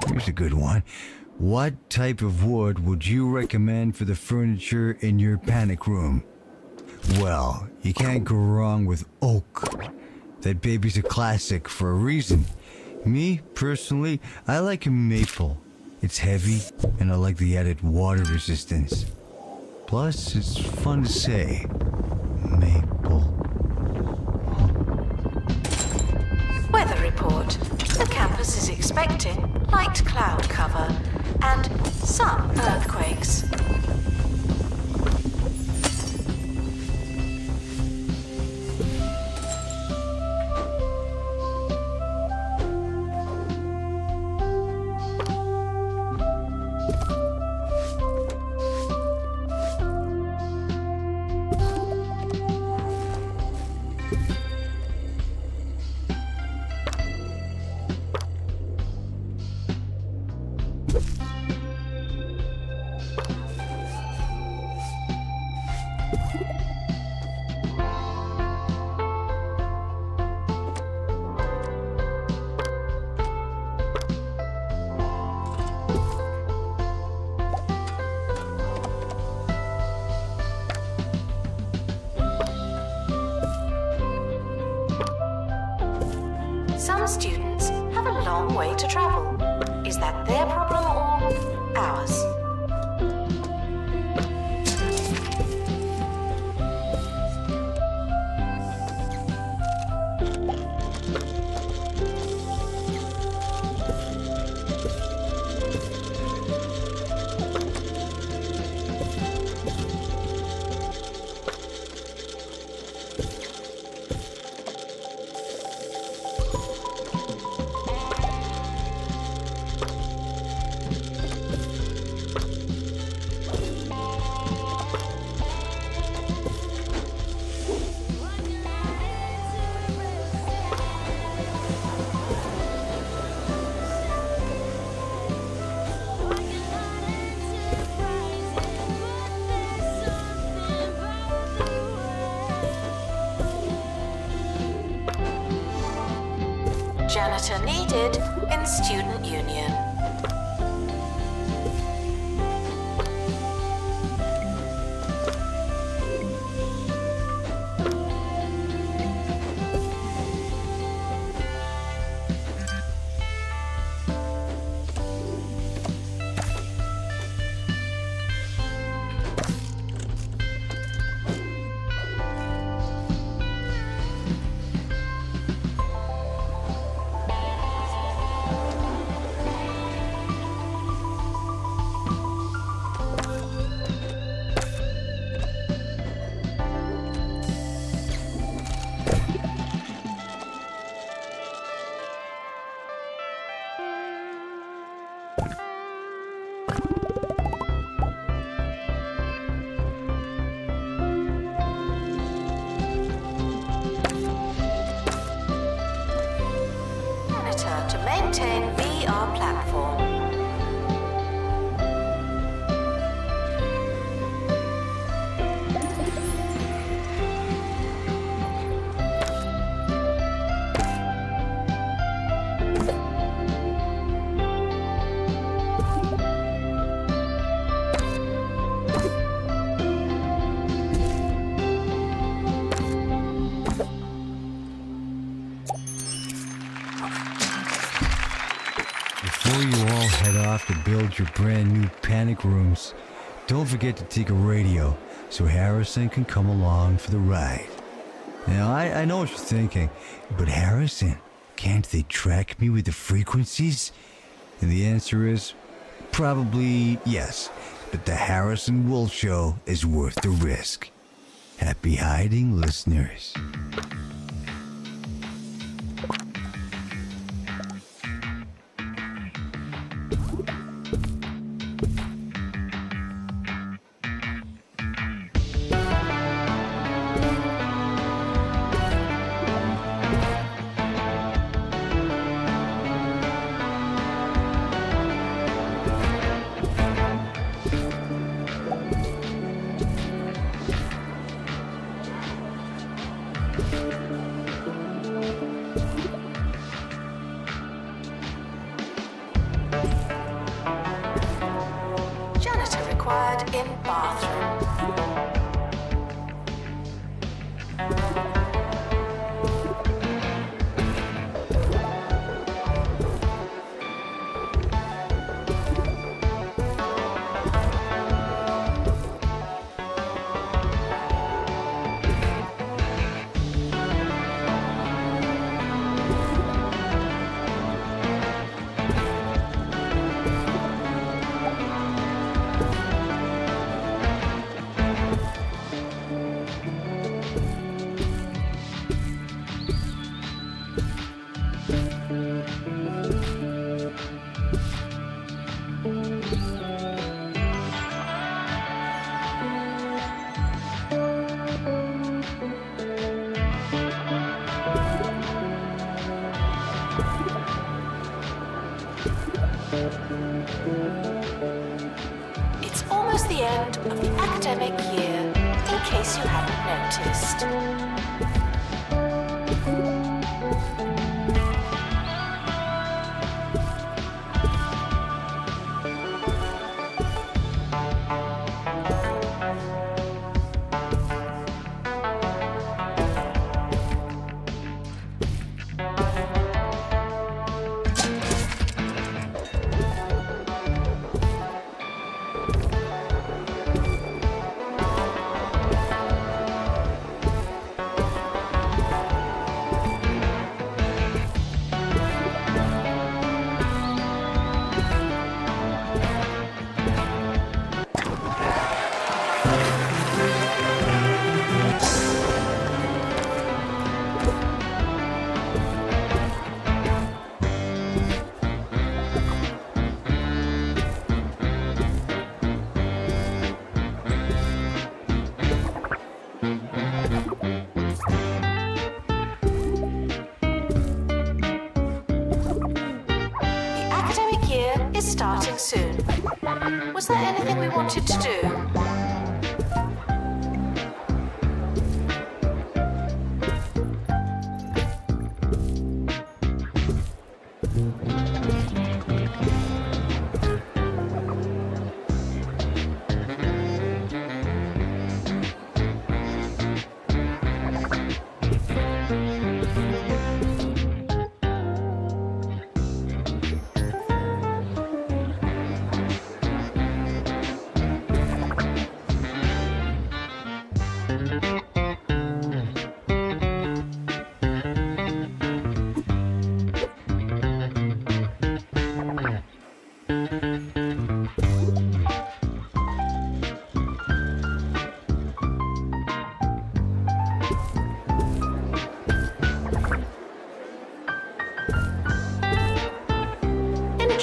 Speaker 1: Here's a good one. What type of wood would you recommend for the furniture in your panic room? Well, you can't go wrong with oak. That baby's a classic for a reason. Me, personally, I like maple. It's heavy, and I like the added water resistance. Plus, it's fun to say. Maple.
Speaker 2: Weather report. The campus is expecting light cloud cover and some earthquakes. Some students have a long way to travel. Is that their problem or ours? Janitor needed in Student Union. To maintain VR platform.
Speaker 5: Before you all head off to build your brand new panic rooms, don't forget to take a radio so Harrison can come along for the ride. Now, I know what you're thinking, but Harrison, can't they track me with the frequencies? And the answer is probably yes, but the Harrison Wolf Show is worth the risk. Happy hiding, listeners.
Speaker 2: Janitor required in bathroom. It's almost the end of the academic year, in case you hadn't noticed. Is starting soon. Was there anything we wanted to do?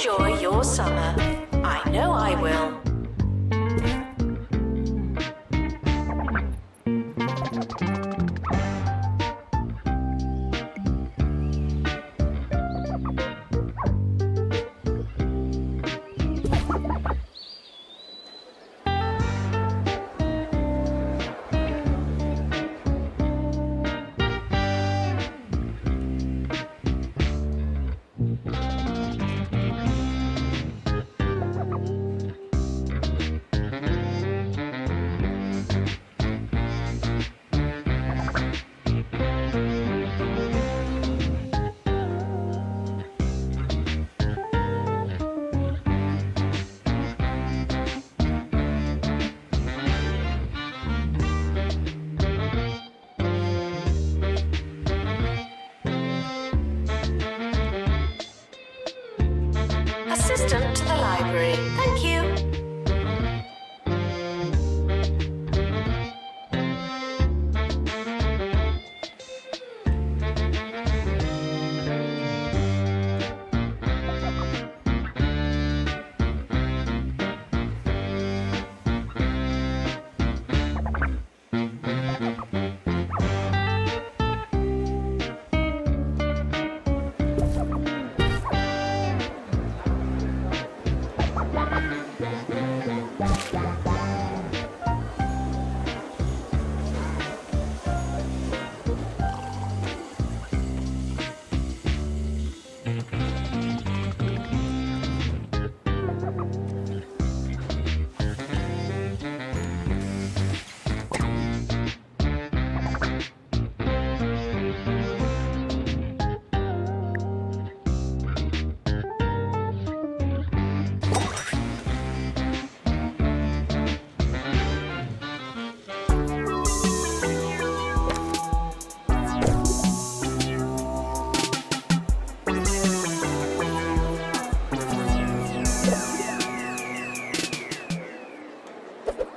Speaker 2: enjoy your summer. I know I will. Assistant to the library. Thank you.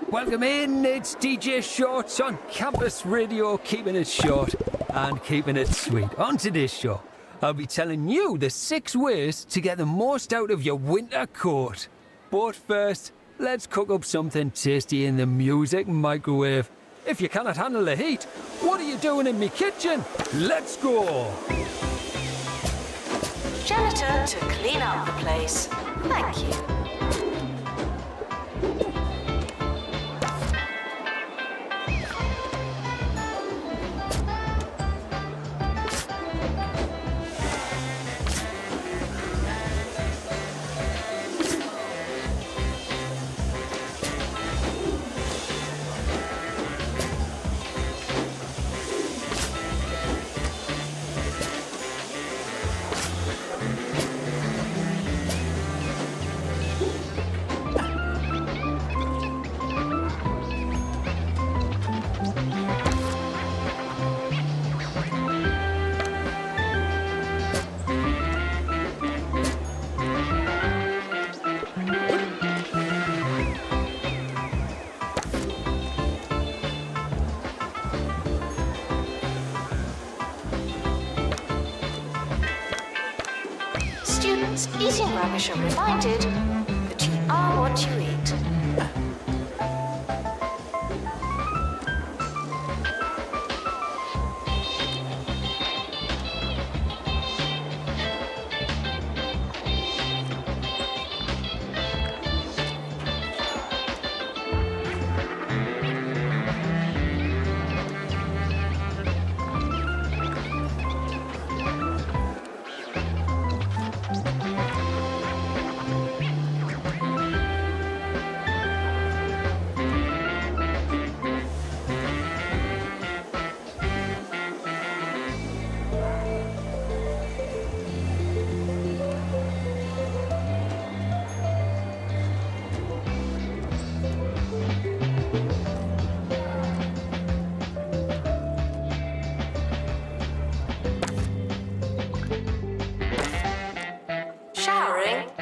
Speaker 4: Welcome in, it's DJ Shorts on Campus Radio, keeping it short and keeping it sweet. On today's show, I'll be telling you the 6 ways to get the most out of your winter coat. But first, let's cook up something tasty in the music microwave. If you cannot handle the heat, what are you doing in me kitchen? Let's go!
Speaker 2: Janitor to clean up the place. Thank you. Students eating rubbish are reminded that you are what you eat.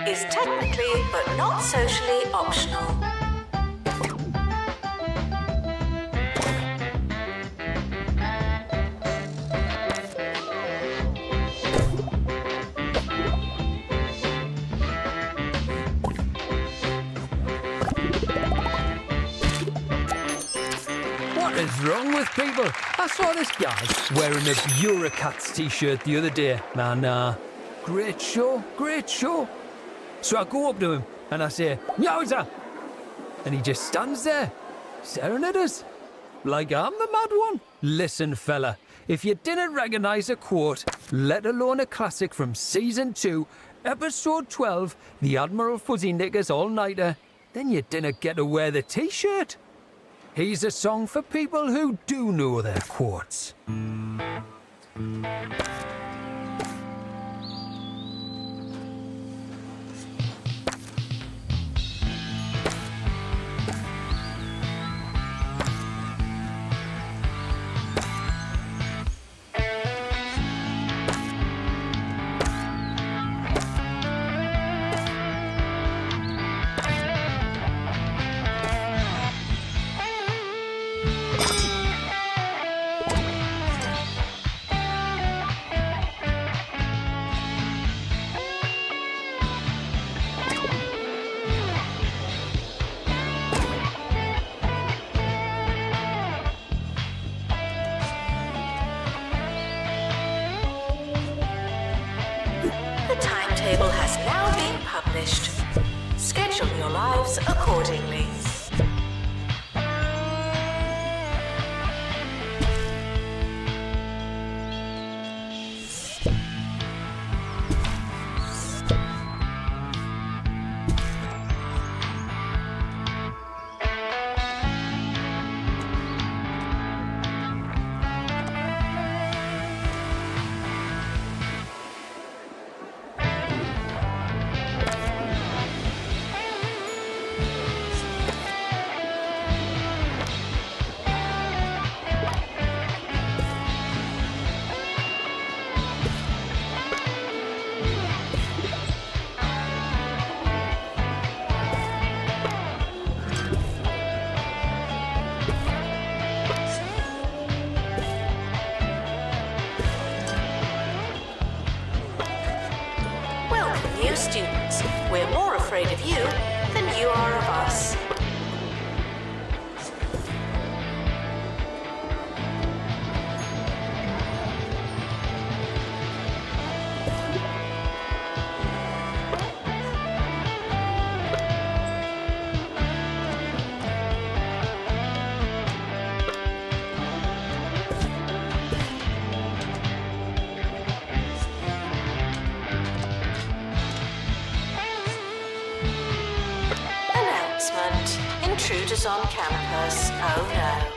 Speaker 2: Is technically but not socially optional.
Speaker 4: What is wrong with people? I saw this guy wearing a Bureaucrats t-shirt the other day. And, great show, great show. So I go up to him and I say, "Yowza!" And he just stands there, staring at us, like I'm the mad one. Listen, fella, if you didn't recognise a quote, let alone a classic from Season 2, Episode 12, The Admiral Fuzzy Knickers All-Nighter, then you didn't get to wear the t-shirt. Here's a song for people who do know their quotes.
Speaker 2: The timetable has now been published. Schedule your lives accordingly. Welcome, new students. We're more afraid of you than you are of us. Announcement. Intruders on campus. Oh no.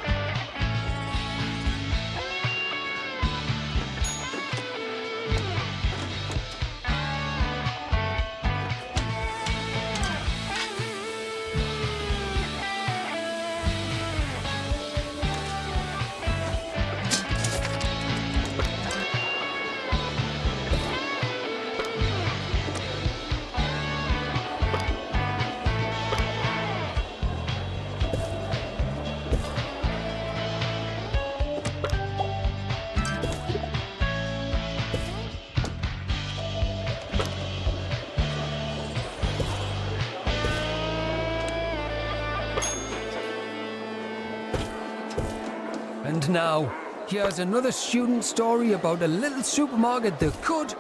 Speaker 4: And now, here's another student story about a little supermarket that could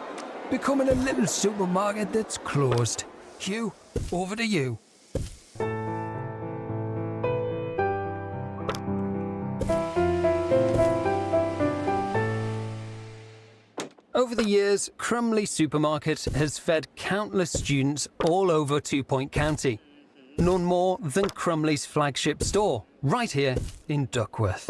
Speaker 4: becoming a little supermarket that's closed. Hugh, over to you. Over the years, Crumley Supermarket has fed countless students all over 2 Point County. None more than Crumley's flagship store, right here in Duckworth.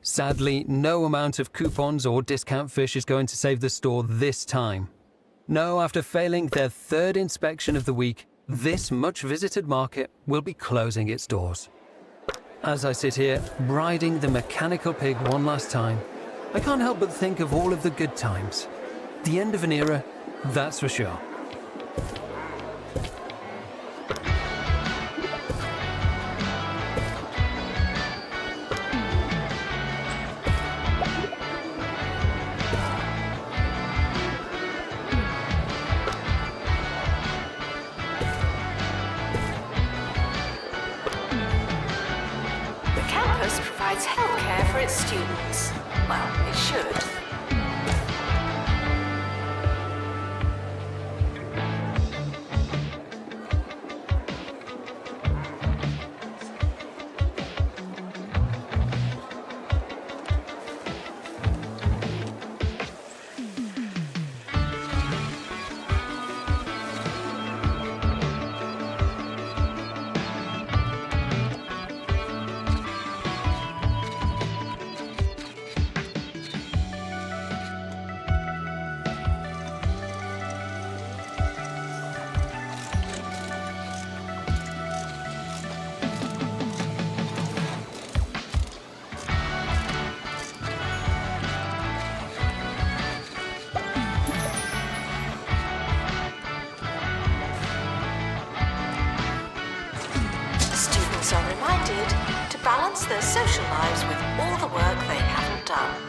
Speaker 4: Sadly, no amount of coupons or discount fish is going to save the store this time. No, after failing their third inspection of the week, this much-visited market will be closing its doors. As I sit here, riding the mechanical pig one last time, I can't help but think of all of the good times. The end of an era, that's for sure.
Speaker 2: campus provides healthcare for its students. Well, it should. Students are reminded to balance their social lives with all the work they haven't done.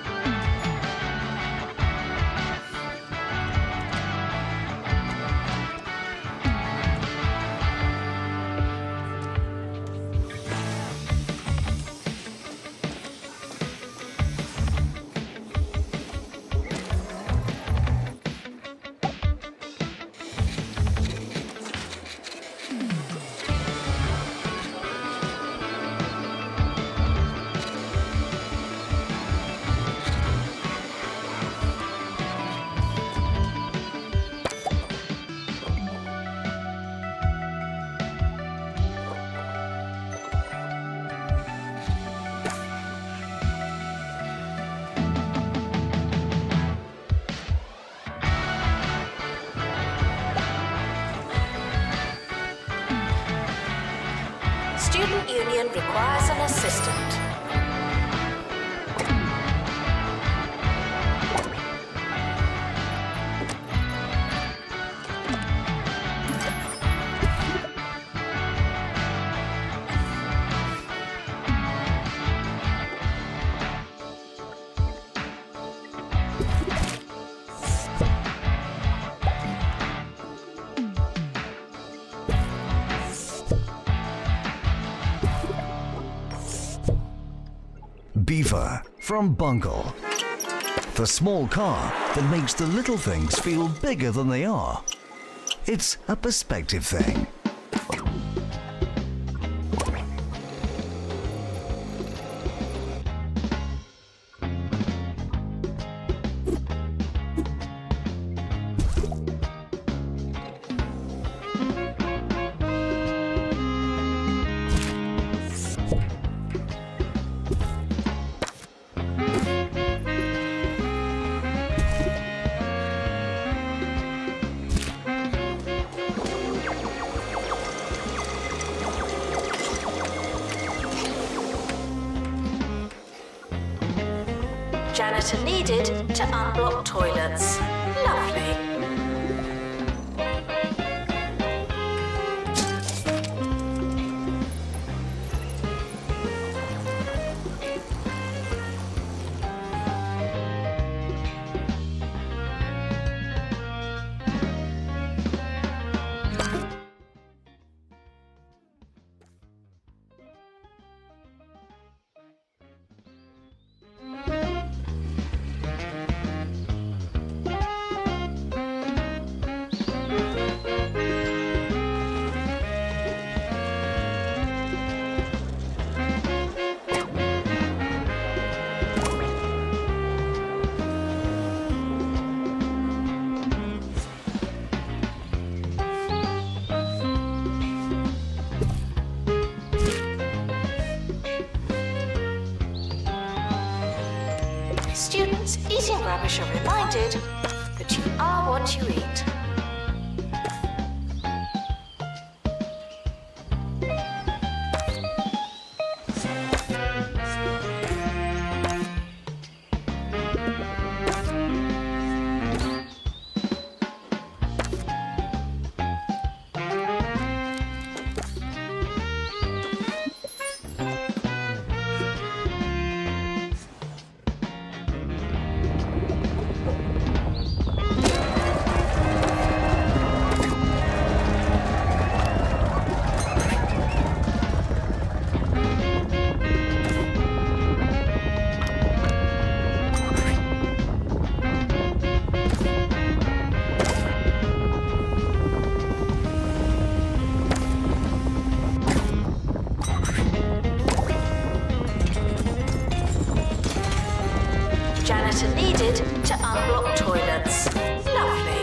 Speaker 2: Student Union requires an assistant.
Speaker 1: Beaver from Bungle. The small car that makes the little things feel bigger than they are. It's a perspective thing.
Speaker 2: Janitor needed to unblock toilets. Lovely. Students eating rubbish are reminded that you are what you eat. needed to unblock toilets. Lovely.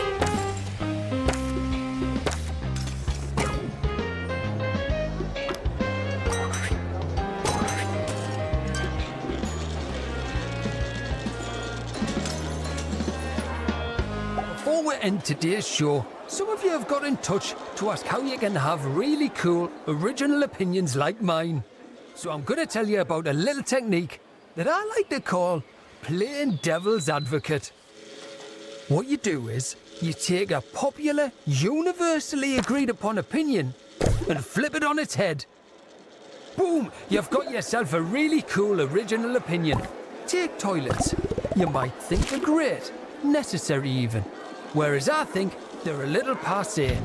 Speaker 4: Before we end today's show, some of you have got in touch to ask how you can have really cool, original opinions like mine. So I'm going to tell you about a little technique that I like to call playing devil's advocate. What you do is, you take a popular, universally agreed upon opinion and flip it on its head. Boom! You've got yourself a really cool original opinion. Take toilets. You might think they're great, necessary even. Whereas I think they're a little passé.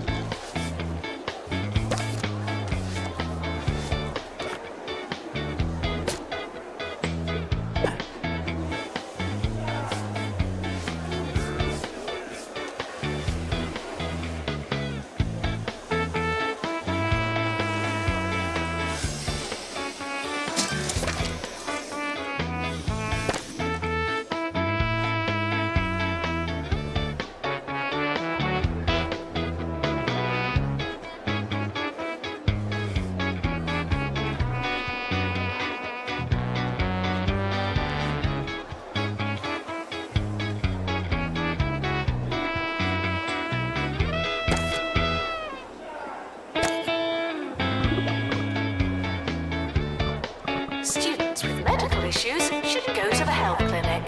Speaker 2: Students with medical issues should go to the health clinic.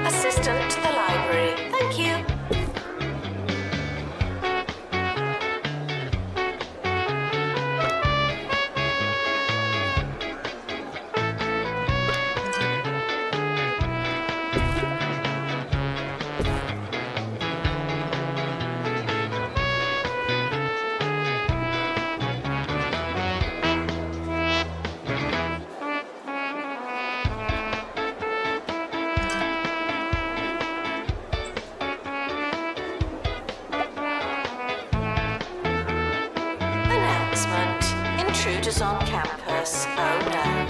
Speaker 2: Assistant to the library. Thank you. Announcement. Intruders on campus. Oh no.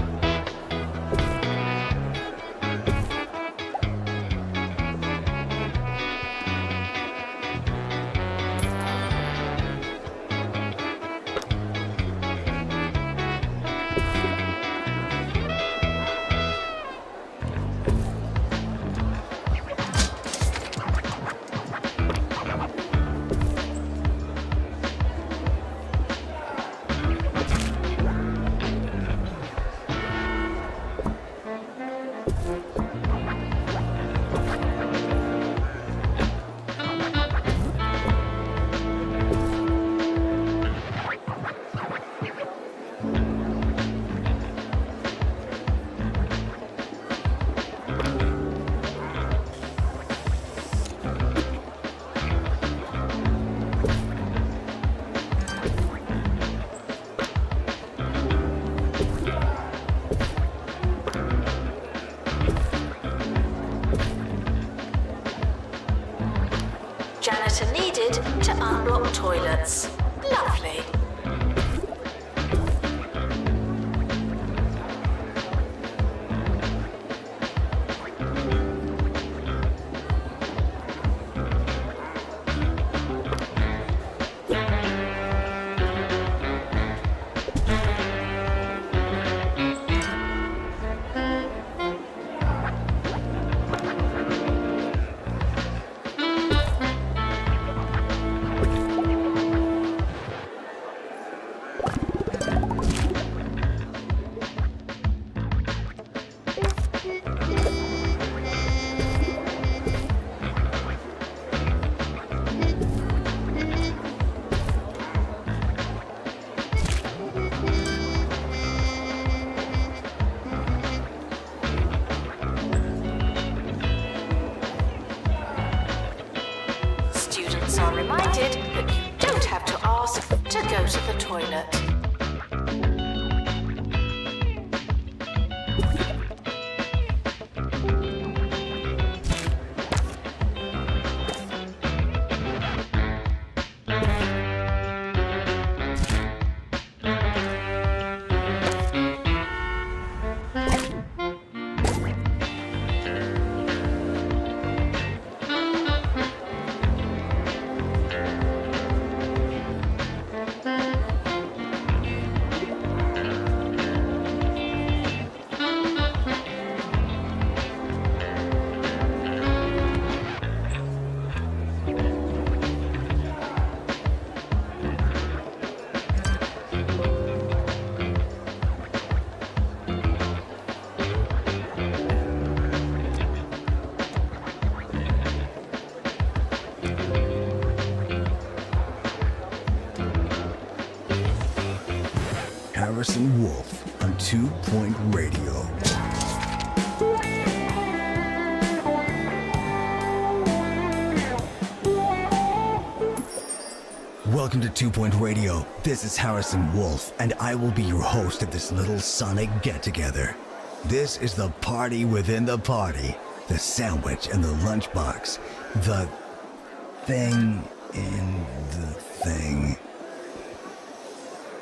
Speaker 2: Janitor needed to unblock toilets. Lovely. Students are reminded that you don't have to ask to go to the toilet.
Speaker 1: Harrison Wolf on 2 Point Radio. Welcome to 2 Point Radio. This is Harrison Wolf, and I will be your host of this little sonic get-together. This is the party within the party, the sandwich and the lunchbox, the thing in the thing.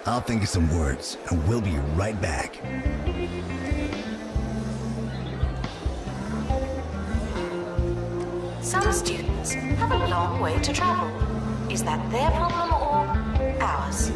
Speaker 1: I'll think of some words, and we'll be right back.
Speaker 2: Some students have a long way to travel. Is that their problem or ours?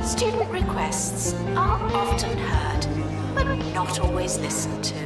Speaker 2: Student requests are often heard, but not always listened to.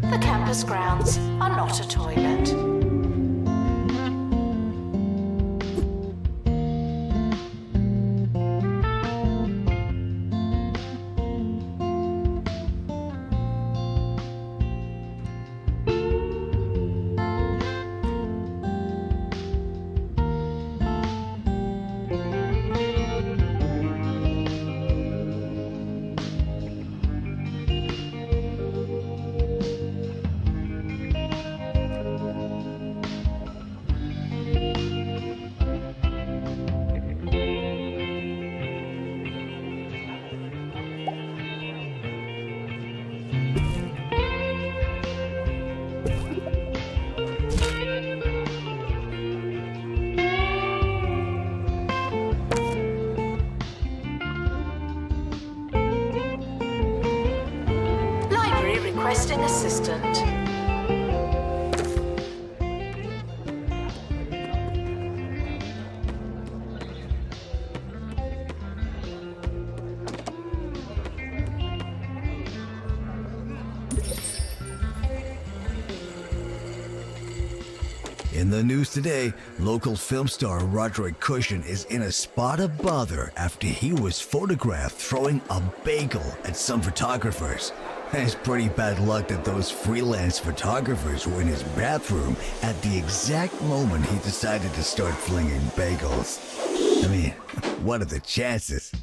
Speaker 2: The campus grounds are not a toilet. Requesting assistant.
Speaker 1: In the news today, local film star Roderick Cushion is in a spot of bother after he was photographed throwing a bagel at some photographers. It's pretty bad luck that those freelance photographers were in his bathroom at the exact moment he decided to start flinging bagels. I mean, what are the chances?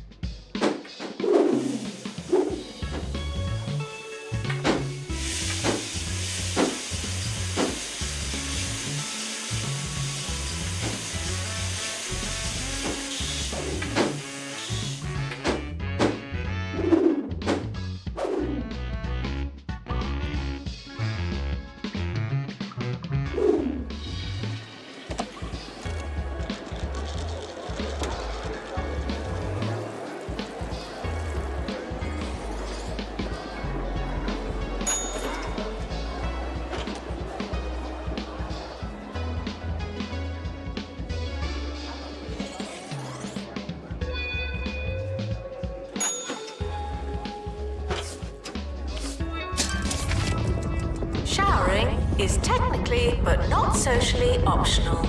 Speaker 2: Showering is technically but not socially optional.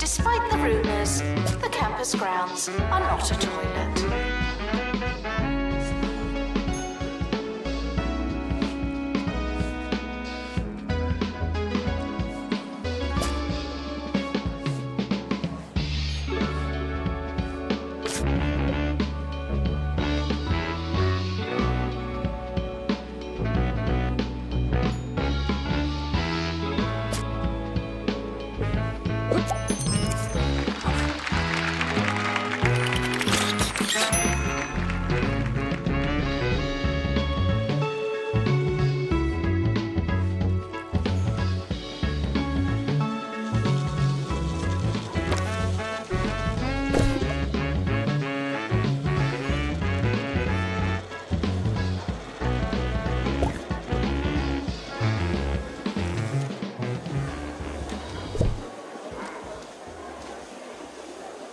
Speaker 2: Despite the rumours, the campus grounds are not a toilet.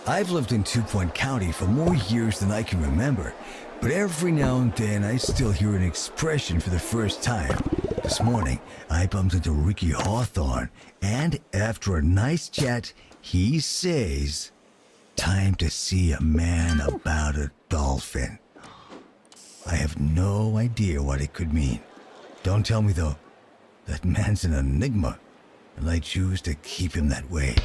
Speaker 1: I've lived in Two Point County for more years than I can remember, but every now and then I still hear an expression for the first time. This morning, I bumped into Ricky Hawthorne, and after a nice chat, he says, "Time to see a man about a dolphin." I have no idea what it could mean. Don't tell me though. That man's an enigma, and I choose to keep him that way.